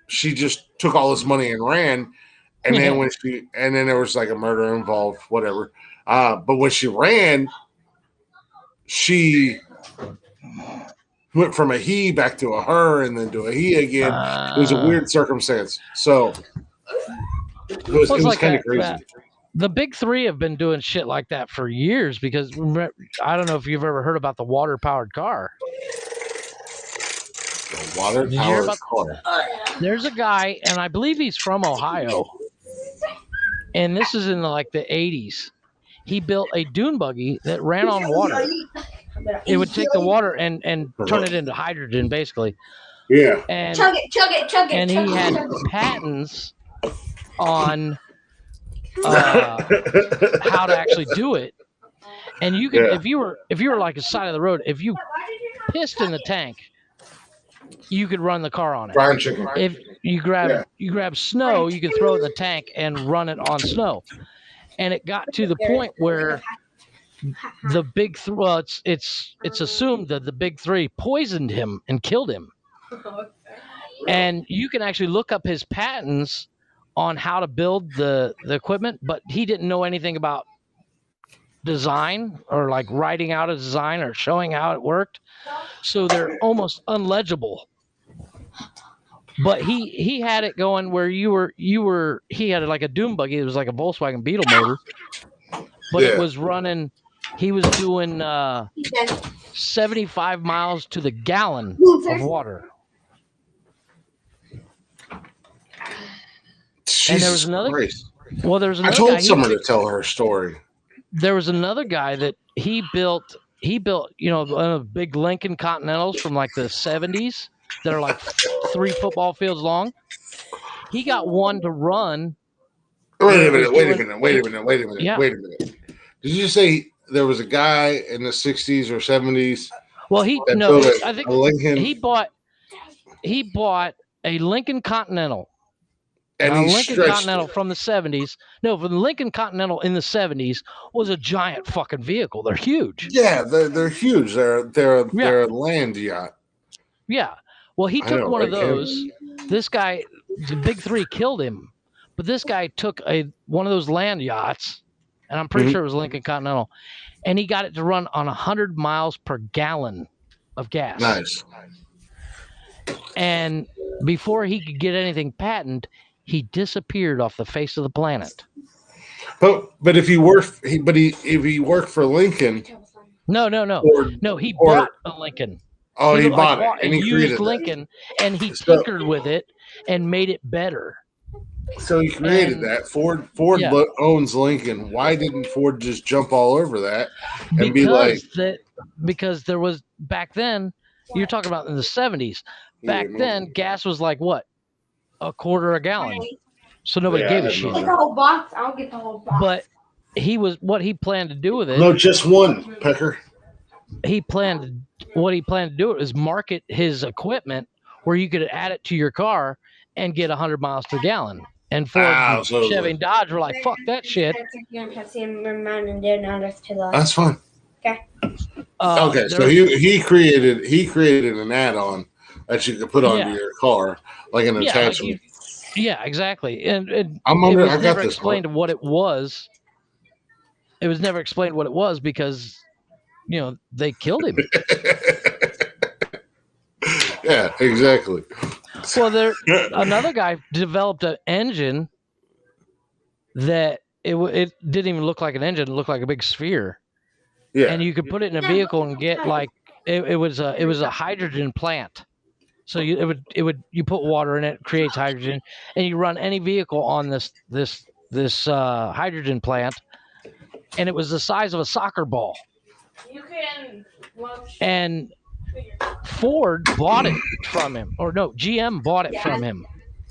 she just took all this money and ran. And then then there was like a murder involved, whatever. But when she ran, she went from a he back to a her, and then to a he again. It was a weird circumstance. So it was kind of crazy. The big three have been doing shit like that for years because I don't know if you've ever heard about the water-powered car. The water-powered car. There's a guy, and I believe he's from Ohio, and this is in the 80s. He built a dune buggy that ran on water. It would take the water and turn it into hydrogen, basically. Yeah. And chug it. And he had patents on how to actually do it. And you could, if you were like a side of the road, if you pissed in the tank, you could run the car on it. Fried chicken. If you grab snow, you could throw it in the tank and run it on snow. And it got to the point where the big it's assumed that the big three poisoned him and killed him. And you can actually look up his patents on how to build the equipment, but he didn't know anything about design or writing out a design or showing how it worked. So they're almost unlegible. But he had it going where he had like a dune buggy. It was like a Volkswagen Beetle motor, but it was running. He was doing 75 miles to the gallon of water. And there was another. I told someone to tell her story. There was another guy that he built, big Lincoln Continentals from the 70s that are 3 football fields long. He got one to run. Wait a minute. Yeah. Wait a minute. Did you say there was a guy in the 60s or 70s? Well, I think he bought a Lincoln Continental. And a Lincoln Continental from the 70s. No, from the Lincoln Continental in the 70s was a giant fucking vehicle. They're huge. Yeah, they're huge. They're a land yacht. Yeah. Well, he took one of those. This guy, the big three, killed him. But this guy took one of those land yachts, and I'm pretty sure it was Lincoln Continental, and he got it to run on 100 miles per gallon of gas. Nice. And before he could get anything patented, he disappeared off the face of the planet. But if he worked, if he worked for Lincoln, no, he bought a Lincoln. Oh, he bought it and he used Lincoln, and he tinkered with it and made it better. So he created that. Ford owns Lincoln. Why didn't Ford just jump all over that and because there was back then. You're talking about in the 70s. Back then, gas was what? A quarter a gallon. So nobody gave a shit. Get the whole box. I'll get the whole box. But what he planned to do with it. No, just one, Pecker. What he planned to do is market his equipment where you could add it to your car and get 100 miles per gallon. And Ford, and Chevy, and Dodge were like, "Fuck that shit." That's fine. Okay. Okay, so he created an add-on that you could put onto your car, like an attachment. Yeah, exactly. And it I was got never this explained what it was. It was never explained what it was because, they killed him. Yeah, exactly. Well, another guy developed an engine that it didn't even look like an engine; it looked like a big sphere. Yeah, and you could put it in a vehicle and get like it was a hydrogen plant. So you put water in it, creates hydrogen, and you run any vehicle on this hydrogen plant, and it was the size of a soccer ball. You can and Ford bought it from him, or no, GM bought it from him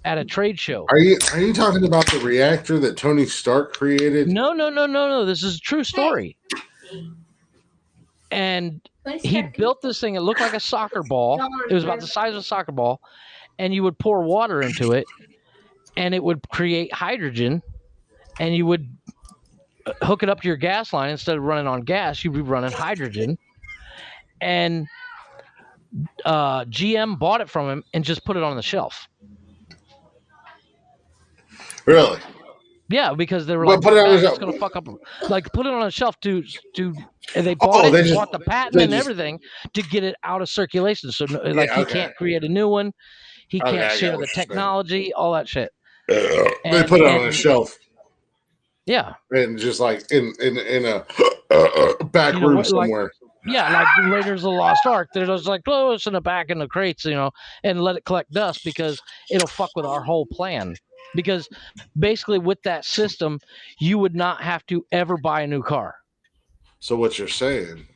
at a trade show. Are you talking about the reactor that Tony Stark created? No. This is a true story. And he built this thing. It looked like a soccer ball. It was about the size of a soccer ball. And you would pour water into it, and it would create hydrogen. And you would hook it up to your gas line. Instead of running on gas, you'd be running hydrogen. And GM bought it from him and just put it on the shelf. Really? Yeah, because they were like, that's going to fuck up. Like, put it on a shelf to and they bought bought the patent and everything to get it out of circulation. So, he can't create a new one. He can't share the technology, all that shit. They put it on a shelf. Yeah. And just like in a back room somewhere. Like Raiders of the Lost Ark. They're just like, throw us in the back in the crates, and let it collect dust because it'll fuck with our whole plan. Because basically with that system, you would not have to ever buy a new car. So what you're saying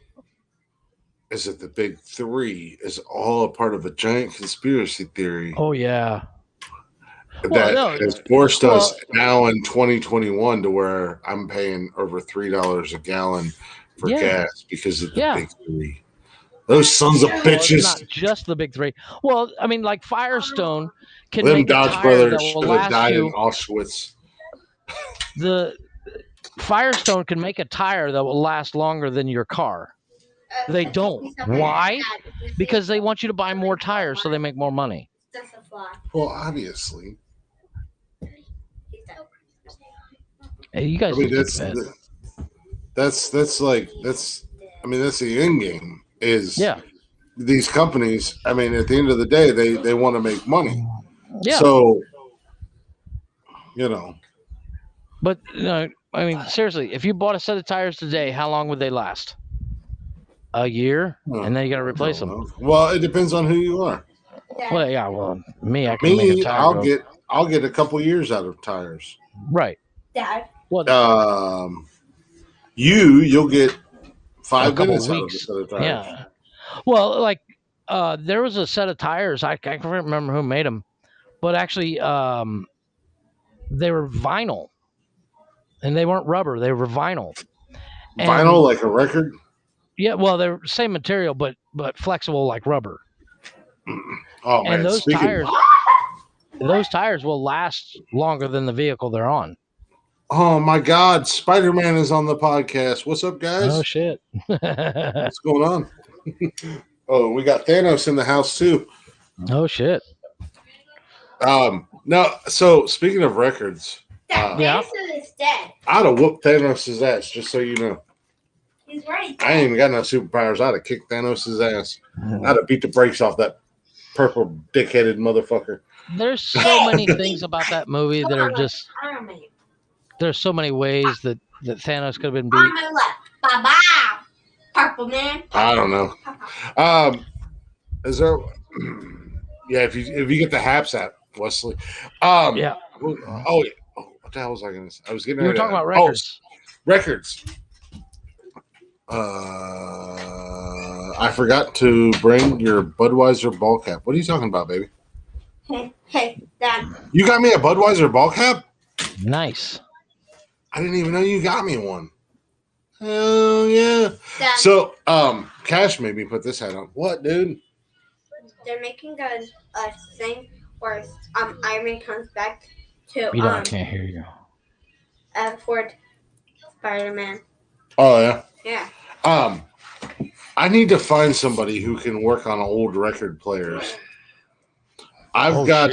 is that the big three is all a part of a giant conspiracy theory. Oh, yeah. That has forced us now in 2021 to where I'm paying over $3 a gallon for gas because of the big three. Those sons of bitches. It's not just the big three. Well, I mean, like Firestone can Them make Dodge a tire brothers that will should have last died you. in Auschwitz. The Firestone can make a tire that will last longer than your car. They don't. Why? Because they want you to buy more tires so they make more money. Well, obviously. Hey, you guys. That's the end game. Is these companies? I mean, at the end of the day, they want to make money. Yeah. So, But I mean, seriously, if you bought a set of tires today, how long would they last? A year, and then you got to replace them. Well, it depends on who you are. Well, yeah. Well, I can make a tire. I'll get a couple years out of tires. Right. Dad. Well, you'll get 5 minutes out of a set of tires. Yeah. Well, like there was a set of tires. I can't remember who made them, but actually, they were vinyl, and they weren't rubber. They were vinyl. Vinyl, like a record. Yeah, well, they're the same material, but flexible like rubber. Oh man! And those tires will last longer than the vehicle they're on. Oh my God! Spider-Man is on the podcast. What's up, guys? Oh shit! What's going on? Oh, we got Thanos in the house too. Oh shit! No. So speaking of records, Thanos is dead. I'd have whooped Thanos' ass, just so you know. He's right. I ain't even got no superpowers. I'd have kicked Thanos' ass. I'd have beat the brakes off that purple dick-headed motherfucker. There's so many things about that movie that are just. There's so many ways that Thanos could have been beat. On my left. Bye-bye. Purple man. I don't know. Is there? Yeah, if you get the Haps app, Wesley. Yeah. Oh, what the hell was I going to say? I was getting. We were talking about records. Records. I forgot to bring your Budweiser ball cap. What are you talking about, baby? Hey, Dad. You got me a Budweiser ball cap? Nice. I didn't even know you got me one. Hell yeah. Dad. So, Cash made me put this hat on. What, dude? They're making a thing where Iron Man comes back to I can't hear you. for Spider-Man. Oh yeah. Yeah. I need to find somebody who can work on old record players. I've got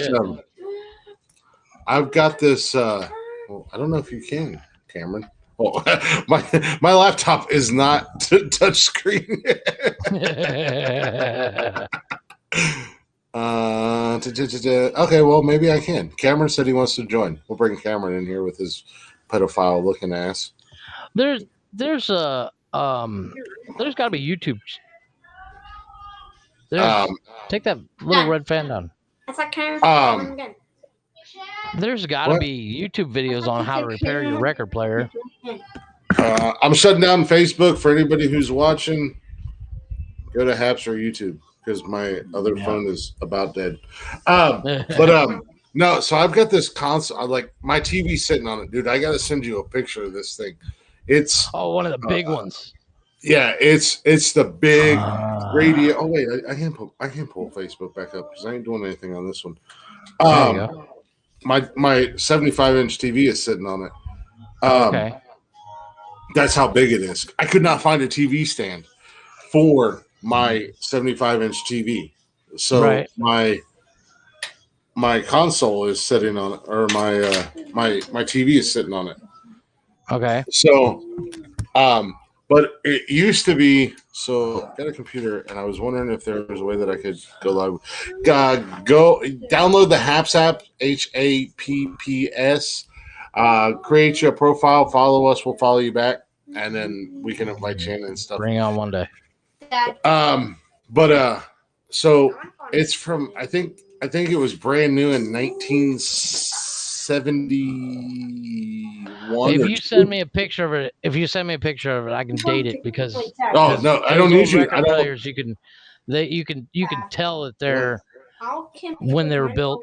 this. Well, I don't know if you can, Cameron. Oh, my laptop is not touch screen. Okay, well maybe I can. Cameron said he wants to join. We'll bring Cameron in here with his pedophile looking ass. There's got to be YouTube. Take that little red fan down. There's got to be YouTube videos on how to repair your record player. I'm shutting down Facebook for anybody who's watching. Go to Haps or YouTube because my other phone is about dead. No, so I've got this console. Like my TV's sitting on it, dude. I got to send you a picture of this thing. It's one of the big ones. Yeah, it's the big radio. Oh wait, I can't pull Facebook back up because I ain't doing anything on this one. There you go. My 75-inch TV is sitting on it. Okay. That's how big it is. I could not find a TV stand for my 75-inch TV. So my console is sitting on it, or my TV is sitting on it. Okay. So but it used to be, so I got a computer, and I was wondering if there was a way that I could go live. Go download the Haps app, HAPPS. Create your profile, follow us, we'll follow you back, and then we can invite you in and stuff. Bring on one day. So it's from, I think it was brand new in 1971. If you send me a picture of it, I can date it because. Oh no, I don't need you. Record players, you can tell that they're when they were built.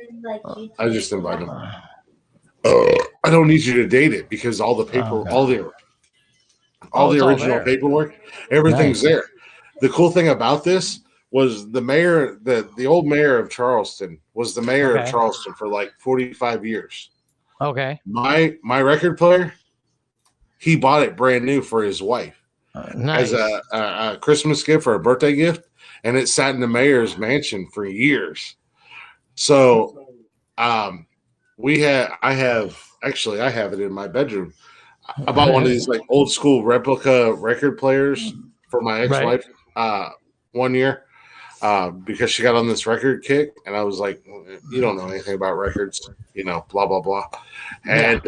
I just invite them. I don't need you to date it because all the paper, all the original paperwork, everything's there. The cool thing about this was the mayor, the old mayor of Charleston was the mayor of Charleston for like 45 years. Okay. My record player, he bought it brand new for his wife as a Christmas gift or a birthday gift, and it sat in the mayor's mansion for years. So, I have it in my bedroom. I bought one of these like old school replica record players for my ex-wife 1 year because she got on this record kick, and I was like, you don't know anything about records, blah blah blah. And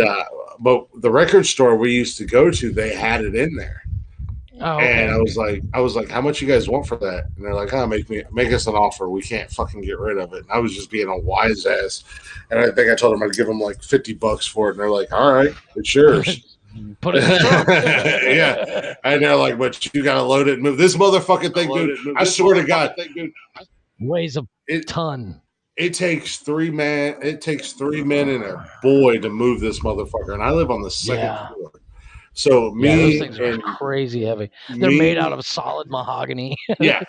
but the record store we used to go to, they had it in there. Oh, okay. And I was like, how much you guys want for that? And they're like, make us an offer. We can't fucking get rid of it. And I was just being a wise ass. And I think I told them I'd give them like $50 for it. And they're like, all right, it's yours. Put it in the yeah. And they're like, but you got to load it and move this motherfucking thing, dude. I swear to God. Weighs a ton. It takes 3 men. It takes 3 men and a boy to move this motherfucker. And I live on the second floor. So those things are crazy heavy. They're made out of solid mahogany. Yeah,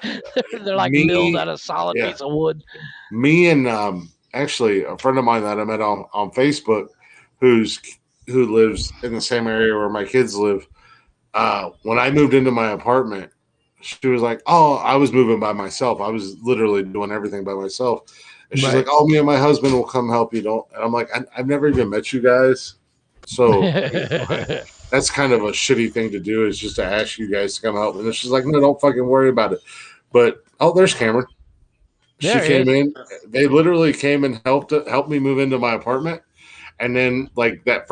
they're like milled out of solid piece of wood. Me and actually a friend of mine that I met on Facebook, who lives in the same area where my kids live. When I moved into my apartment, she was like, "Oh, I was moving by myself. I was literally doing everything by myself." And she's like, "Oh, me and my husband will come help you." And I'm like, "I've never even met you guys, so." That's kind of a shitty thing to do, is just to ask you guys to come help. And she's like, no, don't fucking worry about it. But, there's Cameron. She came in. They literally came and helped me move into my apartment. And then, like, I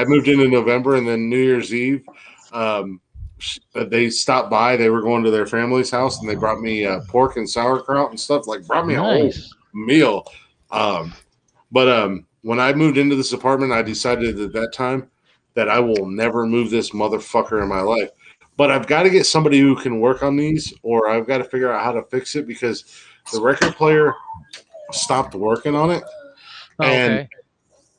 moved in November, and then New Year's Eve, they stopped by. They were going to their family's house, and they brought me pork and sauerkraut and stuff. Like, brought me a whole meal. But when I moved into this apartment, I decided at that time that I will never move this motherfucker in my life. But I've got to get somebody who can work on these, or I've got to figure out how to fix it because the record player stopped working on it.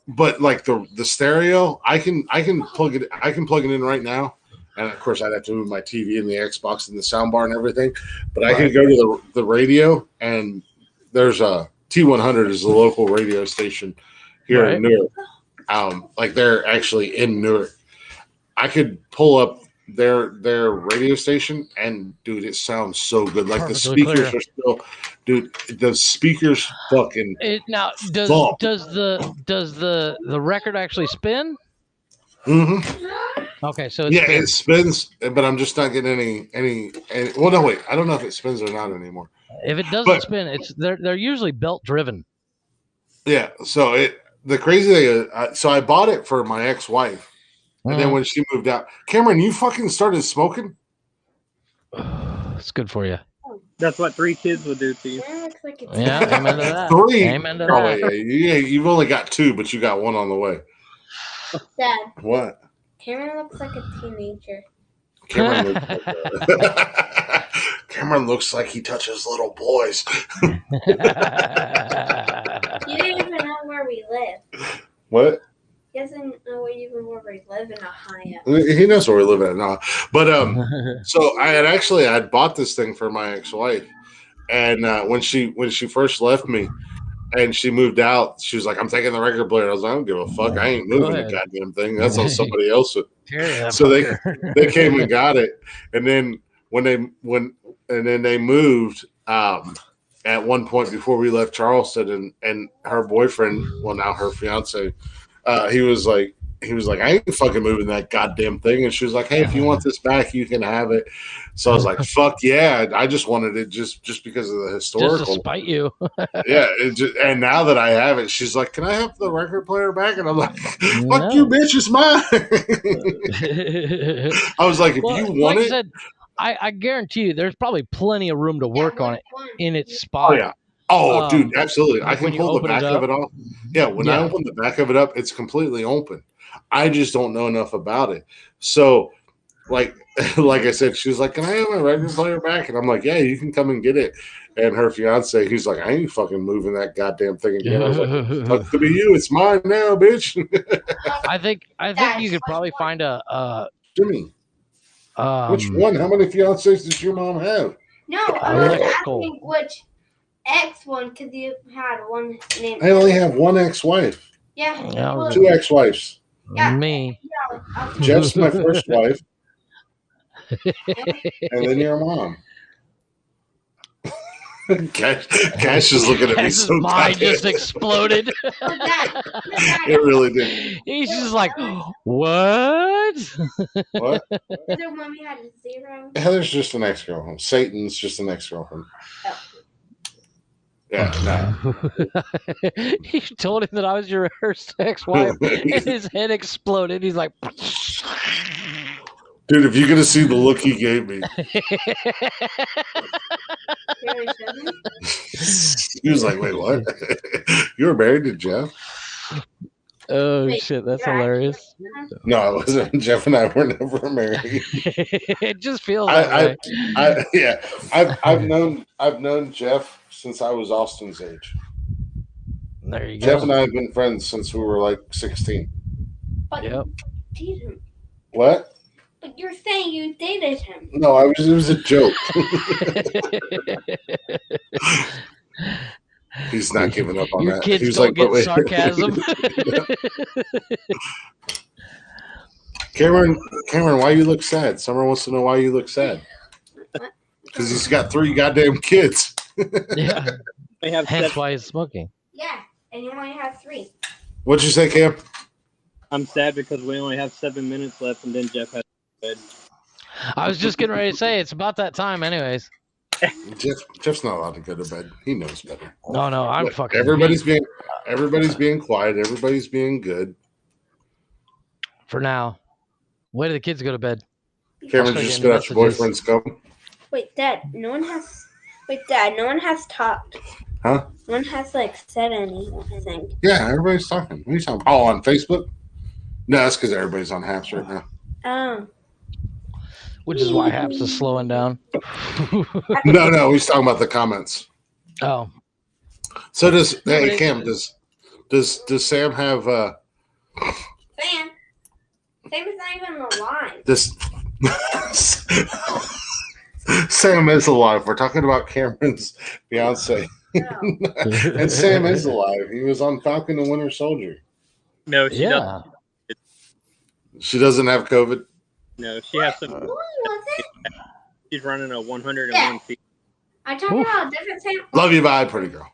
But like the stereo, I can plug it in right now. And of course I'd have to move my TV and the Xbox and the soundbar and everything. But I can go to the radio, and there's a T100 is the local radio station here in Newark. Like they're actually in Newark. I could pull up their radio station, and dude, it sounds so good. Like the speakers are still, dude. The speakers fucking. Now does the record actually spin? Mm-hmm. Okay, so it spins, but I'm just not getting any. Well, no, wait. I don't know if it spins or not anymore. If it doesn't spin, they're usually belt driven. Yeah. So the crazy thing is, so I bought it for my ex-wife. And then when she moved out, Cameron, you fucking started smoking? It's good for you. That's what 3 kids would do to you. Yeah, amen to that. 3? Amen to that. Yeah, you've only got 2, but you got 1 on the way. Dad. What? Cameron looks like a teenager. Cameron looks like he touches little boys. You didn't even know where we live. What? He doesn't know even where we live in Ohio. He knows where we live at now. But so I'd bought this thing for my ex-wife, and when she first left me, and she moved out, she was like, "I'm taking the record player." I was like, "I don't give a fuck. I ain't moving the goddamn thing. That's on somebody else." So they came and got it, and then when they moved. At one point before we left Charleston, and her boyfriend, well now her fiance, he was like, I ain't fucking moving that goddamn thing. And she was like, hey, if you want this back, you can have it. So I was like, fuck yeah. I just wanted it just because of the historical. Just to spite you. Yeah. And now that I have it, she's like, can I have the record player back? And I'm like, fuck you, bitch, it's mine. I was like, if you want it. Said, I guarantee you there's probably plenty of room to work on it in its spot. Oh, yeah. Oh, dude, absolutely. I can pull the back of it off. Yeah, when I open the back of it up, it's completely open. I just don't know enough about it. So, like I said, she was like, can I have my record player back? And I'm like, yeah, you can come and get it. And her fiance, he's like, I ain't fucking moving that goddamn thing again. I was like, fuck to be you. It's mine now, bitch. I think you could probably find a Jimmy. Which one? How many fiancés does your mom have? No, I was asking which ex one, because you had one named. I only have one ex-wife. Yeah. 2 ex-wives. Yeah. Me. Jeff's my first wife. And then your mom. Cash is looking at me so mind just exploded. It really did. He's just like, what? What? Their mommy had a 0. Heather's just an ex-girlfriend. Satan's just an ex-girlfriend. Oh. Yeah, no. You told him that I was your first ex-wife, and his head exploded. He's like, dude, if you could have seen the look he gave me. He was like, wait, what? You were married to Jeff? Oh, shit, that's hilarious. No, I wasn't. Jeff and I were never married. It just feels that way. I've known Jeff since I was Austin's age. There you go. Jeff and I have been friends since we were like 16. But yep. You dated him. What? But you're saying you dated him. No, it was a joke. He's not giving up on Your that. Kids He was don't like, get sarcasm. Cameron, why you look sad? Summer wants to know why you look sad. Because he's got 3 goddamn kids. Yeah. Hence why he's smoking. Yeah, and you only have 3. What'd you say, Cam? I'm sad because we only have 7 minutes left, and then Jeff has to bed. I was just getting ready to say it's about that time, anyways. Jeff's not allowed to go to bed. He knows better. No, I'm fucking. Everybody's being quiet. Everybody's being good. For now. Wait till the kids go to bed. Cameron just spit out your boyfriend's cum. Wait, Dad. No one has talked. Huh? No one has said anything. Yeah, everybody's talking. What are you talking about? Oh, on Facebook? No, that's because everybody's on Haps right now. Oh. Which is why Haps is slowing down. No, he's talking about the comments. Oh. So Cam, does Sam have Sam is not even alive. this Sam is alive. We're talking about Cameron's fiance. And Sam is alive. He was on Falcon and Winter Soldier. No, she doesn't. She doesn't have COVID. No, she has some. She's running a 101 feet. I'm talking about a different Sam. Love you, bye, pretty girl.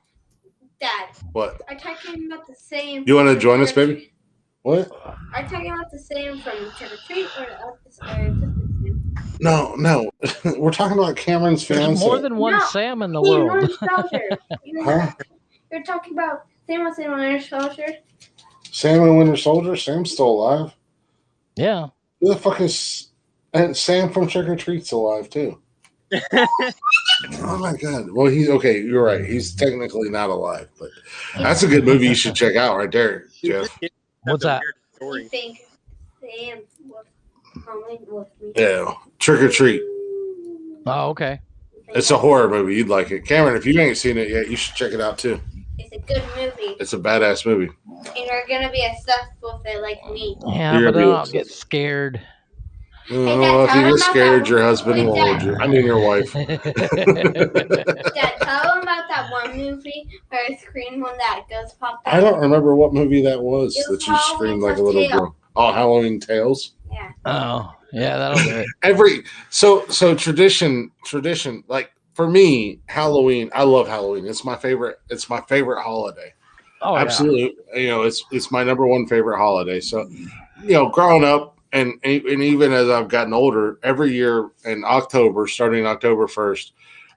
Dad. What? I'm talking about the same. You want to join us, baby? What? Are you talking about the same from Trick or Treat or the No. We're talking about Cameron's fiance. There's more than one Sam in the world. Huh? You're talking about Sam and Winter Soldier? Sam and Winter Soldier? Sam's still alive. Yeah. Who the fuck is... And Sam from Trick or Treat's alive, too. Oh, my God. Well, he's... Okay, you're right. He's technically not alive, but that's a good movie you should check out right there, Jeff. What's that? You think Sam with me? Yeah. Trick or Treat. Oh, okay. It's a horror movie. You'd like it. Cameron, if you ain't seen it yet, you should check it out, too. It's a good movie. It's a badass movie. And you're going to be obsessed with it like me. Yeah, but then I'll get scared. Oh, if you get scared, your husband will hold you. I mean, your wife. Dad, tell them about that one movie where I screamed when that ghost popped out. I don't remember what movie that was that you screamed like a little girl. Oh, Halloween Tales? Yeah. Oh, yeah, that'll do it. So tradition, like for me, Halloween, I love Halloween. It's my favorite holiday. Oh, absolutely. Yeah. It's my number one favorite holiday. So, growing up, and even as I've gotten older, every year in October, starting October 1st,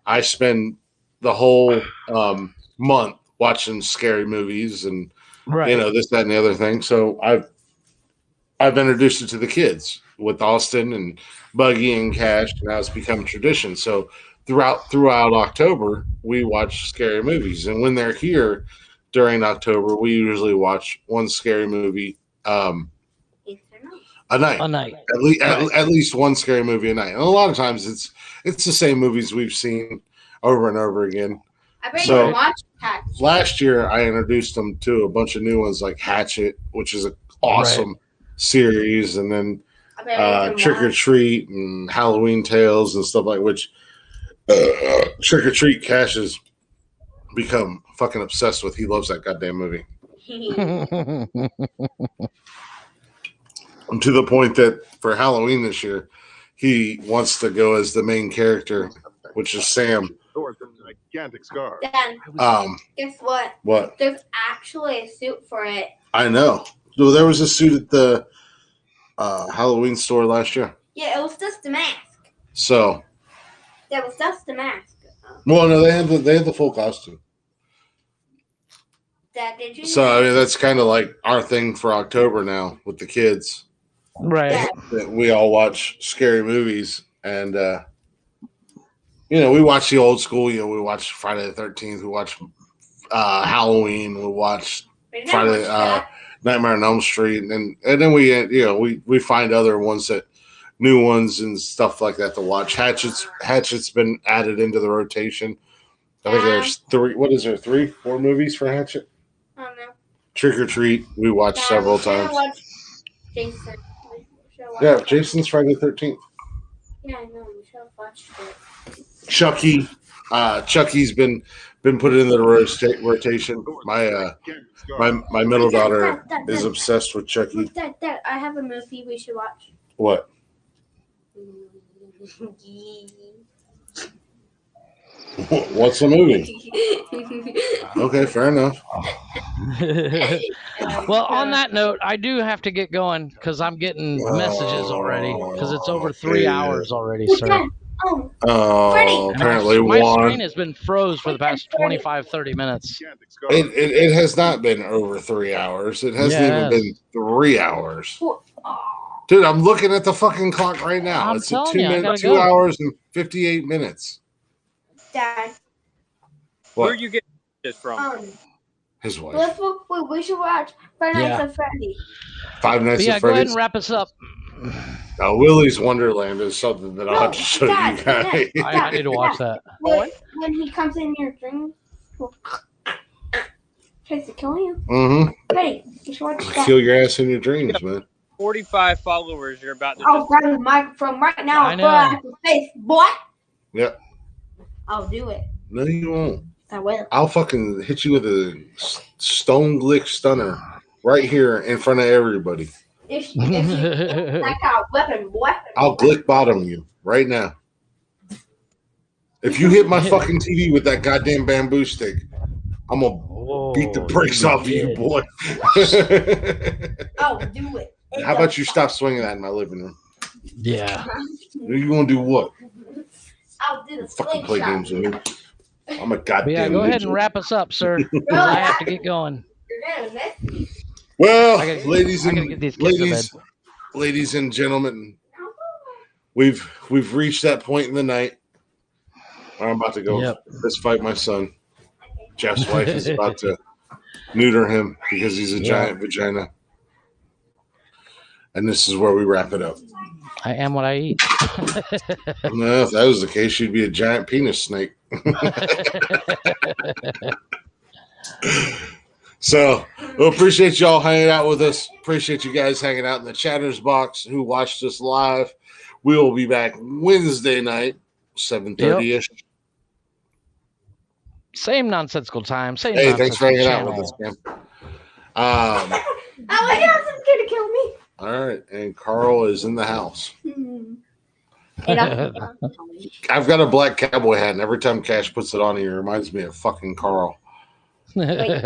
I spend the whole month watching scary movies and this, that, and the other thing. So I've introduced it to the kids with Austin and Buggy and Cash, and now it's become tradition. So throughout October, we watch scary movies, and when they're here during October, we usually watch one scary movie. A night. At least one scary movie a night. And a lot of times it's the same movies we've seen over and over again. I bet you watch Hatchet. Last year I introduced them to a bunch of new ones like Hatchet, which is an awesome series, and then Trick or Treat and Halloween Tales and stuff like which Trick or Treat Cash has become fucking obsessed with. He loves that goddamn movie. To the point that for Halloween this year, he wants to go as the main character, which is Sam. Gigantic scar. Guess what? What? There's actually a suit for it. I know. Well, there was a suit at the Halloween store last year. Yeah, it was just a mask. So. That was just a mask. Well, no, they had the full costume. Dad, did you? So I mean, that's kind of like our thing for October now with the kids. Right. We all watch scary movies, and we watch the old school. We watch Friday the 13th. We watch Halloween. We watch Friday Nightmare on Elm Street, and then we find other ones new ones and stuff like that to watch. Hatchet's been added into the rotation. I think there's 3. What is there? 3, 4 movies for Hatchet? I don't know. Trick or Treat, we watched several times. Jason. Yeah, Jason's Friday the 13th. Yeah, I know. We should have watched it. Chucky. Chucky's been put into the rotation. My middle daughter is obsessed with Chucky. Dad, I have a movie we should watch. What? What's the movie? Okay, fair enough. Well, on that note, I do have to get going because I'm getting messages already because it's over 3 hours already, sir. Apparently my one. screen has been froze for the past 25-30 minutes. It has not been over 3 hours. It hasn't even been 3 hours. Dude, I'm looking at the fucking clock right now. It's at 2 hours and 58 minutes. Dad. What? Where are you getting this from? His wife. We should watch Five Nights at Freddy's. Five Nights at Freddy's. Go ahead and wrap us up. Now, Willy's Wonderland is something that I'll have to show you guys. I need to watch that. When he comes in your dreams, tries to kill you. Mm-hmm. Hey, you should watch that. Kill your ass in your dreams, man. 45 followers. You're about to. I'll grab the microphone right now and throw it at his face, boy. Yep. I'll do it. No, you won't. I will. I'll fucking hit you with a stone glick stunner right here in front of everybody. If you that kind of weapon, boy. I'll glick bottom you right now. If you hit my fucking TV with that goddamn bamboo stick, I'm gonna beat the brakes off of you, boy. Oh, do it. How about you stop swinging that in my living room? Yeah. You want to do what? I'll do the Fucking play games with me. I'm a goddamn. Yeah, go ahead and wrap us up, sir. I have to get going. Well, I gotta ladies get these kids to bed. ladies and gentlemen, we've reached that point in the night where I'm about to go fist fight my son. Jeff's wife is about to neuter him because he's a giant vagina. And this is where we wrap it up. I am what I eat. No, if that was the case, you'd be a giant penis snake. So, we appreciate y'all hanging out with us. Appreciate you guys hanging out in the chatters box who watched us live. We will be back Wednesday night, 7:30ish. Same nonsensical time. Same. Hey, thanks for hanging out with us, man. Oh my God, it's gonna kill me. All right, and Carl is in the house. I've I've got a black cowboy hat, and every time Cash puts it on, he reminds me of fucking Carl. Wait,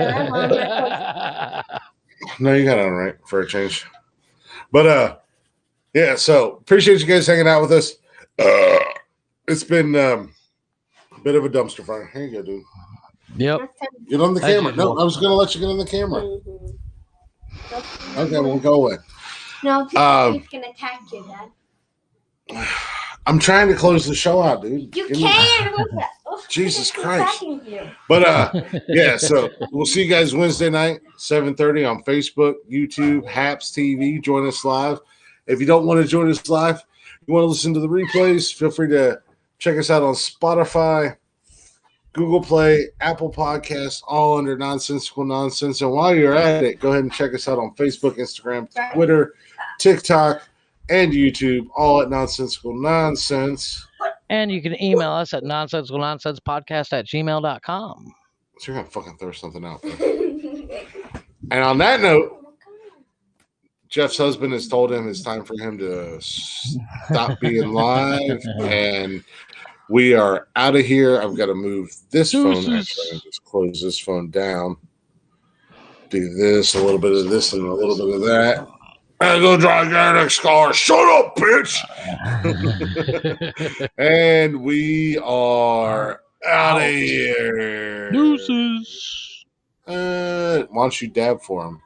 No, you got it on right for a change. But yeah, so appreciate you guys hanging out with us. It's been a bit of a dumpster fire. Here you go, dude. Yep. Get on the camera. No, I was gonna let you get on the camera. Okay, we'll go away. No, he's gonna attack you, Dad. I'm trying to close the show out, dude. You can. Jesus Christ. But yeah, so we'll see you guys Wednesday night, 7:30 on Facebook, YouTube, Haps TV. Join us live. If you don't want to join us live, you want to listen to the replays, feel free to check us out on Spotify, Google Play, Apple Podcasts, all under Nonsensical Nonsense. And while you're at it, go ahead and check us out on Facebook, Instagram, Twitter, TikTok, and YouTube, all at Nonsensical Nonsense. And you can email us at nonsensicalnonsensepodcast@gmail.com. So you're going to fucking throw something out there. And on that note, Jeff's husband has told him it's time for him to stop being live. And we are out of here. I've got to move this phone. Actually, just close this phone down. Do this, a little bit of this, and a little bit of that. I go gigantic scar. Shut up, bitch. And we are out of here. Deuces. Why don't you dab for him?